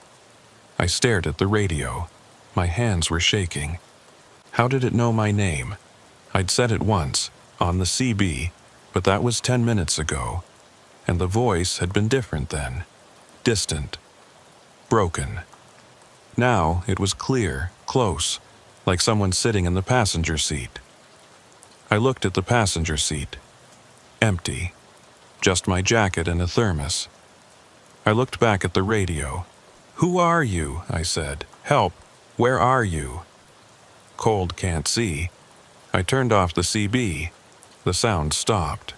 Speaker 1: I stared at the radio. My hands were shaking. How did it know my name? I'd said it once, on the CB, but that was 10 minutes ago. And the voice had been different then. Distant. Broken. Now it was clear, close, like someone sitting in the passenger seat. I looked at the passenger seat. Empty. Just my jacket and a thermos. I looked back at the radio. "Who are you?" I said. "Help. Where are you?" Cold, can't see. I turned off the CB. The sound stopped.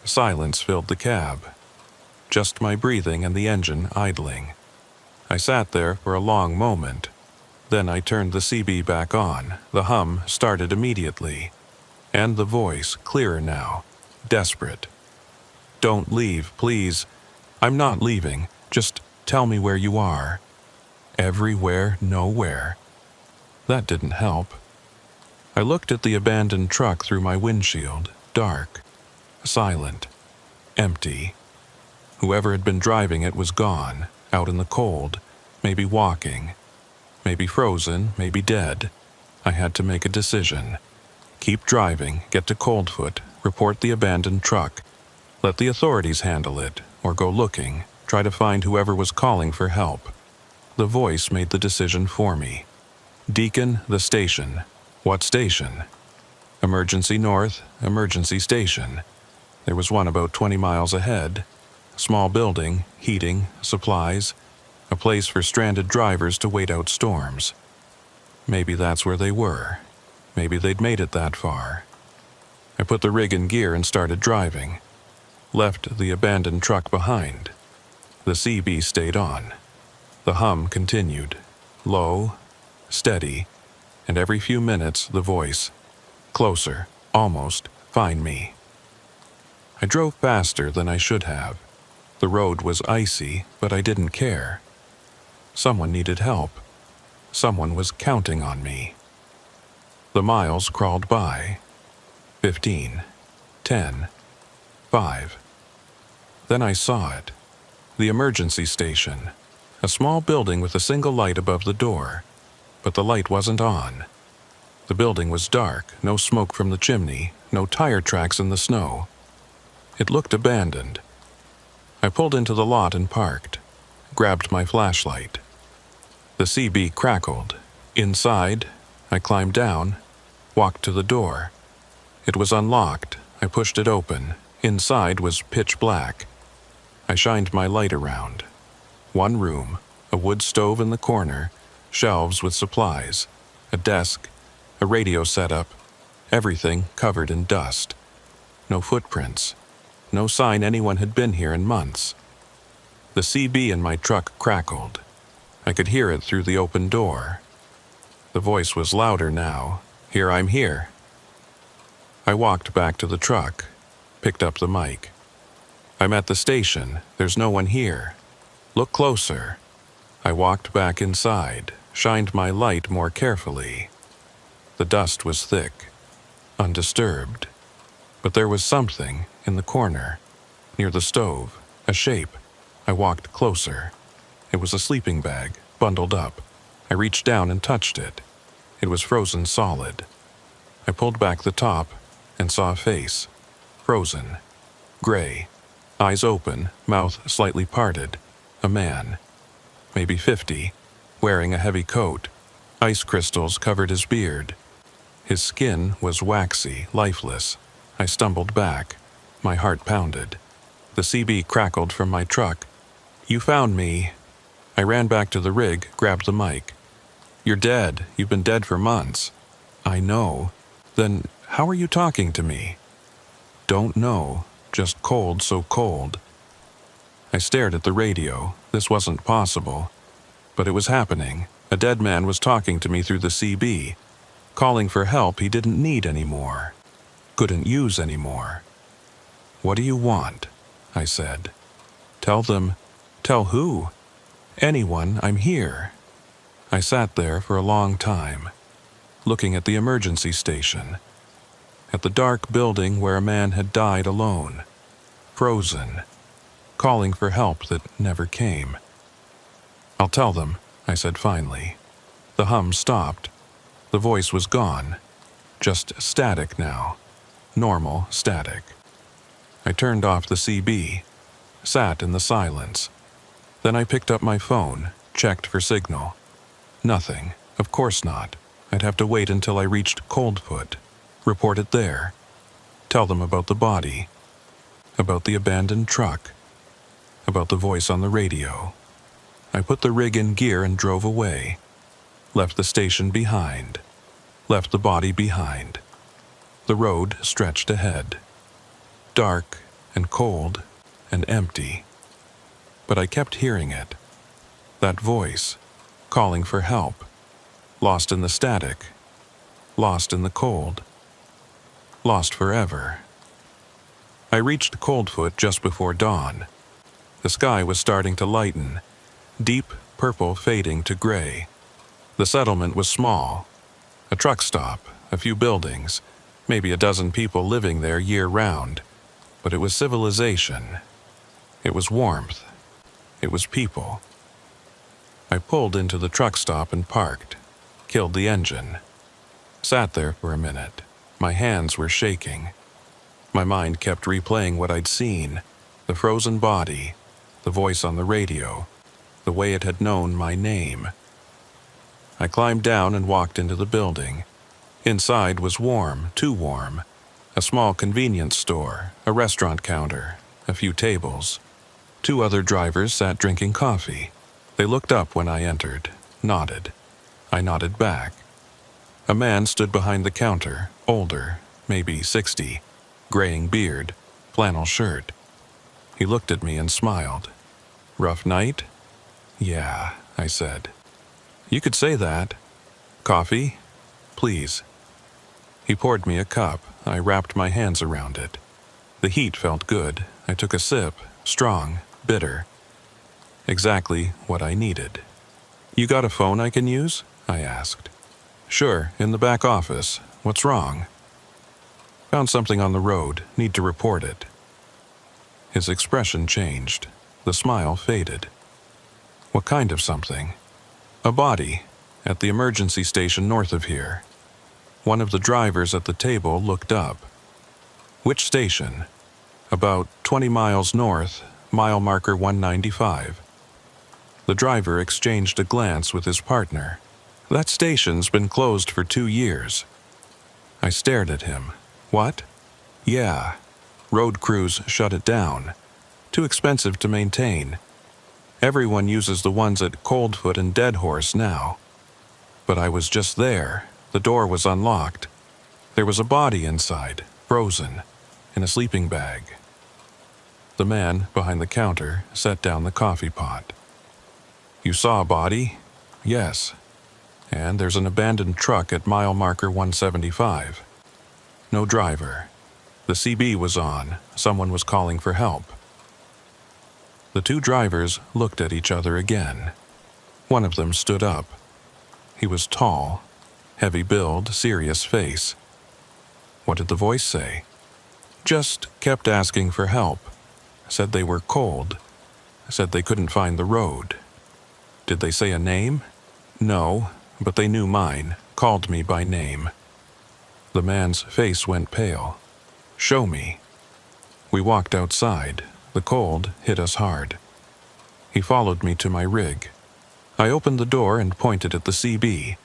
Speaker 1: Silence filled the cab. Just my breathing and the engine idling. I sat there for a long moment. Then I turned the CB back on. The hum started immediately. And the voice, clearer now. Desperate. "Don't leave, please." "I'm not leaving. Just tell me where you are." Everywhere, nowhere. That didn't help. I looked at the abandoned truck through my windshield. Dark. Silent. Empty. Whoever had been driving it was gone, out in the cold, maybe walking, maybe frozen, maybe dead. I had to make a decision. Keep driving, get to Coldfoot, report the abandoned truck. Let the authorities handle it, or go looking, try to find whoever was calling for help. The voice made the decision for me. Deacon, the station. What station? Emergency North, emergency station. There was one about 20 miles ahead. Small building, heating, supplies, a place for stranded drivers to wait out storms. Maybe that's where they were. Maybe they'd made it that far. I put the rig in gear and started driving. Left the abandoned truck behind. The CB stayed on. The hum continued. Low, steady, and every few minutes the voice. Closer, almost, find me. I drove faster than I should have. The road was icy, but I didn't care. Someone needed help. Someone was counting on me. The miles crawled by. 15, 10, 5. Then I saw it. The emergency station. A small building with a single light above the door. But the light wasn't on. The building was dark, no smoke from the chimney, no tire tracks in the snow. It looked abandoned. I pulled into the lot and parked, grabbed my flashlight. The CB crackled. Inside, I climbed down, walked to the door. It was unlocked. I pushed it open. Inside was pitch black. I shined my light around. One room, a wood stove in the corner, shelves with supplies, a desk, a radio setup, everything covered in dust. No footprints. No sign anyone had been here in months. The CB in my truck crackled. I could hear it through the open door. The voice was louder now. Here, I'm here. I walked back to the truck, picked up the mic. I'm at the station. There's no one here. Look closer. I walked back inside, shined my light more carefully. The dust was thick, undisturbed. But there was something in the corner, near the stove, a shape. I walked closer. It was a sleeping bag, bundled up. I reached down and touched it. It was frozen solid. I pulled back the top and saw a face, frozen, gray, eyes open, mouth slightly parted. A man, maybe 50, wearing a heavy coat. Ice crystals covered his beard. His skin was waxy, lifeless. I stumbled back. My heart pounded. The CB crackled from my truck. You found me. I ran back to the rig, grabbed the mic. You're dead. You've been dead for months. I know. Then how are you talking to me? Don't know. Just cold, so cold. I stared at the radio. This wasn't possible. But it was happening. A dead man was talking to me through the CB, calling for help he didn't need anymore, couldn't use anymore. What do you want? I said. Tell them. Tell who? Anyone, I'm here. I sat there for a long time, looking at the emergency station, at the dark building where a man had died alone, frozen, calling for help that never came. I'll tell them, I said finally. The hum stopped. The voice was gone. Just static now. Normal static. I turned off the CB, sat in the silence. Then I picked up my phone, checked for signal. Nothing. Of course not. I'd have to wait until I reached Coldfoot. Report it there. Tell them about the body. About the abandoned truck. About the voice on the radio. I put the rig in gear and drove away. Left the station behind. Left the body behind. The road stretched ahead. Dark and cold and empty. But I kept hearing it. That voice, calling for help. Lost in the static. Lost in the cold. Lost forever. I reached Coldfoot just before dawn. The sky was starting to lighten, deep purple fading to gray. The settlement was small. A truck stop, a few buildings, maybe a dozen people living there year-round. But it was civilization. It was warmth. It was people. I pulled into the truck stop and parked, killed the engine. Sat there for a minute. My hands were shaking. My mind kept replaying what I'd seen, the frozen body, the voice on the radio, the way it had known my name. I climbed down and walked into the building. Inside was warm, too warm. A small convenience store, a restaurant counter, a few tables. 2 other drivers sat drinking coffee. They looked up when I entered, nodded. I nodded back. A man stood behind the counter, older, maybe 60, graying beard, flannel shirt. He looked at me and smiled. Rough night? Yeah, I said. You could say that. Coffee? Please. He poured me a cup. I wrapped my hands around it. The heat felt good. I took a sip, strong, bitter. Exactly what I needed. You got a phone I can use? I asked. Sure, in the back office. What's wrong? Found something on the road. Need to report it. His expression changed. The smile faded. What kind of something? A body, at the emergency station north of here. One of the drivers at the table looked up. Which station? About 20 miles north, mile marker 195. The driver exchanged a glance with his partner. That station's been closed for 2 years. I stared at him. What? Yeah. Road crews shut it down. Too expensive to maintain. Everyone uses the ones at Coldfoot and Dead Horse now. But I was just there. The door was unlocked. There was a body inside, frozen, in a sleeping bag. The man behind the counter set down the coffee pot. You saw a body? Yes. And there's an abandoned truck at mile marker 175. No driver. The CB was on. Someone was calling for help. The 2 drivers looked at each other again. One of them stood up. He was tall, heavy build, serious face. What did the voice say? Just kept asking for help. Said they were cold. Said they couldn't find the road. Did they say a name? No, but they knew mine, called me by name. The man's face went pale. Show me. We walked outside. The cold hit us hard. He followed me to my rig. I opened the door and pointed at the CB.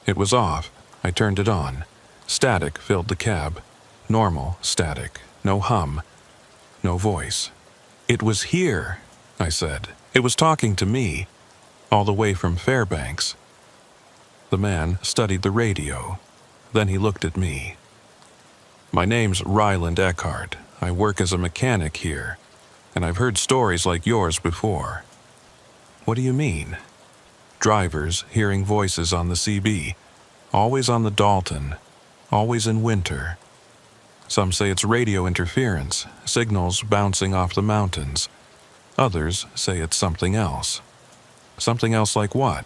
Speaker 1: It was off. I turned it on. Static filled the cab. Normal static. No hum. No voice. It was here, I said. It was talking to me. All the way from Fairbanks. The man studied the radio. Then he looked at me. My name's Ryland Eckhart. I work as a mechanic here. And I've heard stories like yours before. What do you mean? Drivers hearing voices on the CB. Always on the Dalton. Always in winter. Some say it's radio interference, signals bouncing off the mountains. Others say it's something else. Something else like what?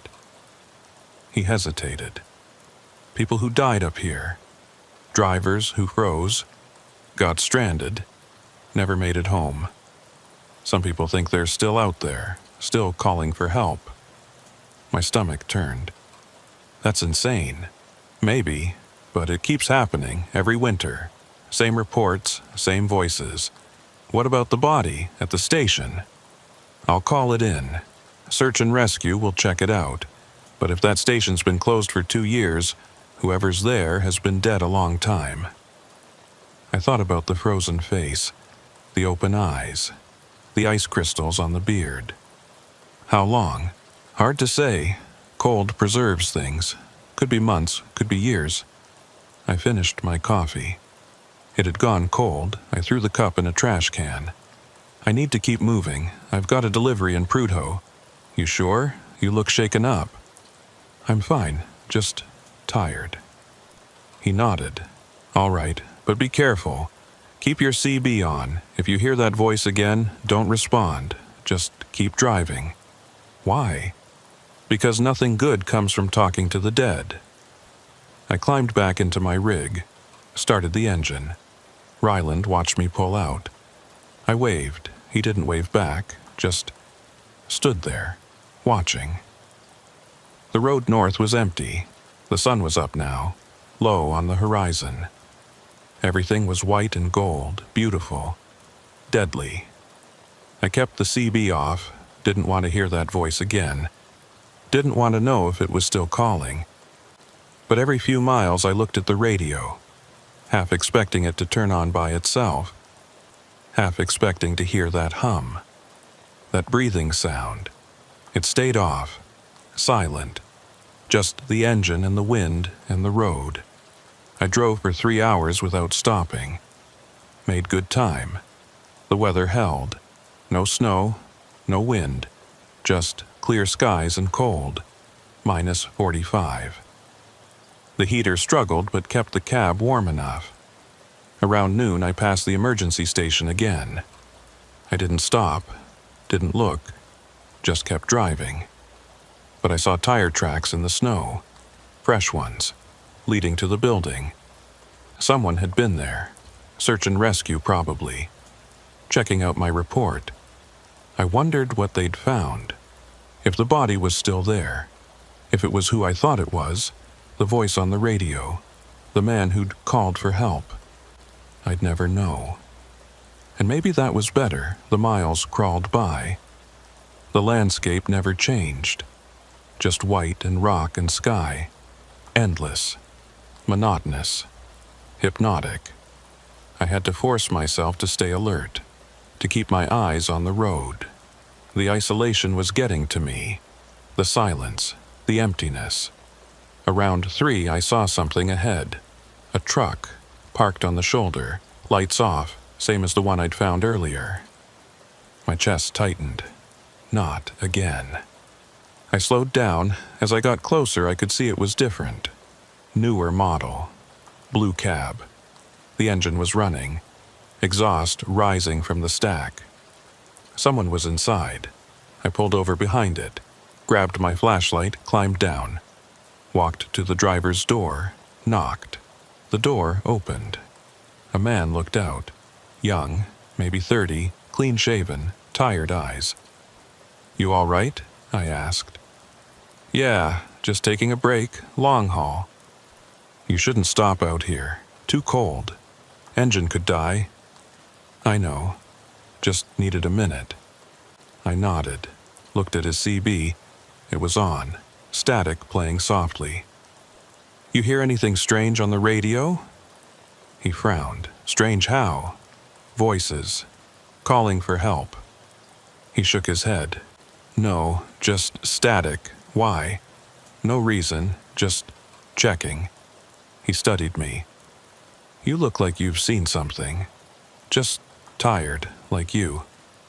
Speaker 1: He hesitated. People who died up here. Drivers who froze, got stranded, never made it home. Some people think they're still out there, still calling for help. My stomach turned. That's insane. Maybe, but it keeps happening every winter. Same reports, same voices. What about the body at the station? I'll call it in. Search and rescue will check it out. But if that station's been closed for 2 years, whoever's there has been dead a long time. I thought about the frozen face, the open eyes, the ice crystals on the beard. How long? Hard to say. Cold preserves things. Could be months, could be years. I finished my coffee. It had gone cold. I threw the cup in a trash can. I need to keep moving. I've got a delivery in Prudhoe. You sure? You look shaken up. I'm fine, just tired. He nodded. All right, but be careful. Keep your CB on. If you hear that voice again, don't respond. Just keep driving. Why? Because nothing good comes from talking to the dead. I climbed back into my rig, started the engine. Ryland watched me pull out. I waved. He didn't wave back, just stood there, watching. The road north was empty. The sun was up now, low on the horizon. Everything was white and gold, beautiful, deadly. I kept the CB off, didn't want to hear that voice again. Didn't want to know if it was still calling. But every few miles I looked at the radio, half expecting it to turn on by itself, half expecting to hear that hum, that breathing sound. It stayed off, silent, just the engine and the wind and the road. I drove for 3 hours without stopping. Made good time. The weather held. No snow, no wind, just clear skies and cold, minus 45. The heater struggled but kept the cab warm enough. Around noon I passed the emergency station again. I didn't stop, didn't look, just kept driving. But I saw tire tracks in the snow, fresh ones, leading to the building. Someone had been there, search and rescue probably, checking out my report. I wondered what they'd found, if the body was still there, if it was who I thought it was, the voice on the radio, the man who'd called for help. I'd never know. And maybe that was better. The miles crawled by. The landscape never changed. Just white and rock and sky. Endless. Monotonous. Hypnotic. I had to force myself to stay alert, to keep my eyes on the road. The isolation was getting to me. The silence. The emptiness. Around 3 I saw something ahead. A truck, parked on the shoulder, lights off, same as the one I'd found earlier. My chest tightened. Not again. I slowed down. As I got closer, I could see it was different. Newer model. Blue cab. The engine was running. Exhaust rising from the stack. Someone was inside. I pulled over behind it, grabbed my flashlight, climbed down. Walked to the driver's door, knocked. The door opened. A man looked out. Young, maybe 30, clean-shaven, tired eyes. "You all right?" I asked. "Yeah, just taking a break, long haul." "You shouldn't stop out here. Too cold. Engine could die." "I know. Just needed a minute." I nodded, looked at his CB. It was on. Static playing softly. "You hear anything strange on the radio?" He frowned. "Strange how?" "Voices. Calling for help." He shook his head. "No, just static. Why?" "No reason. Just checking." He studied me. "You look like you've seen something. Just tired, like you."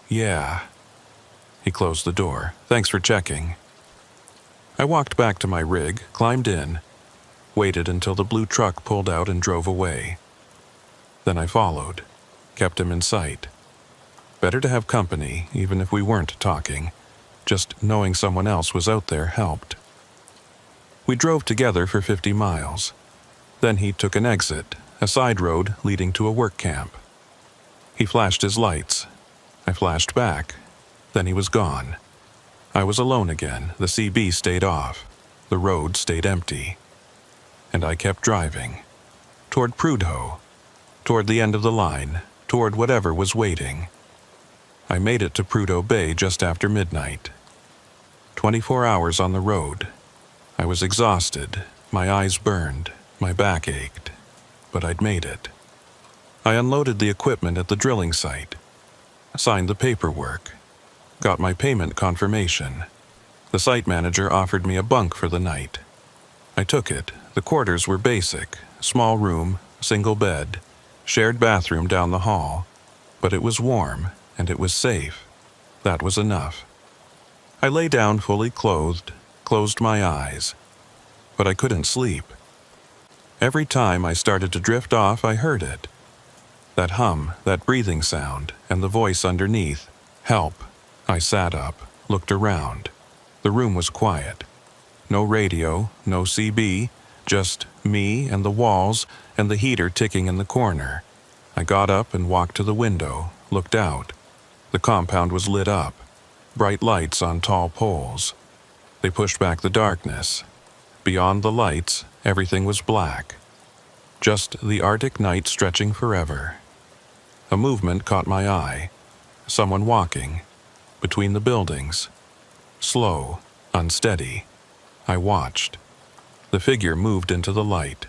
Speaker 1: "Yeah." He closed the door. "Thanks for checking." I walked back to my rig, climbed in, waited until the blue truck pulled out and drove away. Then I followed, kept him in sight. Better to have company, even if we weren't talking. Just knowing someone else was out there helped. We drove together for 50 miles. Then he took an exit, a side road leading to a work camp. He flashed his lights. I flashed back. Then he was gone. I was alone again. The CB stayed off. The road stayed empty. And I kept driving. Toward Prudhoe. Toward the end of the line. Toward whatever was waiting. I made it to Prudhoe Bay just after midnight. 24 hours on the road. I was exhausted. My eyes burned. My back ached. But I'd made it. I unloaded the equipment at the drilling site. Signed the paperwork. Got my payment confirmation. The site manager offered me a bunk for the night. I took it. The quarters were basic. Small room, single bed, shared bathroom down the hall. But it was warm, and it was safe. That was enough. I lay down fully clothed, closed my eyes. But I couldn't sleep. Every time I started to drift off, I heard it. That hum, that breathing sound, and the voice underneath. Help. I sat up, looked around. The room was quiet. No radio, no CB, just me and the walls and the heater ticking in the corner. I got up and walked to the window, looked out. The compound was lit up, bright lights on tall poles. They pushed back the darkness. Beyond the lights, everything was black. Just the Arctic night stretching forever. A movement caught my eye. Someone walking. Between the buildings. Slow, unsteady. I watched. The figure moved into the light.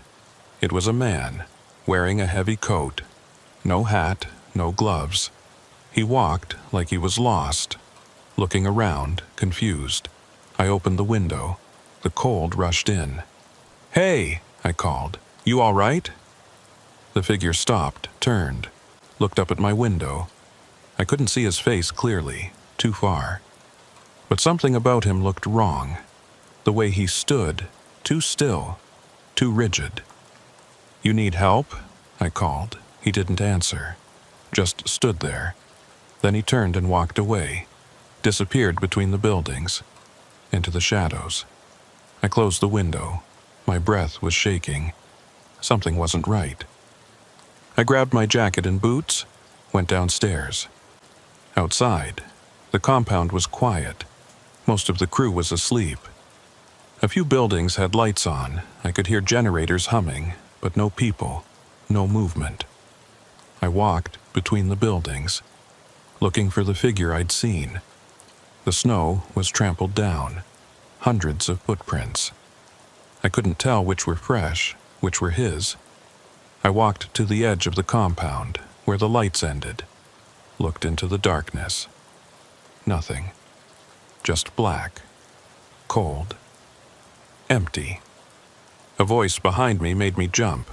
Speaker 1: It was a man, wearing a heavy coat. No hat, no gloves. He walked like he was lost. Looking around, confused. I opened the window. The cold rushed in. "Hey," I called. "You all right?" The figure stopped, turned, looked up at my window. I couldn't see his face clearly, too far. But something about him looked wrong. The way he stood, too still, too rigid. "You need help?" I called. He didn't answer, just stood there. Then he turned and walked away, disappeared between the buildings, into the shadows. I closed the window. My breath was shaking. Something wasn't right. I grabbed my jacket and boots, went downstairs. Outside, the compound was quiet. Most of the crew was asleep. A few buildings had lights on. I could hear generators humming, but no people, no movement. I walked between the buildings, looking for the figure I'd seen. The snow was trampled down, hundreds of footprints. I couldn't tell which were fresh, which were his. I walked to the edge of the compound, where the lights ended, looked into the darkness. Nothing. Just black. Cold. Empty. A voice behind me made me jump.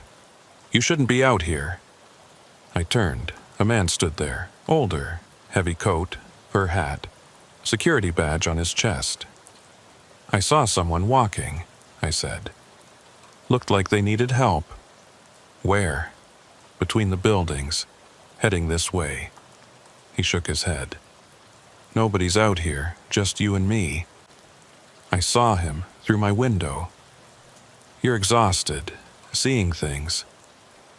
Speaker 1: "You shouldn't be out here." I turned. A man stood there, older, heavy coat, fur hat, security badge on his chest. "I saw someone walking," I said. "Looked like they needed help." "Where?" "Between the buildings, heading this way." He shook his head. "Nobody's out here, just you and me." I saw him through my window. "You're exhausted, seeing things.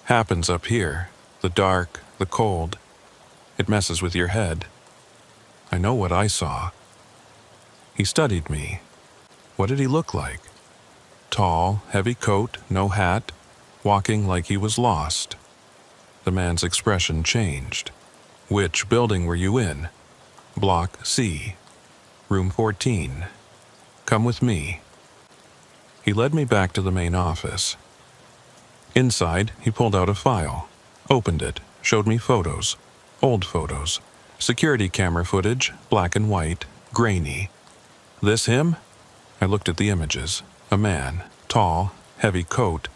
Speaker 1: Happens up here, the dark, the cold. It messes with your head." I know what I saw. He studied me. What did he look like? Tall, heavy coat, no hat, walking like he was lost. The man's expression changed. "Which building were you in?" "Block C, room 14. Come with me." He led me back to the main office. Inside, he pulled out a file, opened it, showed me photos, old photos, security camera footage, black and white, grainy. "This him?" I looked at the images. A man, tall, heavy coat,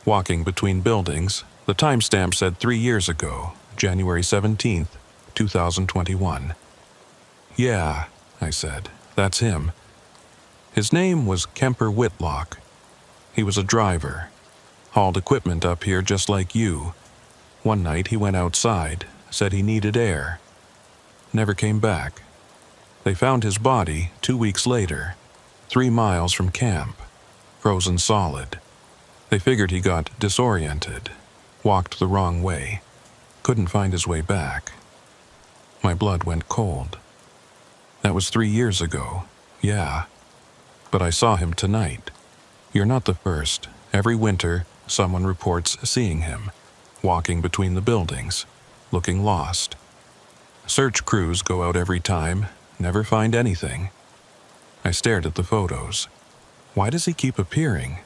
Speaker 1: walking between buildings. The timestamp said 3 years ago, January 17th, 2021. "Yeah," I said, "that's him." His name was Kemper Whitlock. He was a driver. Hauled equipment up here just like you. One night he went outside, said he needed air. Never came back. They found his body 2 weeks later, 3 miles from camp, frozen solid. They figured he got disoriented, walked the wrong way, couldn't find his way back. My blood went cold. That was 3 years ago, yeah. But I saw him tonight. You're not the first. Every winter, someone reports seeing him, walking between the buildings, looking lost. Search crews go out every time, never find anything. I stared at the photos. Why does he keep appearing?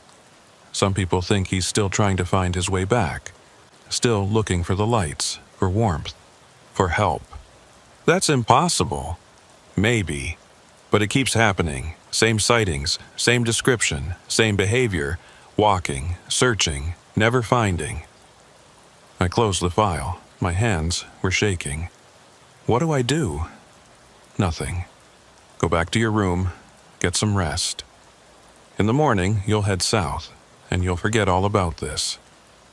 Speaker 1: Some people think he's still trying to find his way back, still looking for the lights, for warmth, for help. That's impossible. Maybe. But it keeps happening. Same sightings, same description, same behavior, walking, searching, never finding. I closed the file. My hands were shaking. What do I do? Nothing. Go back to your room, get some rest. In the morning, you'll head south, and you'll forget all about this.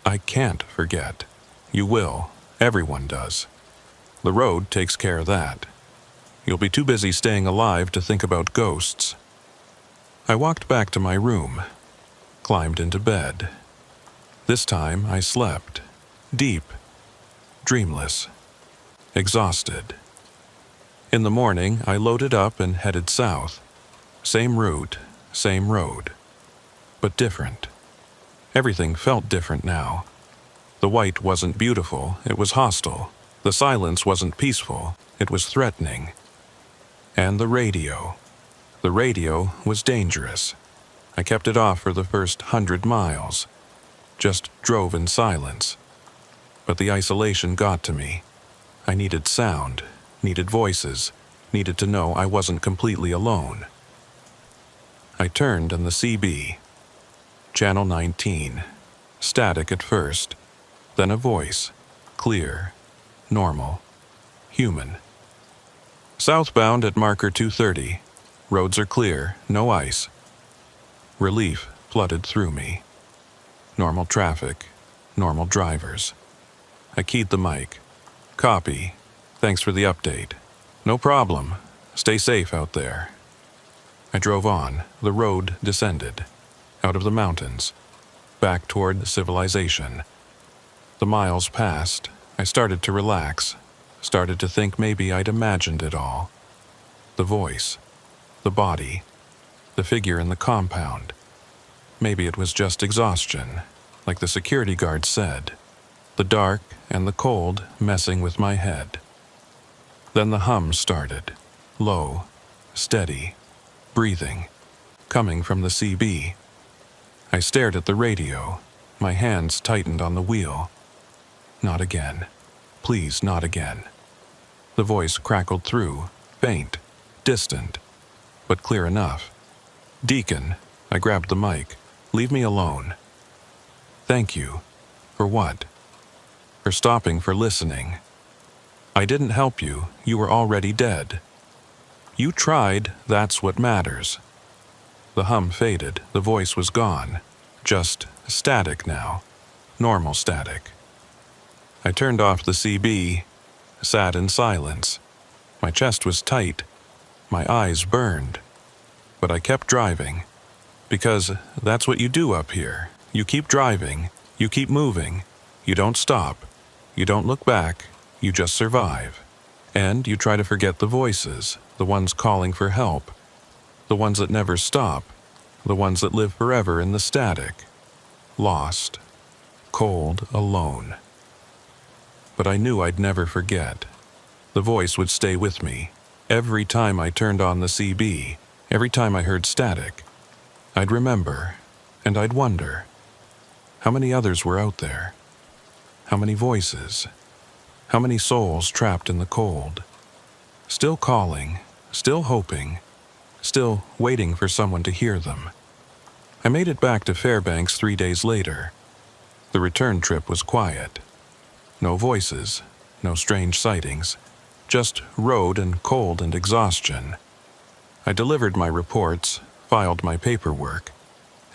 Speaker 1: I can't forget. You will. Everyone does. The road takes care of that. You'll be too busy staying alive to think about ghosts. I walked back to my room, climbed into bed. This time I slept, deep, dreamless, exhausted. In the morning, I loaded up and headed south. Same route, same road. But different. Everything felt different now. The white wasn't beautiful, it was hostile. The silence wasn't peaceful, it was threatening. And the radio. The radio was dangerous. I kept it off for the first 100 miles. Just drove in silence. But the isolation got to me. I needed sound, needed voices, needed to know I wasn't completely alone. I turned on the CB. Channel 19. Static at first. Then a voice. Clear. Normal. Human. Southbound at marker 230. Roads are clear, no ice. Relief flooded through me. Normal traffic. Normal drivers. I keyed the mic. Copy. Thanks for the update. No problem. Stay safe out there. I drove on. The road descended. Out of the mountains. Back toward civilization. The miles passed. I started to relax. Started to think maybe I'd imagined it all. The voice. The body. The figure in the compound. Maybe it was just exhaustion, like the security guard said. The dark and the cold messing with my head. Then the hum started. Low. Steady. Breathing. Coming from the CB. I stared at the radio. My hands tightened on the wheel. Not again. Please, not again. The voice crackled through, faint, distant, but clear enough. Deacon, I grabbed the mic. Leave me alone. Thank you. For what? For stopping for listening. I didn't help you. You were already dead. You tried, that's what matters. The hum faded. The voice was gone. Just static now. Normal static. I turned off the CB, sat in silence. My chest was tight. My eyes burned. But I kept driving. Because that's what you do up here. You keep driving. You keep moving. You don't stop. You don't look back. You just survive. And you try to forget the voices, the ones calling for help. The ones that never stop. The ones that live forever in the static. Lost. Cold, alone. But I knew I'd never forget. The voice would stay with me. Every time I turned on the CB, every time I heard static, I'd remember, and I'd wonder, how many others were out there? How many voices? How many souls trapped in the cold? Still calling, still hoping, still waiting for someone to hear them. I made it back to Fairbanks 3 days later. The return trip was quiet. No voices, no strange sightings, just road and cold and exhaustion. I delivered my reports, filed my paperwork,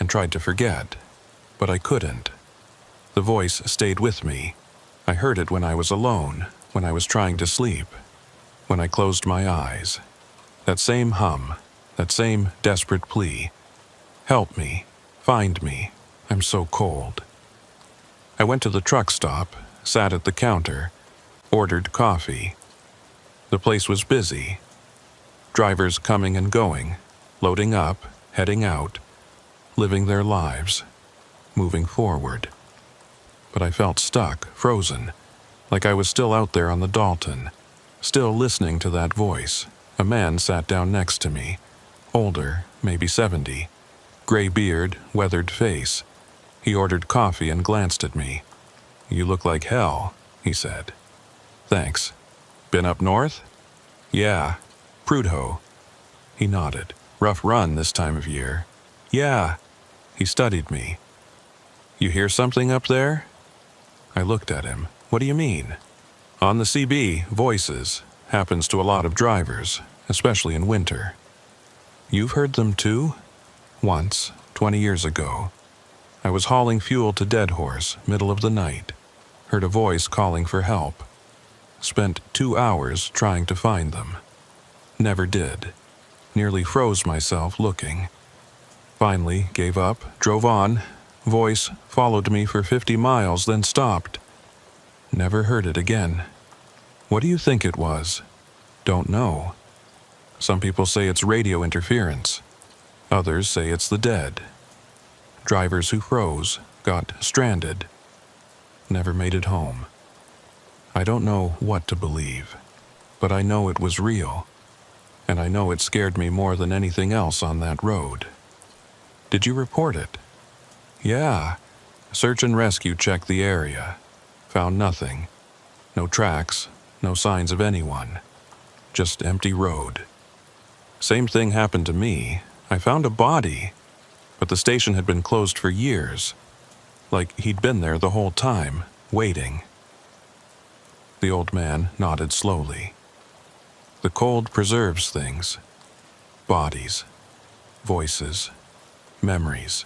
Speaker 1: and tried to forget, but I couldn't. The voice stayed with me. I heard it when I was alone, when I was trying to sleep, when I closed my eyes. That same hum, that same desperate plea. Help me, find me, I'm so cold. I went to the truck stop, sat at the counter, ordered coffee. The place was busy. Drivers coming and going, loading up, heading out, living their lives, moving forward. But I felt stuck, frozen, like I was still out there on the Dalton, still listening to that voice. A man sat down next to me, older, maybe 70, gray beard, weathered face. He ordered coffee and glanced at me. You look like hell, he said. Thanks. Been up north? Yeah. Prudhoe. He nodded. Rough run this time of year. Yeah. He studied me. You hear something up there? I looked at him. What do you mean? On the CB, voices. Happens to a lot of drivers, especially in winter. You've heard them too? Once, 20 years ago. I was hauling fuel to Deadhorse, middle of the night. Heard a voice calling for help. Spent 2 hours trying to find them. Never did. Nearly froze myself looking. Finally gave up, drove on. Voice followed me for 50 miles, then stopped. Never heard it again. What do you think it was? Don't know. Some people say it's radio interference. Others say it's the dead. Drivers who froze, got stranded, never made it home. I don't know what to believe, but I know it was real, and I know it scared me more than anything else on that road. Did you report it? Yeah. Search and rescue checked the area. Found nothing. No tracks, no signs of anyone. Just empty road. Same thing happened to me. I found a body, but the station had been closed for years. Like he'd been there the whole time, waiting. The old man nodded slowly. The cold preserves things. Bodies. Voices. Memories.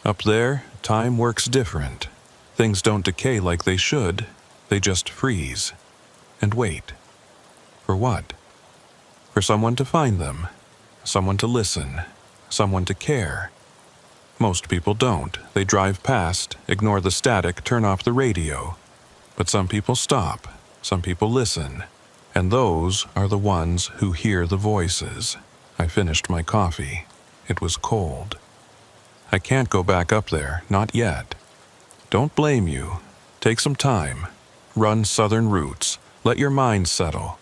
Speaker 1: Up there, time works different. Things don't decay like they should. They just freeze. And wait. For what? For someone to find them. Someone to listen. Someone to care. Most people don't. They drive past, ignore the static, turn off the radio. But some people stop. Some people listen. And those are the ones who hear the voices. I finished my coffee. It was cold. I can't go back up there, not yet. Don't blame you. Take some time. Run southern routes. Let your mind settle.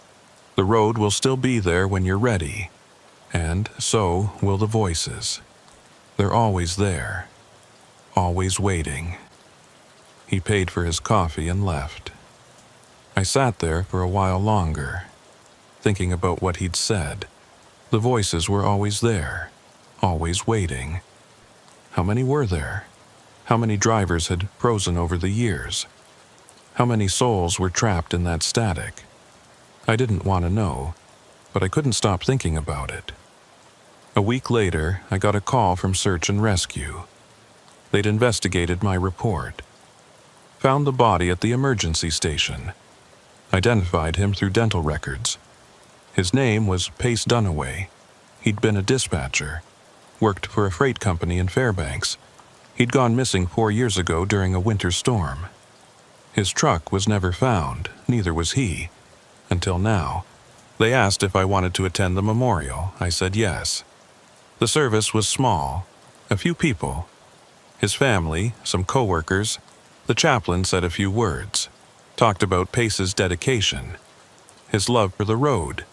Speaker 1: The road will still be there when you're ready. And so will the voices. They're always there. Always waiting. He paid for his coffee and left. I sat there for a while longer, thinking about what he'd said. The voices were always there, always waiting. How many were there? How many drivers had frozen over the years? How many souls were trapped in that static? I didn't want to know, but I couldn't stop thinking about it. A week later, I got a call from Search and Rescue. They'd investigated my report. Found the body at the emergency station. Identified him through dental records. His name was Pace Dunaway. He'd been a dispatcher. Worked for a freight company in Fairbanks. He'd gone missing 4 years ago during a winter storm. His truck was never found, neither was he. Until now. They asked if I wanted to attend the memorial. I said yes. The service was small. A few people. His family, some co-workers. The chaplain said a few words. Talked about Pace's dedication. His love for the road.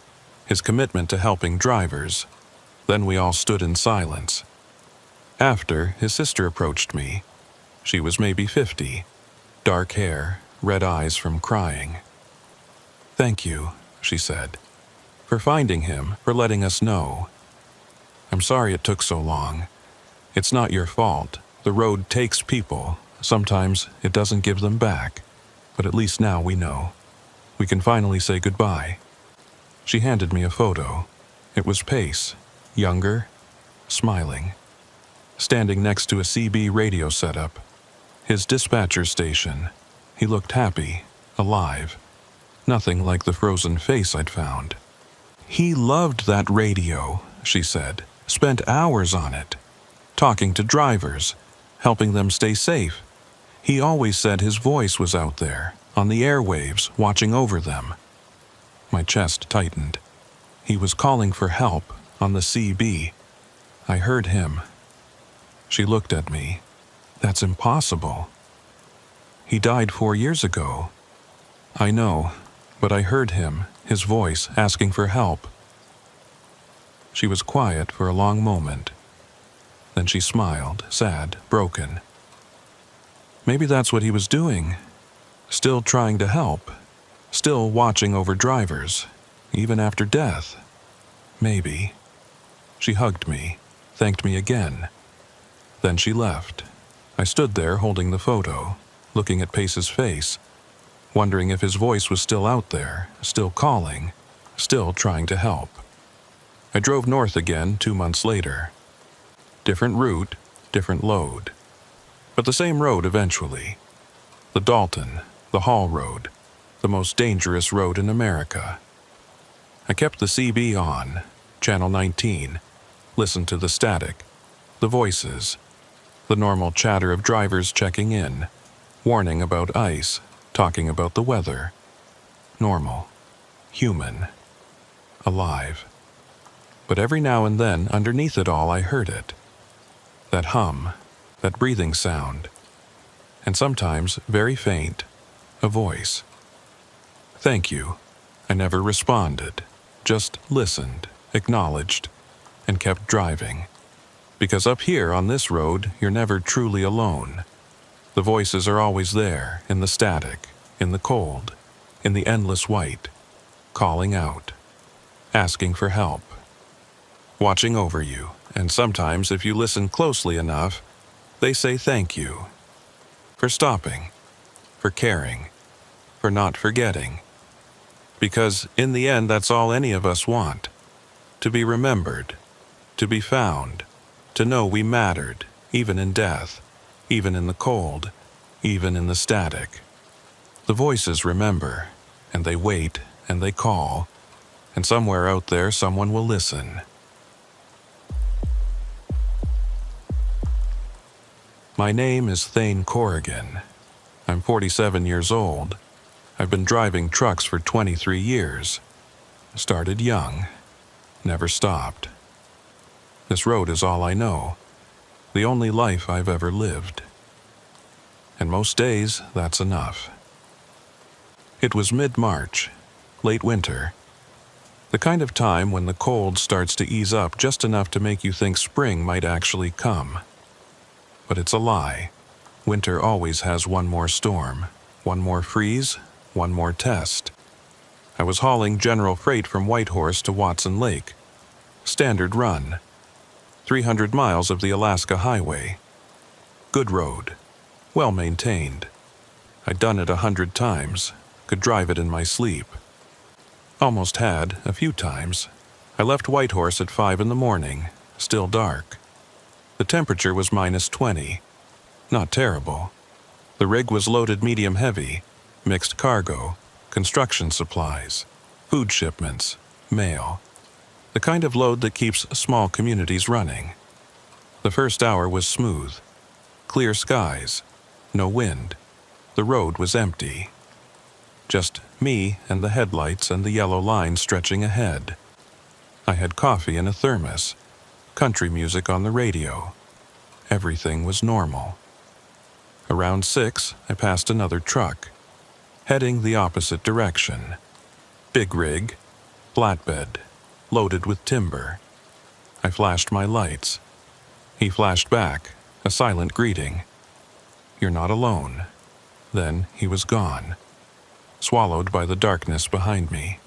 Speaker 1: His commitment to helping drivers. Then we all stood in silence. After, his sister approached me. She was maybe 50. Dark hair, red eyes from crying. "Thank you," she said, "for finding him, for letting us know. I'm sorry it took so long. It's not your fault. The road takes people. Sometimes it doesn't give them back. But at least now we know. We can finally say goodbye." She handed me a photo. It was Pace, younger, smiling, standing next to a CB radio setup. His dispatcher station. He looked happy, alive. Nothing like the frozen face I'd found. "He loved that radio," she said. "Spent hours on it. Talking to drivers, helping them stay safe. He always said his voice was out there, on the airwaves, watching over them." My chest tightened. He was calling for help, on the CB. I heard him. She looked at me. "That's impossible." "He died 4 years ago." "I know, but I heard him, his voice, asking for help." She was quiet for a long moment. Then she smiled, sad, broken. Maybe that's what he was doing. Still trying to help. Still watching over drivers, even after death. Maybe. She hugged me, thanked me again. Then she left. I stood there holding the photo, looking at Pace's face, wondering if his voice was still out there, still calling, still trying to help. I drove north again 2 months later. Different route, different load. But the same road eventually. The Dalton, the Hall Road, the most dangerous road in America. I kept the CB on, Channel 19, listened to the static, the voices, the normal chatter of drivers checking in, warning about ice, talking about the weather. Normal, human, alive. But every now and then, underneath it all, I heard it. That hum, that breathing sound, and sometimes, very faint, a voice. Thank you. I never responded, just listened, acknowledged, and kept driving. Because up here on this road, you're never truly alone. The voices are always there, in the static, in the cold, in the endless white, calling out, asking for help, watching over you, and sometimes, if you listen closely enough, they say thank you. For stopping, for caring, for not forgetting. Because in the end, that's all any of us want. To be remembered, to be found, to know we mattered, even in death, even in the cold, even in the static. The voices remember, and they wait, and they call, and somewhere out there someone will listen. My name is Thane Corrigan. I'm 47 years old. I've been driving trucks for 23 years. Started young. Never stopped. This road is all I know. The only life I've ever lived. And most days, that's enough. It was mid-March, late winter. The kind of time when the cold starts to ease up just enough to make you think spring might actually come. But it's a lie. Winter always has one more storm, one more freeze, one more test. I was hauling general freight from Whitehorse to Watson Lake. Standard run. 300 miles of the Alaska Highway. Good road. Well maintained. I'd done it 100 times. Could drive it in my sleep. Almost had, a few times. I left Whitehorse at 5 in the morning. Still dark. The temperature was -20. Not terrible. The rig was loaded medium-heavy, mixed cargo, construction supplies, food shipments, mail. The kind of load that keeps small communities running. The first hour was smooth. Clear skies. No wind. The road was empty. Just me and the headlights and the yellow line stretching ahead. I had coffee in a thermos. Country music on the radio. Everything was normal. Around 6, I passed another truck, heading the opposite direction. Big rig, flatbed, loaded with timber. I flashed my lights. He flashed back, a silent greeting. You're not alone. Then he was gone, swallowed by the darkness behind me.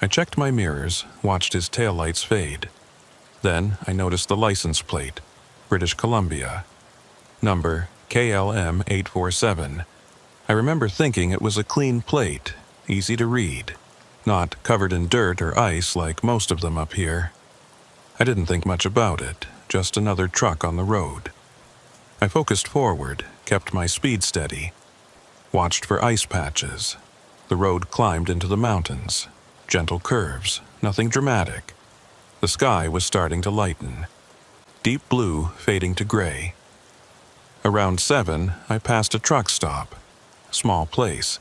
Speaker 1: I checked my mirrors, watched his taillights fade. Then I noticed the license plate, British Columbia. Number KLM 847. I remember thinking it was a clean plate, easy to read, not covered in dirt or ice like most of them up here. I didn't think much about it, just another truck on the road. I focused forward, kept my speed steady, watched for ice patches. The road climbed into the mountains. Gentle curves, nothing dramatic. The sky was starting to lighten. Deep blue fading to gray. Around 7, I passed a truck stop. Small place.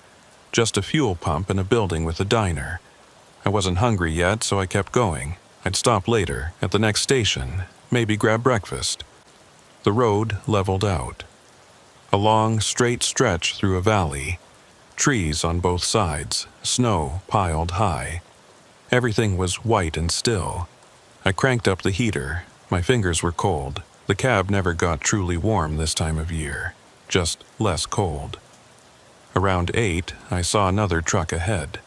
Speaker 1: Just a fuel pump and a building with a diner. I wasn't hungry yet, so I kept going. I'd stop later, at the next station, maybe grab breakfast. The road leveled out. A long, straight stretch through a valley. Trees on both sides, snow piled high. Everything was white and still. I cranked up the heater. My fingers were cold. The cab never got truly warm this time of year, just less cold. Around 8, I saw another truck ahead.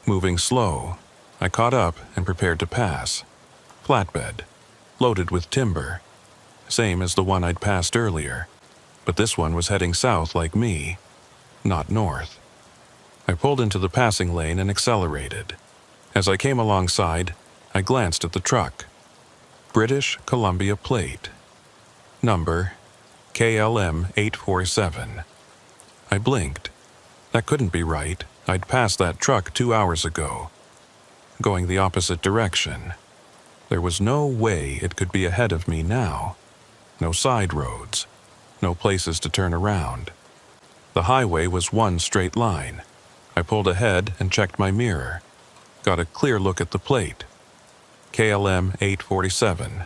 Speaker 1: Moving slow, I caught up and prepared to pass. Flatbed, loaded with timber. Same as the one I'd passed earlier, but this one was heading south like me, not north. I pulled into the passing lane and accelerated. As I came alongside, I glanced at the truck. British Columbia plate. Number KLM 847. I blinked. That couldn't be right. I'd passed that truck 2 hours ago. Going the opposite direction. There was no way it could be ahead of me now. No side roads. No places to turn around. The highway was one straight line. I pulled ahead and checked my mirror. Got a clear look at the plate. KLM 847.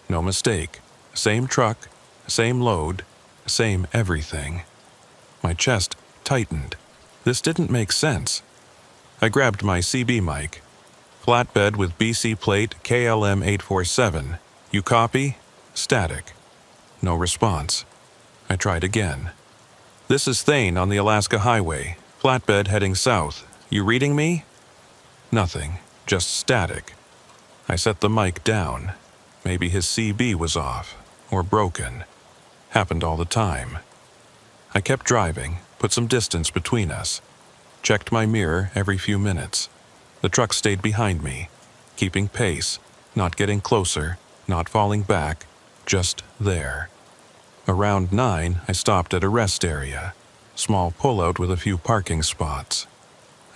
Speaker 1: No mistake. Same truck, same load, same everything. My chest tightened. This didn't make sense. I grabbed my CB mic. Flatbed with BC plate KLM 847. You copy? Static. No response. I tried again. This is Thane on the Alaska Highway. Flatbed heading south. You reading me? Nothing. Just static. I set the mic down. Maybe his CB was off. Or broken. Happened all the time. I kept driving, put some distance between us. Checked my mirror every few minutes. The truck stayed behind me, keeping pace, not getting closer, not falling back, just there. Around 9, I stopped at a rest area. Small pullout with a few parking spots.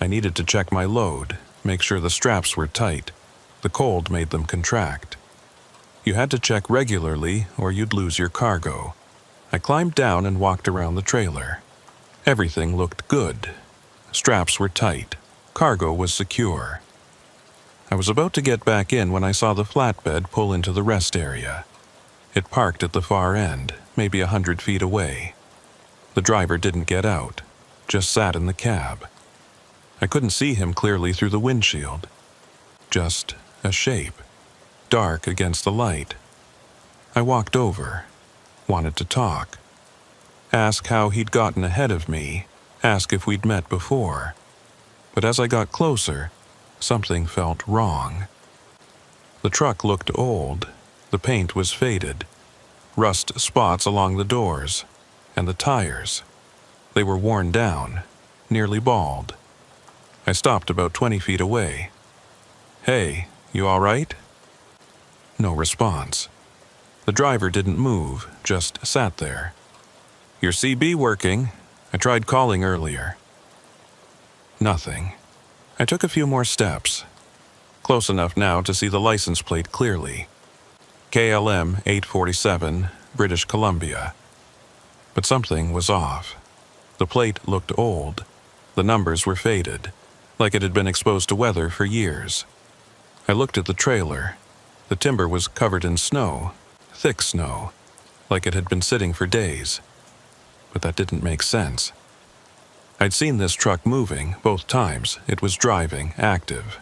Speaker 1: I needed to check my load, make sure the straps were tight. The cold made them contract. You had to check regularly or you'd lose your cargo. I climbed down and walked around the trailer. Everything looked good. Straps were tight. Cargo was secure. I was about to get back in when I saw the flatbed pull into the rest area. It parked at the far end, maybe 100 feet away. The driver didn't get out, just sat in the cab. I couldn't see him clearly through the windshield. Just a shape, dark against the light. I walked over, wanted to talk. Ask how he'd gotten ahead of me, ask if we'd met before. But as I got closer, something felt wrong. The truck looked old. The paint was faded. Rust spots along the doors. And the tires. They were worn down, nearly bald. I stopped about 20 feet away. Hey, you all right? No response. The driver didn't move, just sat there. Your CB working? I tried calling earlier. Nothing. I took a few more steps. Close enough now to see the license plate clearly. KLM 847, British Columbia. But something was off. The plate looked old. The numbers were faded, like it had been exposed to weather for years. I looked at the trailer. The timber was covered in snow, thick snow, like it had been sitting for days. But that didn't make sense. I'd seen this truck moving both times. It was driving, active.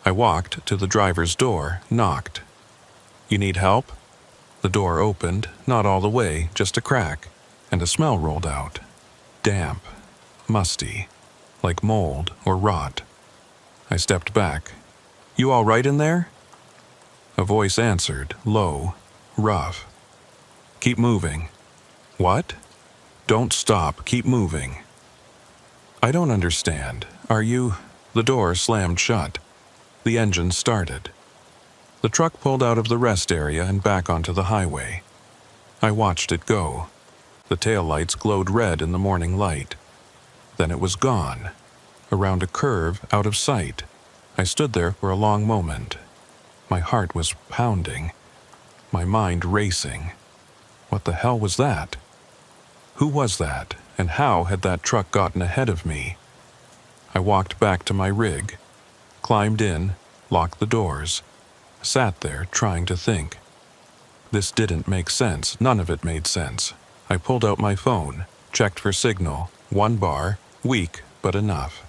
Speaker 1: I walked to the driver's door, knocked. You need help? The door opened, not all the way, just a crack, and a smell rolled out. Damp, musty, like mold or rot. I stepped back. You all right in there? A voice answered, low, rough. Keep moving. What? Don't stop, keep moving. I don't understand. Are you... The door slammed shut. The engine started. The truck pulled out of the rest area and back onto the highway. I watched it go. The taillights glowed red in the morning light. Then it was gone. Around a curve, out of sight. I stood there for a long moment. My heart was pounding. My mind racing. What the hell was that? Who was that, and how had that truck gotten ahead of me? I walked back to my rig, climbed in, locked the doors, sat there trying to think. This didn't make sense. None of it made sense. I pulled out my phone, checked for signal. 1 bar, weak, but enough.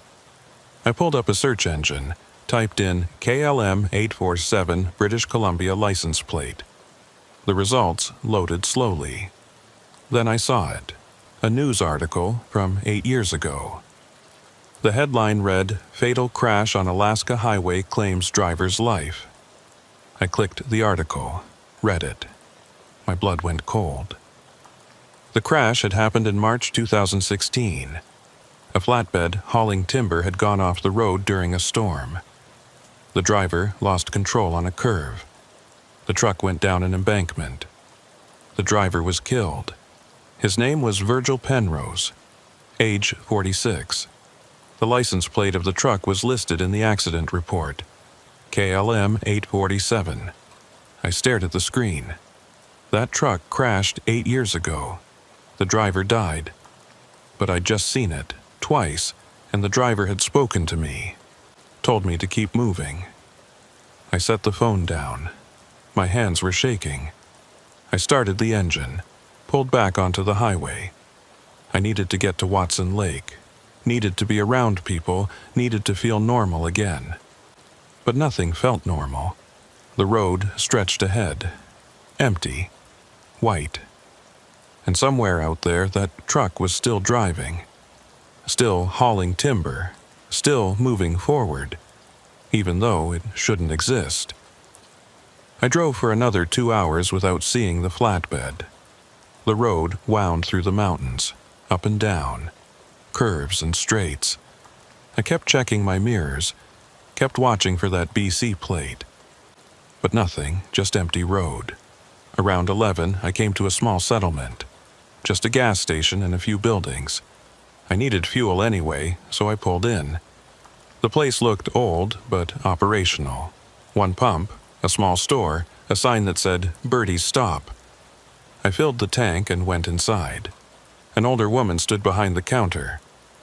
Speaker 1: I pulled up a search engine, typed in KLM 847 British Columbia license plate. The results loaded slowly. Then I saw it. A news article from 8 years ago. The headline read, Fatal Crash on Alaska Highway Claims Driver's Life. I clicked the article, read it. My blood went cold. The crash had happened in March 2016. A flatbed hauling timber had gone off the road during a storm. The driver lost control on a curve. The truck went down an embankment. The driver was killed. His name was Virgil Penrose, age 46. The license plate of the truck was listed in the accident report, KLM 847. I stared at the screen. That truck crashed 8 years ago. The driver died. But I'd just seen it, twice, and the driver had spoken to me, told me to keep moving. I set the phone down. My hands were shaking. I started the engine, pulled back onto the highway. I needed to get to Watson Lake, needed to be around people, needed to feel normal again. But nothing felt normal. The road stretched ahead, empty, white. And somewhere out there, that truck was still driving, still hauling timber, still moving forward, even though it shouldn't exist. I drove for another 2 hours without seeing the flatbed. The road wound through the mountains, up and down, curves and straights. I kept checking my mirrors, kept watching for that BC plate. But nothing, just empty road. Around 11, I came to a small settlement. Just a gas station and a few buildings. I needed fuel anyway, so I pulled in. The place looked old, but operational. One pump, a small store, a sign that said, "Birdie's Stop." I filled the tank and went inside. An older woman stood behind the counter,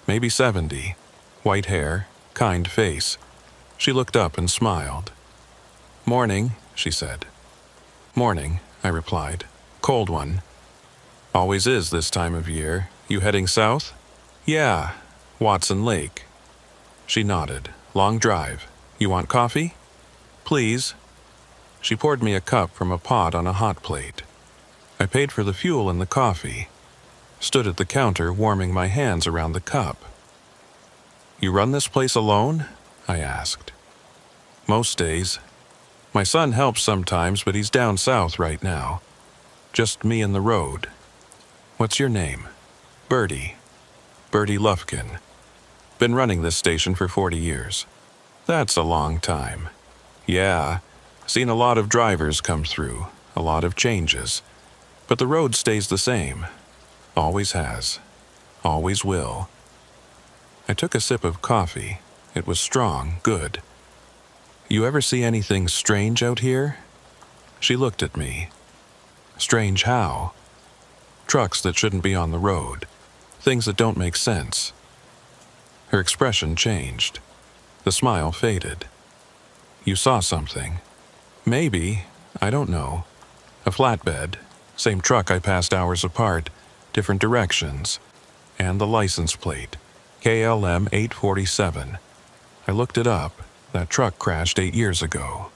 Speaker 1: maybe 70, white hair, kind face. She looked up and smiled. "Morning," she said. "Morning," I replied. "Cold one." "Always is this time of year. You heading south?" "Yeah, Watson Lake." She nodded. "Long drive. You want coffee?" "Please." She poured me a cup from a pot on a hot plate. I paid for the fuel and the coffee, stood at the counter warming my hands around the cup. "You run this place alone?" I asked. "Most days. My son helps sometimes, but he's down south right now. Just me and the road." "What's your name?" "Birdie. Birdie Lufkin. Been running this station for 40 years. "That's a long time." "Yeah, seen a lot of drivers come through, a lot of changes. But the road stays the same. Always has. Always will." I took a sip of coffee. It was strong, good. "You ever see anything strange out here?" She looked at me. "Strange how?" "Trucks that shouldn't be on the road. Things that don't make sense." Her expression changed. The smile faded. "You saw something?" "Maybe. I don't know. A flatbed. Same truck I passed hours apart. Different directions. And the license plate. KLM 847. I looked it up. That truck crashed 8 years ago."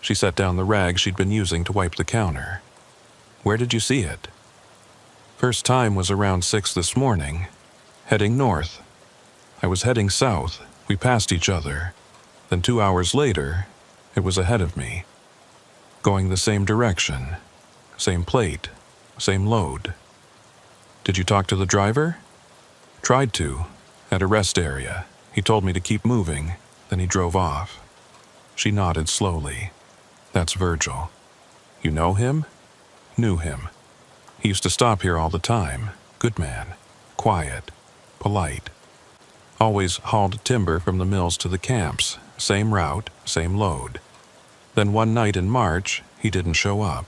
Speaker 1: She set down the rag she'd been using to wipe the counter. "Where did you see it?" "First time was around 6 this morning. Heading north. I was heading south. We passed each other. Then 2 hours later, it was ahead of me. Going the same direction. Same plate. Same load." "Did you talk to the driver?" "Tried to. At a rest area. He told me to keep moving. Then he drove off." She nodded slowly. "That's Virgil." "You know him?" "Knew him. He used to stop here all the time. Good man. Quiet. Polite. Always hauled timber from the mills to the camps. Same route, same load. Then one night in March, he didn't show up.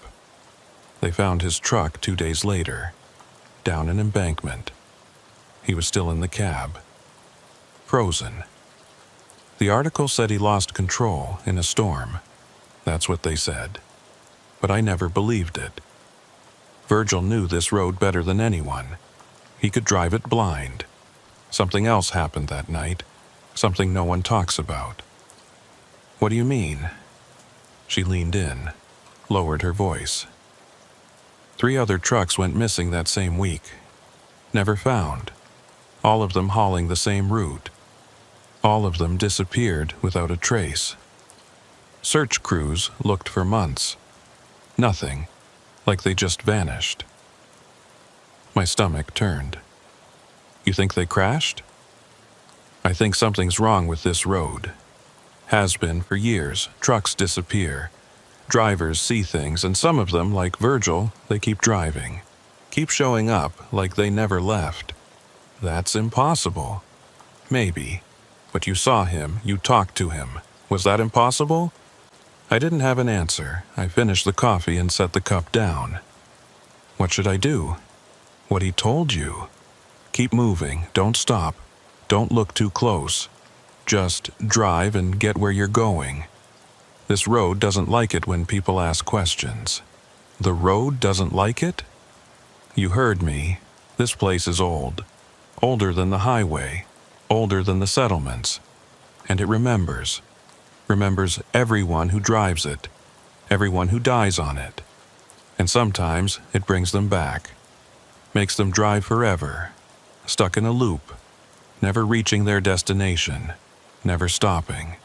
Speaker 1: They found his truck 2 days later, down an embankment. He was still in the cab. Frozen. The article said he lost control in a storm. That's what they said. But I never believed it. Virgil knew this road better than anyone. He could drive it blind. Something else happened that night, something no one talks about. "What do you mean?" She leaned in, lowered her voice. 3 other trucks went missing that same week. Never found. All of them hauling the same route. All of them disappeared without a trace. Search crews looked for months. Nothing, like they just vanished. My stomach turned. "You think they crashed?" "I think something's wrong with this road. Has been for years. Trucks disappear. Drivers see things, and some of them, like Virgil, they keep driving. Keep showing up like they never left. That's impossible." "Maybe. But you saw him, you talked to him. Was that impossible?" I didn't have an answer. I finished the coffee and set the cup down. "What should I do?" "What he told you. Keep moving, don't stop. Don't look too close. Just drive and get where you're going. This road doesn't like it when people ask questions. The road doesn't like it? You heard me. This place is old. Older than the highway. Older than the settlements. And it remembers. Remembers everyone who drives it. Everyone who dies on it. And sometimes it brings them back. Makes them drive forever. Stuck in a loop. Never reaching their destination. Never stopping.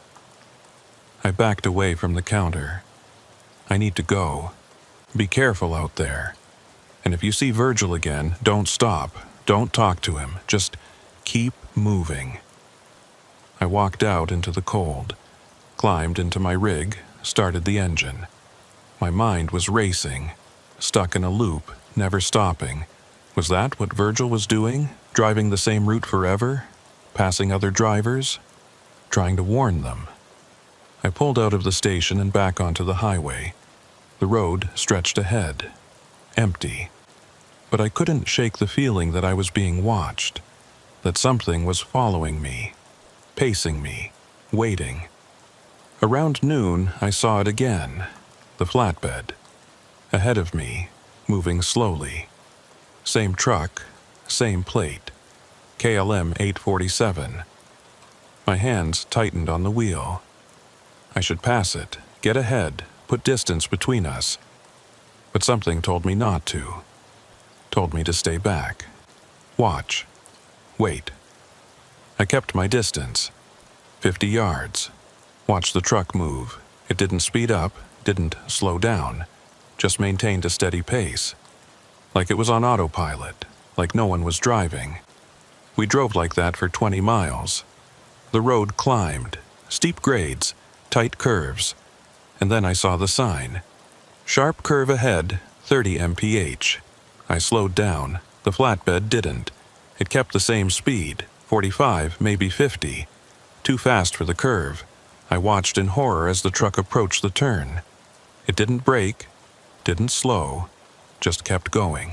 Speaker 1: I backed away from the counter. I need to go. Be careful out there. And if you see Virgil again, don't stop. Don't talk to him. Just keep moving. I walked out into the cold, climbed into my rig, started the engine. My mind was racing, stuck in a loop, never stopping. Was that what Virgil was doing? Driving the same route forever? Passing other drivers? Trying to warn them? I pulled out of the station and back onto the highway. The road stretched ahead, empty. But I couldn't shake the feeling that I was being watched, that something was following me, pacing me, waiting. Around noon, I saw it again, the flatbed. Ahead of me, moving slowly. Same truck, same plate, KLM 847. My hands tightened on the wheel. I should pass it, get ahead, put distance between us. But something told me not to. Told me to stay back. Watch. Wait. I kept my distance. 50 yards. Watched the truck move. It didn't speed up, didn't slow down. Just maintained a steady pace. Like it was on autopilot. Like no one was driving. We drove like that for 20 miles. The road climbed. Steep grades. Tight curves. And then I saw the sign. Sharp curve ahead, 30 mph. I slowed down. The flatbed didn't. It kept the same speed, 45, maybe 50. Too fast for the curve. I watched in horror as the truck approached the turn. It didn't brake, didn't slow, just kept going.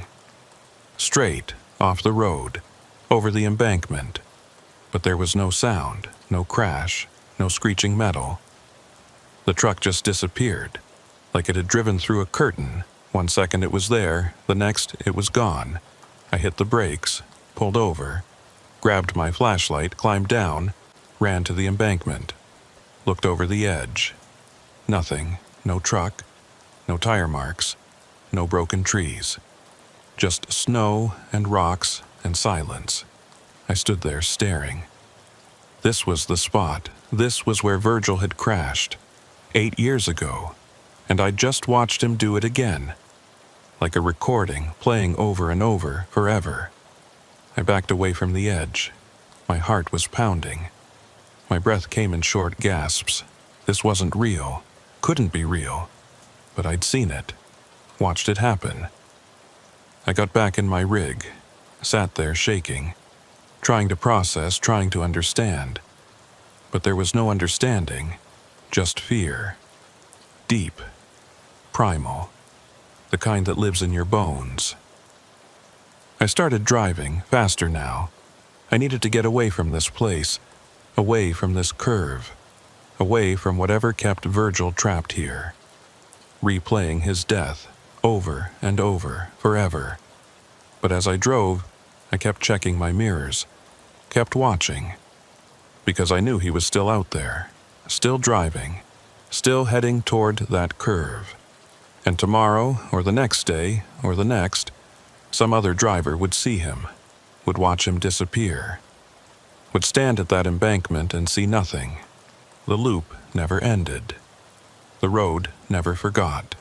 Speaker 1: Straight, off the road, over the embankment. But there was no sound, no crash, no screeching metal. The truck just disappeared, like it had driven through a curtain. 1 second it was there, the next it was gone. I hit the brakes, pulled over, grabbed my flashlight, climbed down, ran to the embankment, looked over the edge. Nothing, no truck, no tire marks, no broken trees. Just snow and rocks and silence. I stood there staring. This was the spot. This was where Virgil had crashed. 8 years ago, and I just watched him do it again, like a recording playing over and over forever. I backed away from the edge. My heart was pounding. My breath came in short gasps. This wasn't real, couldn't be real, but I'd seen it, watched it happen. I got back in my rig, sat there shaking, trying to process, trying to understand. But there was no understanding. Just fear. Deep. Primal. The kind that lives in your bones. I started driving, faster now. I needed to get away from this place, away from this curve, away from whatever kept Virgil trapped here. Replaying his death, over and over, forever. But as I drove, I kept checking my mirrors, kept watching, because I knew he was still out there. Still driving, still heading toward that curve. And tomorrow, or the next day, or the next, some other driver would see him, would watch him disappear, would stand at that embankment and see nothing. The loop never ended. The road never forgot.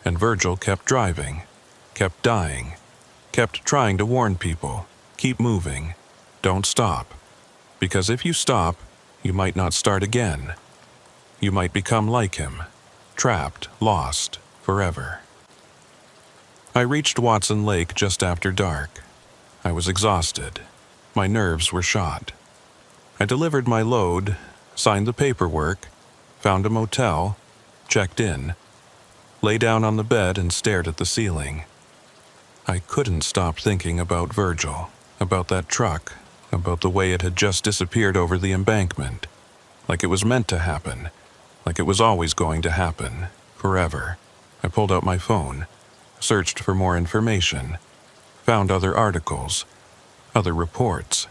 Speaker 1: And Virgil kept driving, kept dying, kept trying to warn people, keep moving, don't stop. Because if you stop, you might not start again. You might become like him, trapped, lost, forever. I reached Watson Lake just after dark. I was exhausted. My nerves were shot. I delivered my load, signed the paperwork, found a motel, checked in, lay down on the bed and stared at the ceiling. I couldn't stop thinking about Virgil, about that truck, about the way it had just disappeared over the embankment, like it was meant to happen, like it was always going to happen, forever. I pulled out my phone, searched for more information, found other articles, other reports.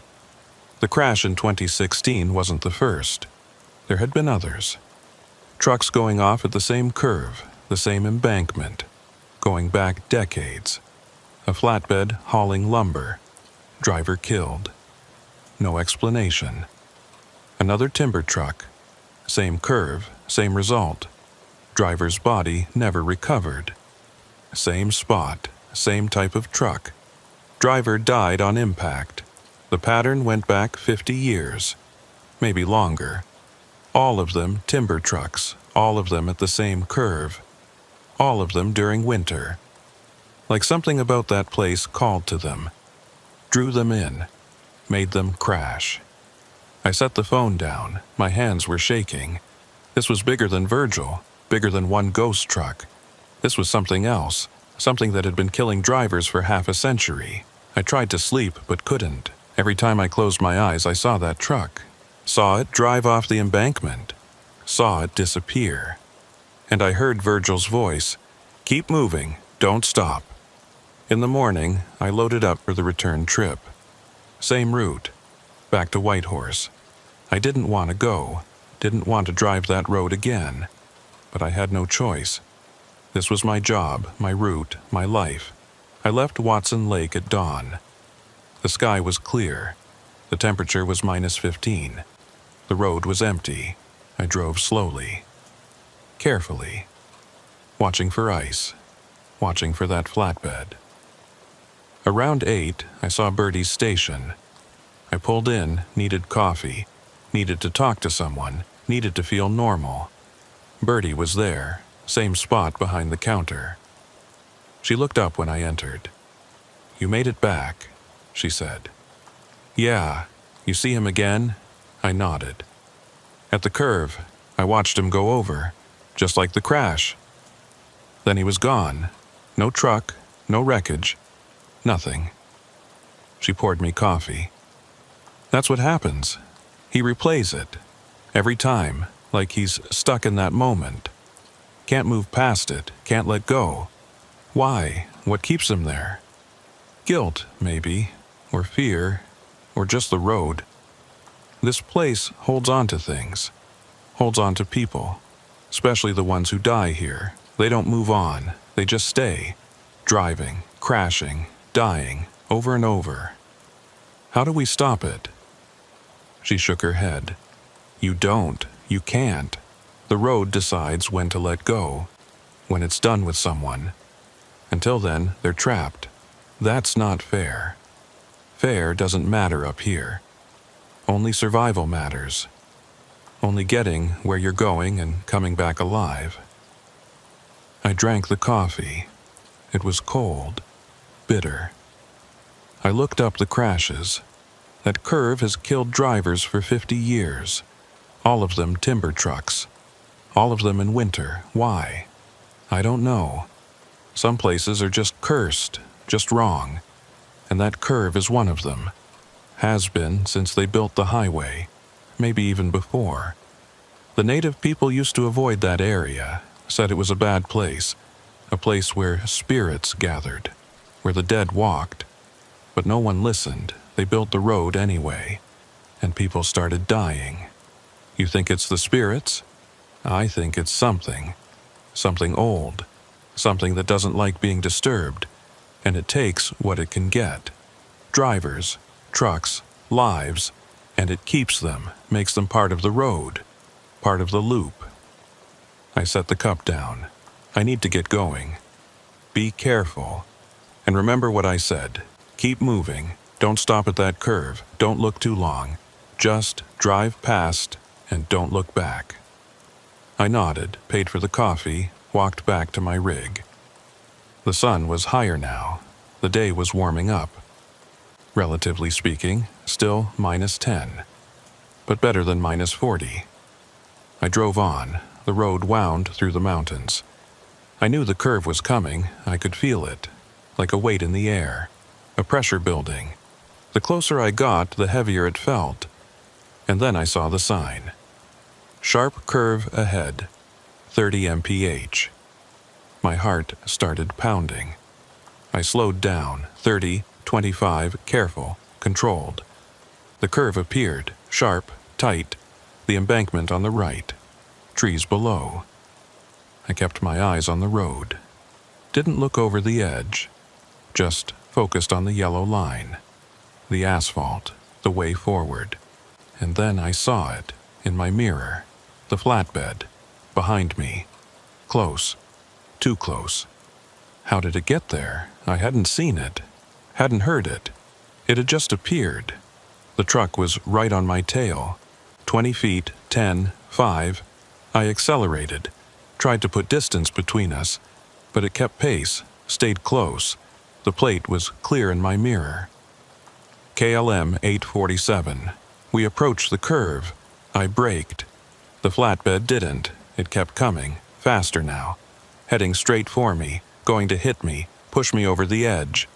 Speaker 1: The crash in 2016 wasn't the first. There had been others. Trucks going off at the same curve, the same embankment, going back decades. A flatbed hauling lumber. Driver killed. No explanation. Another timber truck. Same curve, same result. Driver's body never recovered. Same spot, same type of truck. Driver died on impact. The pattern went back 50 years, maybe longer. All of them timber trucks, all of them at the same curve. All of them during winter. Like something about that place called to them, drew them in, made them crash. I set the phone down. My hands were shaking. This was bigger than Virgil, bigger than one ghost truck. This was something else, something that had been killing drivers for half a century. I tried to sleep, but couldn't. Every time I closed my eyes, I saw that truck. Saw it drive off the embankment. Saw it disappear. And I heard Virgil's voice, "Keep moving, don't stop." In the morning, I loaded up for the return trip. Same route, back to Whitehorse. I didn't want to go, didn't want to drive that road again, but I had no choice. This was my job, my route, my life. I left Watson Lake at dawn. The sky was clear. The temperature was -15. The road was empty. I drove slowly, carefully, watching for ice, watching for that flatbed. Around 8, I saw Bertie's station. I pulled in, needed coffee, needed to talk to someone, needed to feel normal. Bertie was there, same spot behind the counter. She looked up when I entered. "You made it back," she said. "Yeah, you see him again?" I nodded. "At the curve, I watched him go over, just like the crash. Then he was gone. No truck, no wreckage, nothing." She poured me coffee. "That's what happens. He replays it. Every time, like he's stuck in that moment. Can't move past it, can't let go. Why? What keeps him there? Guilt, maybe, or fear, or just the road. This place holds on to things, holds on to people, especially the ones who die here. They don't move on, they just stay, driving, crashing, dying, over and over. How do we stop it?" She shook her head. "You don't, you can't. The road decides when to let go, when it's done with someone. Until then, they're trapped. That's not fair. Fair doesn't matter up here. Only survival matters. Only getting where you're going and coming back alive." I drank the coffee. It was cold, bitter. I looked up the crashes. That curve has killed drivers for 50 years. All of them timber trucks. All of them in winter. Why? I don't know. Some places are just cursed, just wrong. And that curve is one of them. Has been since they built the highway, maybe even before. The native people used to avoid that area, said it was a bad place, a place where spirits gathered, where the dead walked. But no one listened. They built the road anyway, and people started dying. You think it's the spirits? I think it's something. Something old. Something that doesn't like being disturbed, and it takes what it can get. Drivers, trucks, lives, and it keeps them, makes them part of the road, part of the loop. I set the cup down. I need to get going. Be careful. And remember what I said. Keep moving. Don't stop at that curve. Don't look too long. Just drive past and don't look back. I nodded, paid for the coffee, walked back to my rig. The sun was higher now. The day was warming up. Relatively speaking, still -10, but better than -40. I drove on. The road wound through the mountains. I knew the curve was coming. I could feel it, like a weight in the air, a pressure building. The closer I got, the heavier it felt. And then I saw the sign. Sharp curve ahead, 30 mph. My heart started pounding. I slowed down, 30, 25, careful, controlled. The curve appeared, sharp, tight, the embankment on the right, trees below. I kept my eyes on the road. Didn't look over the edge, just focused on the yellow line, the asphalt, the way forward. And then I saw it, in my mirror, the flatbed, behind me, close, too close. How did it get there? I hadn't seen it, hadn't heard it. It had just appeared. The truck was right on my tail. 20 feet, 10, 5. I accelerated, tried to put distance between us, but it kept pace, stayed close. The plate was clear in my mirror. KLM 847. We approached the curve. I braked. The flatbed didn't. It kept coming, faster now, heading straight for me, going to hit me, push me over the edge.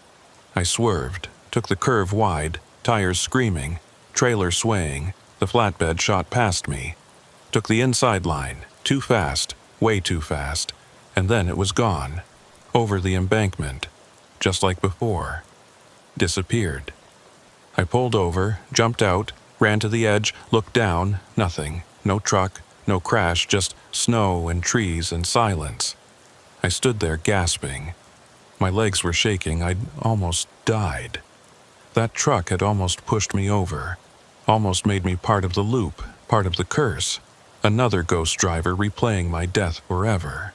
Speaker 1: I swerved, took the curve wide, tires screaming, trailer swaying. The flatbed shot past me. Took the inside line, too fast, way too fast, and then it was gone, over the embankment, just like before. Disappeared. I pulled over, jumped out, ran to the edge, looked down, nothing, no truck, no crash, just snow and trees and silence. I stood there gasping. My legs were shaking, I'd almost died. That truck had almost pushed me over, almost made me part of the loop, part of the curse, another ghost driver replaying my death forever.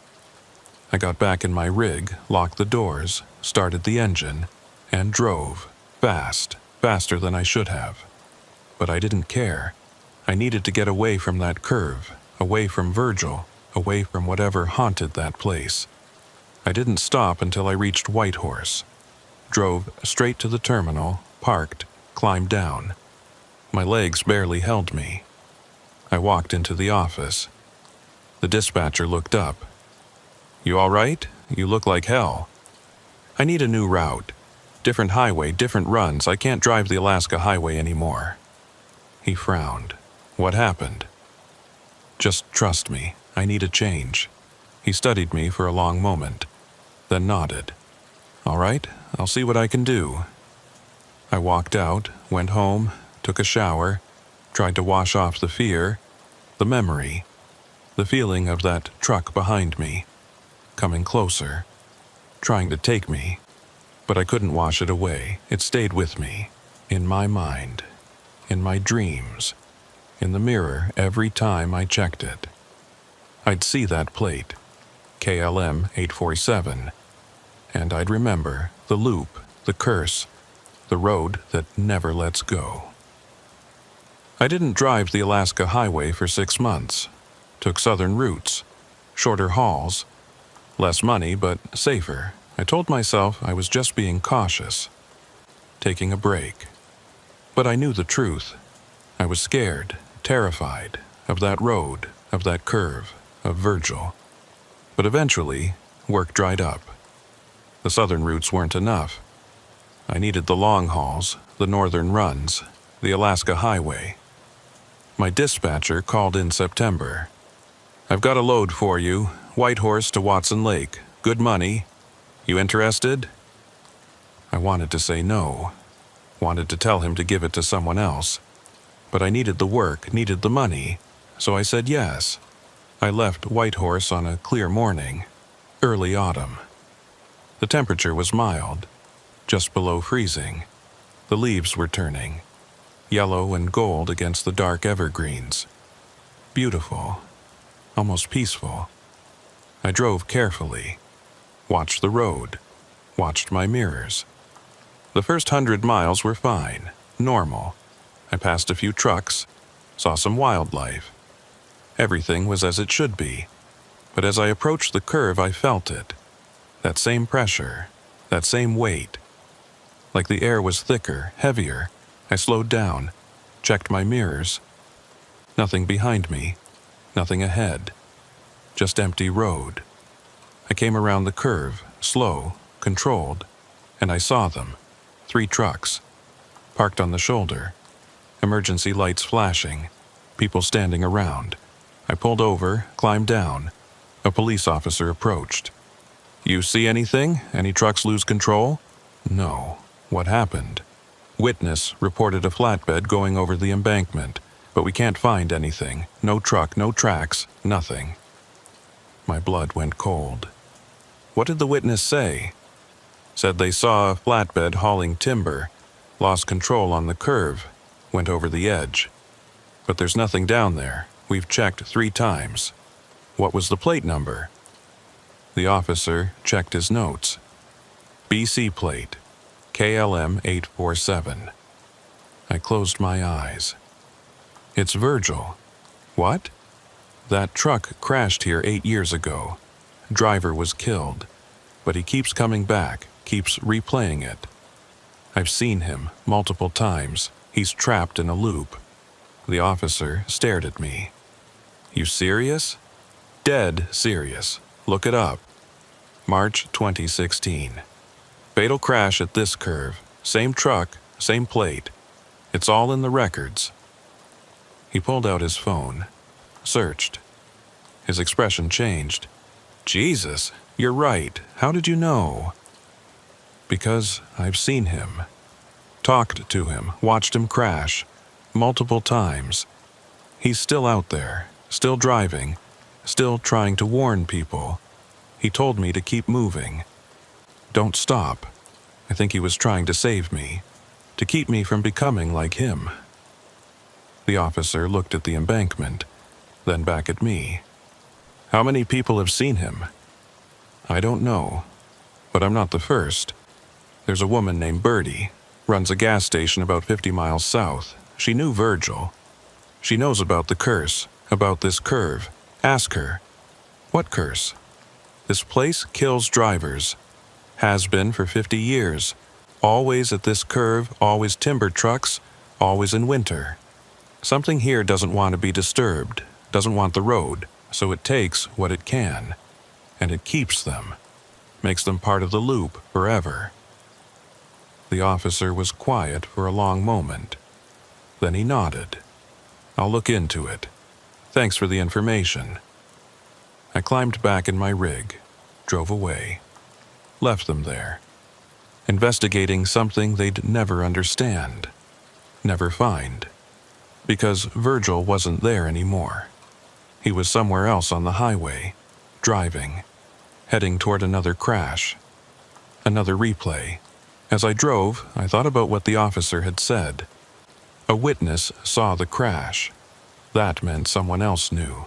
Speaker 1: I got back in my rig, locked the doors, started the engine, and drove, fast, faster than I should have. But I didn't care. I needed to get away from that curve, away from Virgil, away from whatever haunted that place. I didn't stop until I reached Whitehorse. Drove straight to the terminal, parked, climbed down. My legs barely held me. I walked into the office. The dispatcher looked up. "You all right? You look like hell." "I need a new route. Different highway, different runs. I can't drive the Alaska Highway anymore." He frowned. "What happened?" "Just trust me. I need a change." He studied me for a long moment, then nodded. "All right, I'll see what I can do." I walked out, went home, took a shower, tried to wash off the fear, the memory, the feeling of that truck behind me, coming closer, trying to take me, but I couldn't wash it away. It stayed with me, in my mind, in my dreams, in the mirror every time I checked it. I'd see that plate, KLM 847, and I'd remember the loop, the curse, the road that never lets go. I didn't drive the Alaska Highway for 6 months. Took southern routes, shorter hauls, less money but safer. I told myself I was just being cautious, taking a break. But I knew the truth. I was scared, terrified, of that road, of that curve, of Virgil. But eventually, work dried up. The southern routes weren't enough. I needed the long hauls, the northern runs, the Alaska Highway. My dispatcher called in September. "I've got a load for you, Whitehorse to Watson Lake, good money. You interested?" I wanted to say no, wanted to tell him to give it to someone else. But I needed the work, needed the money, so I said yes. I left Whitehorse on a clear morning, early autumn. The temperature was mild, just below freezing. The leaves were turning, yellow and gold against the dark evergreens. Beautiful, almost peaceful. I drove carefully, watched the road, watched my mirrors. The first 100 miles were fine, normal. I passed a few trucks, saw some wildlife. Everything was as it should be. But as I approached the curve, I felt it. That same pressure, that same weight. Like the air was thicker, heavier. I slowed down, checked my mirrors. Nothing behind me, nothing ahead. Just empty road. I came around the curve, slow, controlled, and I saw them. 3 trucks, parked on the shoulder. Emergency lights flashing, people standing around. I pulled over, climbed down. A police officer approached. "You see anything? Any trucks lose control?" "No. What happened?" "Witness reported a flatbed going over the embankment, but we can't find anything. No truck, no tracks, nothing." My blood went cold. "What did the witness say?" "Said they saw a flatbed hauling timber, lost control on the curve, went over the edge. But there's nothing down there. We've checked 3 times." "What was the plate number?" The officer checked his notes. "BC plate, KLM 847. I closed my eyes. "It's Virgil." "What?" "That truck crashed here 8 years ago. Driver was killed, but he keeps coming back, keeps replaying it. I've seen him multiple times. He's trapped in a loop." The officer stared at me. "You serious?" "Dead serious. Look it up. March 2016. Fatal crash at this curve. Same truck, same plate. It's all in the records." He pulled out his phone, searched. His expression changed. "Jesus, you're right. How did you know?" "Because I've seen him. Talked to him, watched him crash. Multiple times. He's still out there, still driving, still trying to warn people. He told me to keep moving. Don't stop. I think he was trying to save me, to keep me from becoming like him." The officer looked at the embankment, then back at me. "How many people have seen him?" "I don't know, but I'm not the first. There's a woman named Birdie, runs a gas station about 50 miles south. She knew Virgil. She knows about the curse, about this curve. Ask her." "What curse?" "This place kills drivers. Has been for 50 years. Always at this curve, always timber trucks, always in winter. Something here doesn't want to be disturbed, doesn't want the road, so it takes what it can. And it keeps them. Makes them part of the loop forever." The officer was quiet for a long moment. Then he nodded. "I'll look into it. Thanks for the information." I climbed back in my rig, drove away, left them there, investigating something they'd never understand, never find, because Virgil wasn't there anymore. He was somewhere else on the highway, driving, heading toward another crash, another replay. As I drove, I thought about what the officer had said. A witness saw the crash. That meant someone else knew.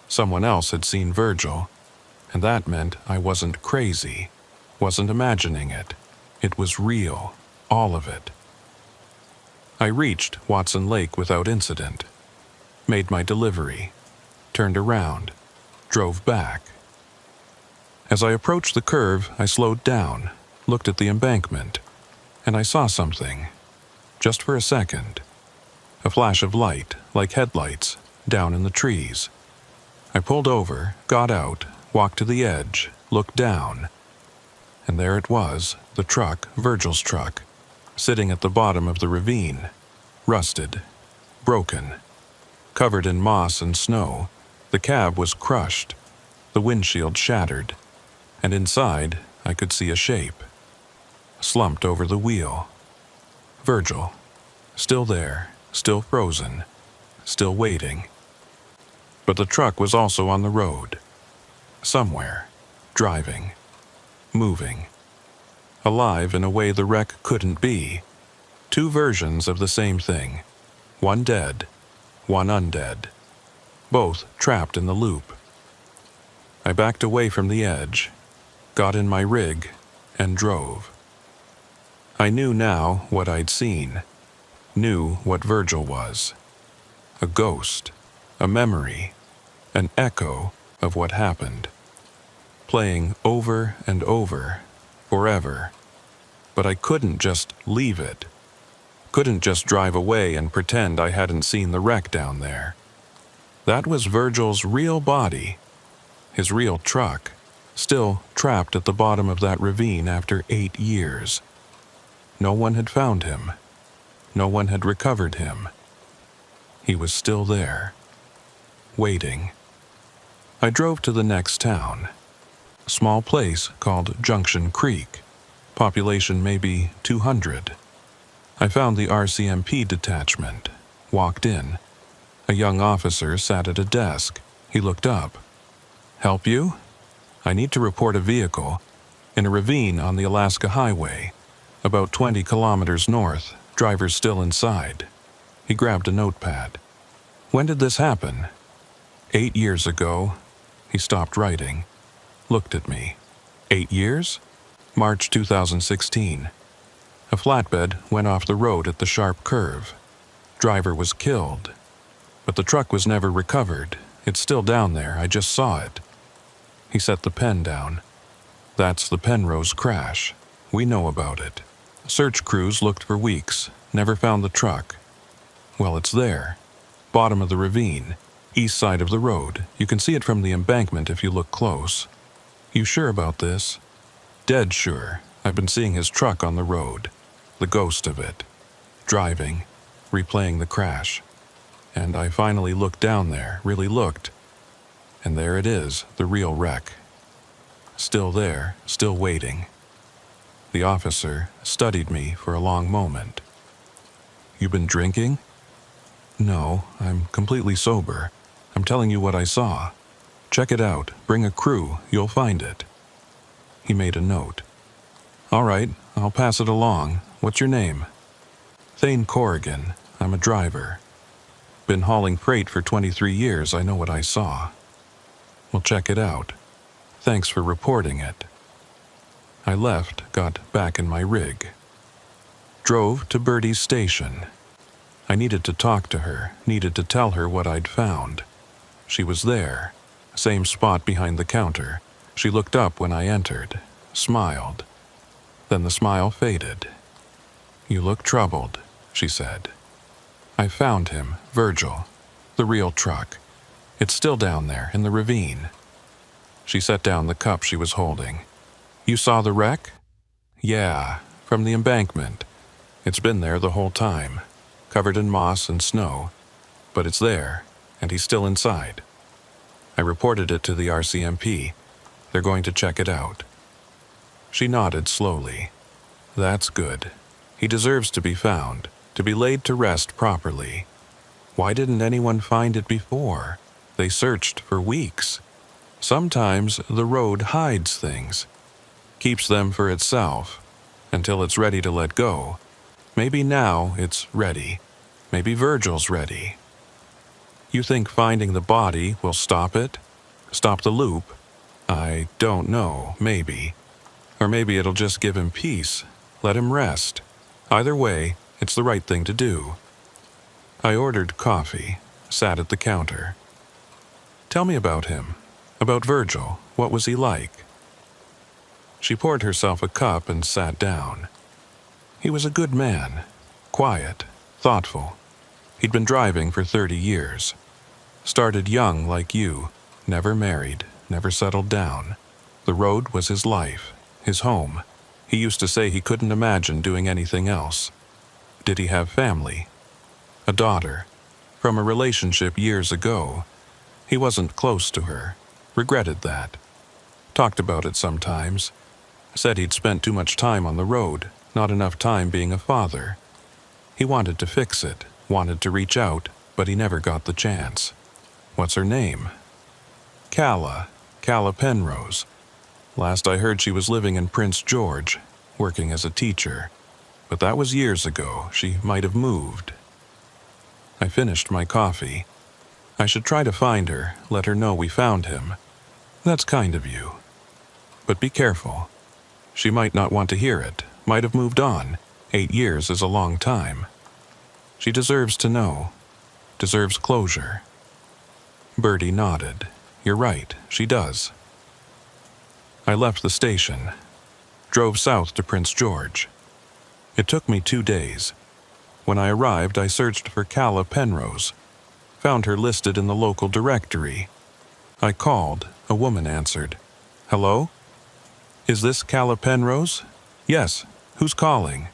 Speaker 1: Someone else had seen Virgil, and that meant I wasn't crazy, wasn't imagining it. It was real, all of it. I reached Watson Lake without incident, made my delivery, turned around, drove back. As I approached the curve, I slowed down, looked at the embankment, and I saw something. Just for a second. A flash of light, like headlights, down in the trees. I pulled over, got out, walked to the edge, looked down. And there it was, the truck, Virgil's truck, sitting at the bottom of the ravine, rusted, broken, covered in moss and snow. The cab was crushed, the windshield shattered, and inside I could see a shape, slumped over the wheel. Virgil, still there, still frozen, still waiting. But the truck was also on the road, somewhere, driving, moving, alive in a way the wreck couldn't be. 2 versions of the same thing, one dead, one undead, both trapped in the loop. I backed away from the edge, got in my rig, and drove. I knew now what I'd seen, knew what Virgil was. A ghost, a memory, an echo of what happened, playing over and over, forever. But I couldn't just leave it. Couldn't just drive away and pretend I hadn't seen the wreck down there. That was Virgil's real body, his real truck, still trapped at the bottom of that ravine after 8 years. No one had found him. No one had recovered him. He was still there. waiting. I drove to the next town, a small place called Junction Creek, population maybe 200. I found the RCMP detachment, walked in. A young officer sat at a desk. He looked up. "Help you? I need to report a vehicle in a ravine on the Alaska Highway, about 20 kilometers north, driver's still inside." He grabbed a notepad. "When did this happen?" 8 years ago." He stopped writing, looked at me. 8 years? March 2016. A flatbed went off the road at the sharp curve. Driver was killed. But the truck was never recovered. It's still down there. I just saw it. He set the pen down. "That's the Penrose crash. We know about it. Search crews looked for weeks, never found the truck. Well, it's there. Bottom of the ravine, east side of the road. You can see it from the embankment if you look close." "You sure about this?" "Dead sure. I've been seeing his truck on the road. The ghost of it. Driving, replaying the crash. And I finally looked down there, really looked. And there it is, the real wreck. Still there, still waiting." The officer studied me for a long moment. "You been drinking?" "No, I'm completely sober. I'm telling you what I saw. Check it out. Bring a crew. You'll find it." He made a note. "All right, I'll pass it along. What's your name?" "Thane Corrigan. I'm a driver. Been hauling freight for 23 years. I know what I saw." "We'll check it out. Thanks for reporting it." I left, got back in my rig. Drove to Birdie's station. I needed to talk to her, needed to tell her what I'd found. She was there, same spot behind the counter. She looked up when I entered, smiled. Then the smile faded. "You look troubled," she said. "I found him, Virgil, the real truck. It's still down there in the ravine." She set down the cup she was holding. "You saw the wreck?" "Yeah, from the embankment. It's been there the whole time, covered in moss and snow. But it's there, and he's still inside. I reported it to the RCMP. They're going to check it out." She nodded slowly. "That's good. He deserves to be found, to be laid to rest properly. Why didn't anyone find it before? They searched for weeks. Sometimes the road hides things, keeps them for itself, until it's ready to let go. Maybe now it's ready. Maybe Virgil's ready." "You think finding the body will stop it? Stop the loop?" "I don't know, maybe. Or maybe it'll just give him peace, let him rest. Either way, it's the right thing to do." I ordered coffee, sat at the counter. "Tell me about him, about Virgil. What was he like?" She poured herself a cup and sat down. "He was a good man, quiet, thoughtful. He'd been driving for 30 years. Started young like you, never married, never settled down. The road was his life, his home. He used to say he couldn't imagine doing anything else." "Did he have family?" "A daughter, from a relationship years ago. He wasn't close to her, regretted that. Talked about it sometimes. Said he'd spent too much time on the road, not enough time being a father. He wanted to fix it, wanted to reach out, but he never got the chance." "What's her name?" Calla Penrose. Last I heard she was living in Prince George, working as a teacher. But that was years ago. She might have moved." I finished my coffee. "I should try to find her, let her know we found him." "That's kind of you. But be careful. She might not want to hear it, might have moved on. 8 years is a long time. She deserves to know, deserves closure." Birdie nodded. "You're right, she does." I left the station, drove south to Prince George. It took me 2 days. When I arrived, I searched for Calla Penrose, found her listed in the local directory. I called. A woman answered. "Hello? Is this Calla Penrose?" "Yes. Who's calling?"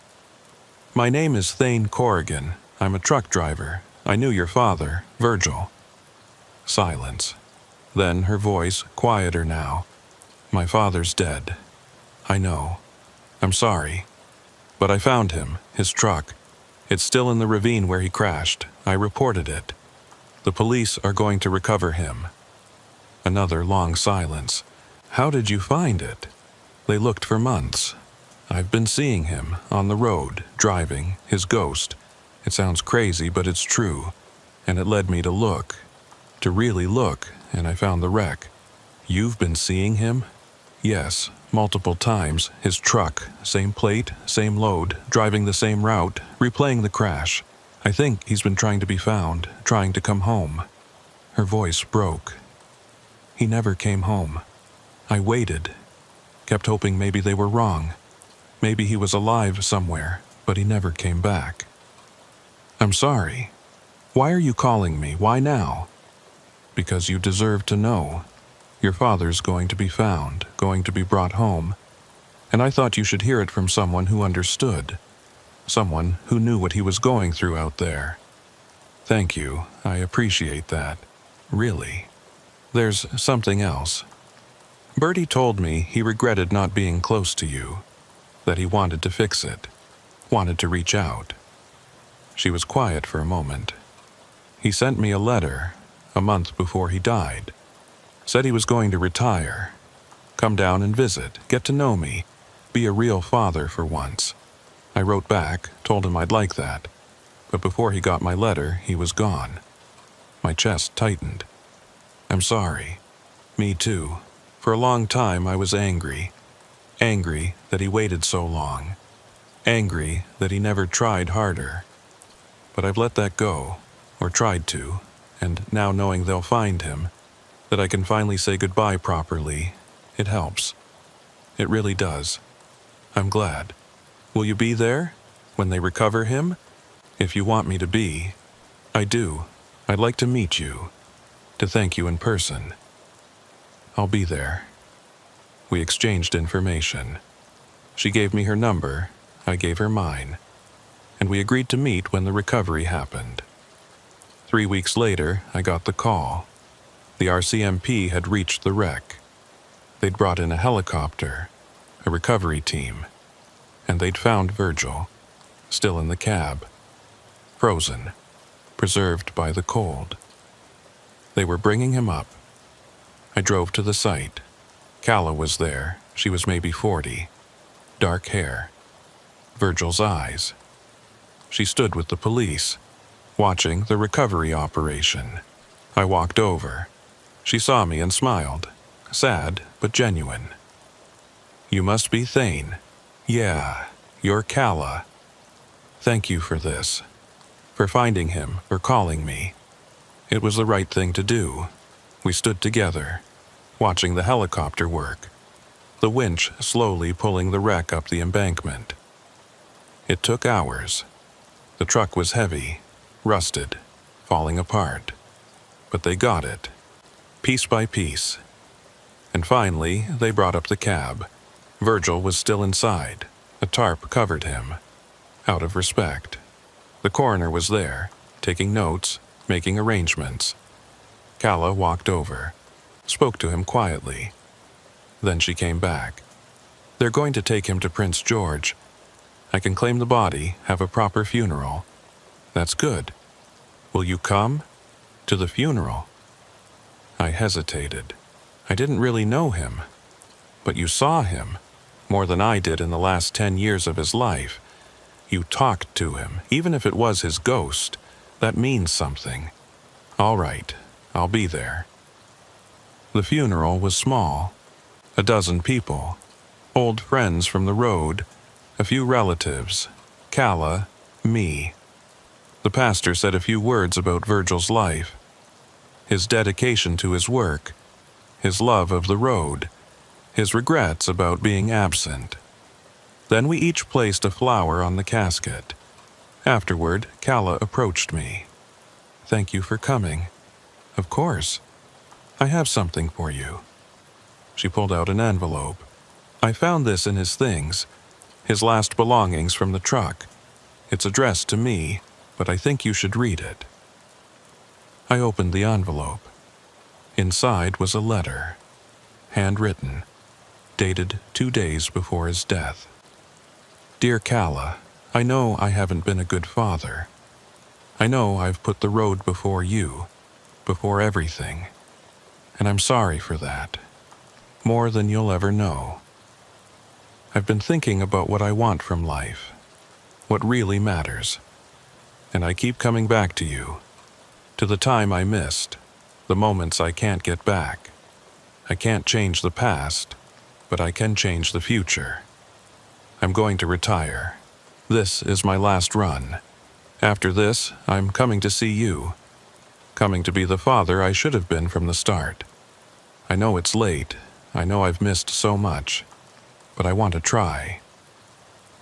Speaker 1: "My name is Thane Corrigan. I'm a truck driver. I knew your father, Virgil." Silence. Then her voice, quieter now. My father's dead. I know. I'm sorry. But I found him, his truck. It's still in the ravine where he crashed. I reported it. The police are going to recover him. Another long silence. How did you find it? They looked for months. I've been seeing him, on the road, driving, his ghost. It sounds crazy, but it's true. And it led me to look. To really look, and I found the wreck. You've been seeing him? Yes, multiple times. His truck, same plate, same load, driving the same route, replaying the crash. I think he's been trying to be found, trying to come home. Her voice broke. He never came home. I waited. Kept hoping maybe they were wrong. Maybe he was alive somewhere, but he never came back. I'm sorry. Why are you calling me? Why now? Because you deserve to know. Your father's going to be found, going to be brought home. And I thought you should hear it from someone who understood. Someone who knew what he was going through out there. Thank you. I appreciate that. Really. There's something else. Bertie told me he regretted not being close to you. That he wanted to fix it. Wanted to reach out. She was quiet for a moment. He sent me a letter, a month before he died. Said he was going to retire. Come down and visit, get to know me, be a real father for once. I wrote back, told him I'd like that. But before he got my letter, he was gone. My chest tightened. I'm sorry. Me too. For a long time I was angry. Angry that he waited so long. Angry that he never tried harder. But I've let that go, or tried to, and now knowing they'll find him, that I can finally say goodbye properly, it helps. It really does. I'm glad. Will you be there? When they recover him? If you want me to be. I do. I'd like to meet you. To thank you in person. I'll be there. We exchanged information. She gave me her number, I gave her mine, and we agreed to meet when the recovery happened. 3 weeks later, I got the call. The RCMP had reached the wreck. They'd brought in a helicopter, a recovery team, and they'd found Virgil, still in the cab, frozen, preserved by the cold. They were bringing him up. I drove to the site. Calla was there. She was maybe 40. Dark hair. Virgil's eyes. She stood with the police, watching the recovery operation. I walked over. She saw me and smiled. Sad, but genuine. You must be Thane. Yeah, you're Calla. Thank you for this. For finding him, for calling me. It was the right thing to do. We stood together, watching the helicopter work. The winch slowly pulling the wreck up the embankment. It took hours. The truck was heavy, rusted, falling apart. But they got it, piece by piece. And finally, they brought up the cab. Virgil was still inside. A tarp covered him. Out of respect. The coroner was there, taking notes, making arrangements. Calla walked over, spoke to him quietly. Then she came back. They're going to take him to Prince George. I can claim the body, have a proper funeral. That's good. Will you come? To the funeral? I hesitated. I didn't really know him. But you saw him, more than I did in the last 10 years of his life. You talked to him, even if it was his ghost. That means something. All right, I'll be there. The funeral was small. 12 people. Old friends from the road, a few relatives, Calla, me. The pastor said a few words about Virgil's life, his dedication to his work, his love of the road, his regrets about being absent. Then we each placed a flower on the casket. Afterward, Calla approached me. Thank you for coming. Of course. I have something for you. She pulled out an envelope. I found this in his things, his last belongings from the truck. It's addressed to me, but I think you should read it. I opened the envelope. Inside was a letter, handwritten, dated 2 days before his death. Dear Calla, I know I haven't been a good father. I know I've put the road before you, before everything, and I'm sorry for that, more than you'll ever know. I've been thinking about what I want from life, what really matters, and I keep coming back to you, to the time I missed, the moments I can't get back. I can't change the past, but I can change the future. I'm going to retire. This is my last run. After this, I'm coming to see you, coming to be the father I should have been from the start. I know it's late, I know I've missed so much, but I want to try.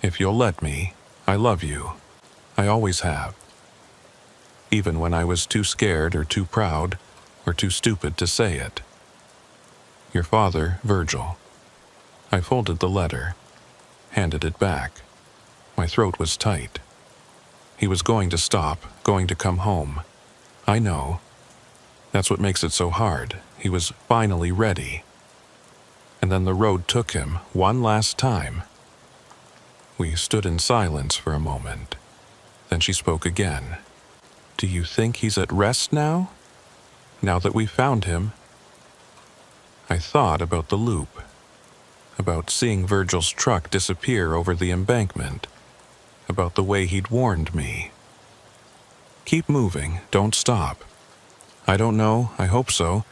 Speaker 1: If you'll let me, I love you. I always have. Even when I was too scared or too proud or too stupid to say it. Your father, Virgil. I folded the letter, handed it back. My throat was tight. He was going to stop, going to come home. I know. That's what makes it so hard. He was finally ready. And then the road took him one last time. We stood in silence for a moment. Then she spoke again. Do you think he's at rest now? Now that we've found him? I thought about the loop, about seeing Virgil's truck disappear over the embankment, about the way he'd warned me. Keep moving, don't stop. I don't know, I hope so.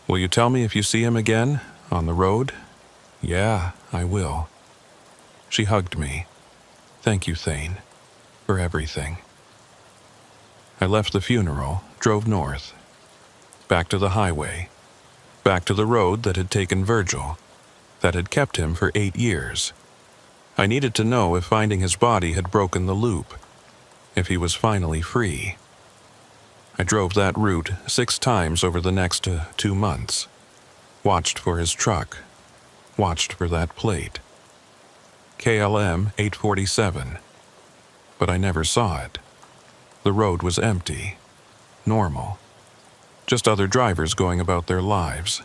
Speaker 1: Will you tell me if you see him again, on the road? Yeah, I will. She hugged me. Thank you, Thane, for everything. I left the funeral, drove north, back to the highway, back to the road that had taken Virgil, that had kept him for 8 years. I needed to know if finding his body had broken the loop, if he was finally free. I drove that route 6 times over the next 2 months, watched for his truck, watched for that plate. KLM 847, but I never saw it. The road was empty, normal, just other drivers going about their lives,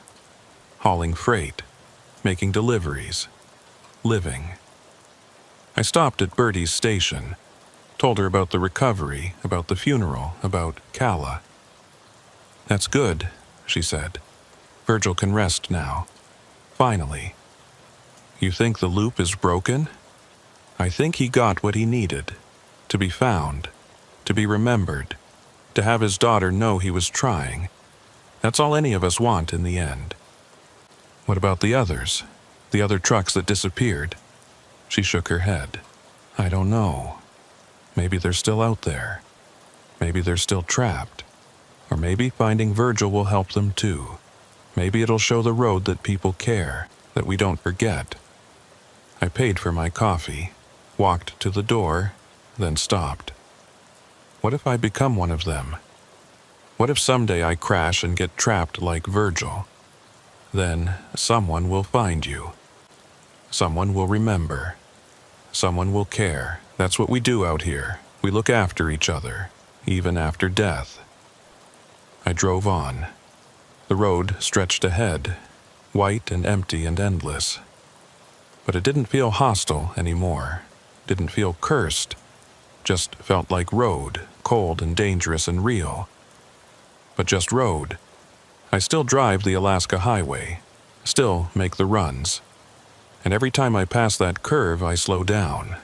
Speaker 1: hauling freight, making deliveries, living. I stopped at Bertie's station, told her about the recovery, about the funeral, about Calla. That's good, she said. Virgil can rest now. Finally. You think the loop is broken? I think he got what he needed, to be found, to be remembered, to have his daughter know he was trying. That's all any of us want in the end. What about the others? The other trucks that disappeared? She shook her head. I don't know. Maybe they're still out there. Maybe they're still trapped. Or maybe finding Virgil will help them too. Maybe it'll show the road that people care, that we don't forget. I paid for my coffee, walked to the door, then stopped. What if I become one of them? What if someday I crash and get trapped like Virgil? Then someone will find you. Someone will remember. Someone will care. That's what we do out here. We look after each other, even after death. I drove on. The road stretched ahead, white and empty and endless. But it didn't feel hostile anymore. Didn't feel cursed. Just felt like road, cold and dangerous and real. But just road. I still drive the Alaska Highway, still make the runs. And every time I pass that curve, I slow down.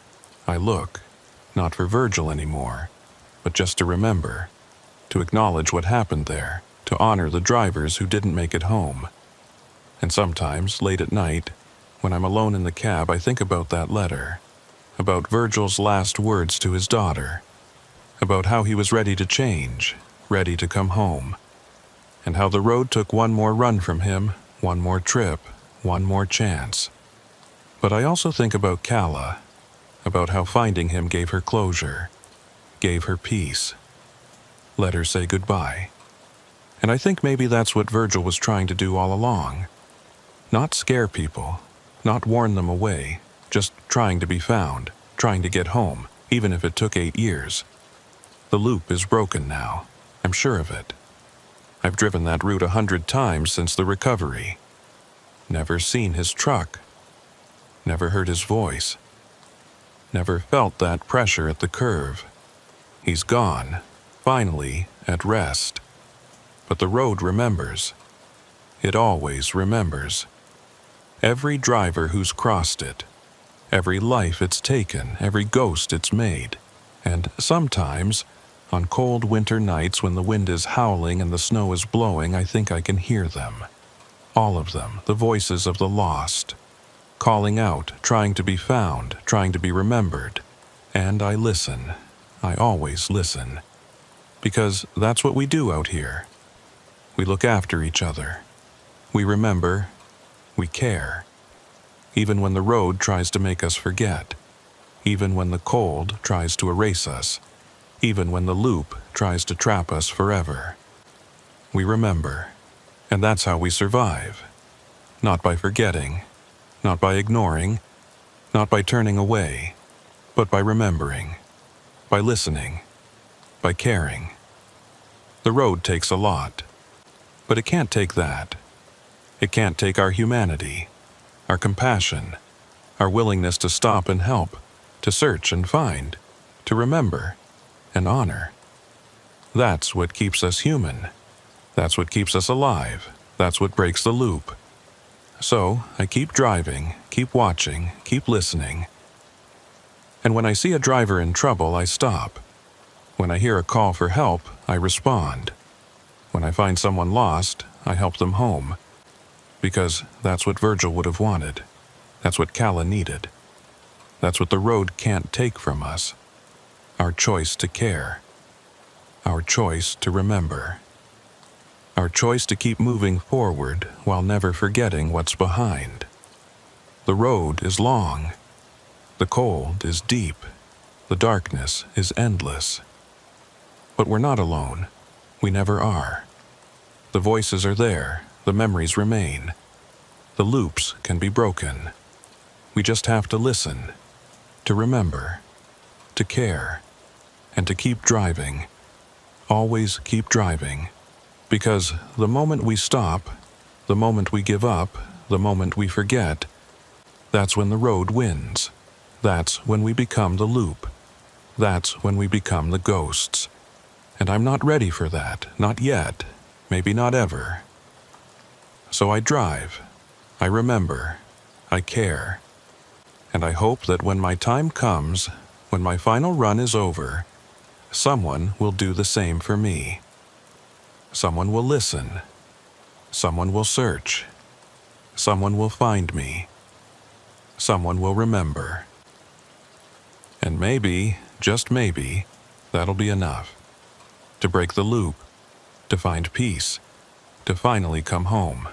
Speaker 1: I look, not for Virgil anymore, but just to remember, to acknowledge what happened there, to honor the drivers who didn't make it home. And sometimes, late at night, when I'm alone in the cab, I think about that letter, about Virgil's last words to his daughter, about how he was ready to change, ready to come home, and how the road took one more run from him, one more trip, one more chance. But I also think about Calla, about how finding him gave her closure, gave her peace, let her say goodbye. And I think maybe that's what Virgil was trying to do all along. Not scare people, not warn them away, just trying to be found, trying to get home, even if it took 8 years. The loop is broken now, I'm sure of it. I've driven that route 100 times since the recovery. Never seen his truck. Never heard his voice. Never felt that pressure at the curve. He's gone, finally, at rest. But the road remembers. It always remembers. Every driver who's crossed it. Every life it's taken, every ghost it's made. And sometimes, on cold winter nights when the wind is howling and the snow is blowing, I think I can hear them. All of them, the voices of the lost. Calling out, trying to be found, trying to be remembered. And I listen. I always listen. Because that's what we do out here. We look after each other. We remember. We care. Even when the road tries to make us forget. Even when the cold tries to erase us. Even when the loop tries to trap us forever. We remember. And that's how we survive. Not by forgetting. Not by ignoring. Not by turning away. But by remembering. By listening. By caring. The road takes a lot. But it can't take that. It can't take our humanity, our compassion, our willingness to stop and help, to search and find, to remember and honor. That's what keeps us human. That's what keeps us alive. That's what breaks the loop. So I keep driving, keep watching, keep listening. And when I see a driver in trouble, I stop. When I hear a call for help, I respond. When I find someone lost, I help them home. Because that's what Virgil would have wanted. That's what Calla needed. That's what the road can't take from us. Our choice to care. Our choice to remember. Our choice to keep moving forward while never forgetting what's behind. The road is long. The cold is deep. The darkness is endless. But we're not alone. We never are. The voices are there. The memories remain. The loops can be broken. We just have to listen, to remember, to care, and to keep driving. Always keep driving. Because the moment we stop, the moment we give up, the moment we forget, that's when the road wins. That's when we become the loop. That's when we become the ghosts. And I'm not ready for that, not yet, maybe not ever. So I drive, I remember, I care, and I hope that when my time comes, when my final run is over, someone will do the same for me. Someone will listen, someone will search, someone will find me, someone will remember. And maybe, just maybe, that'll be enough. To break the loop, to find peace, to finally come home.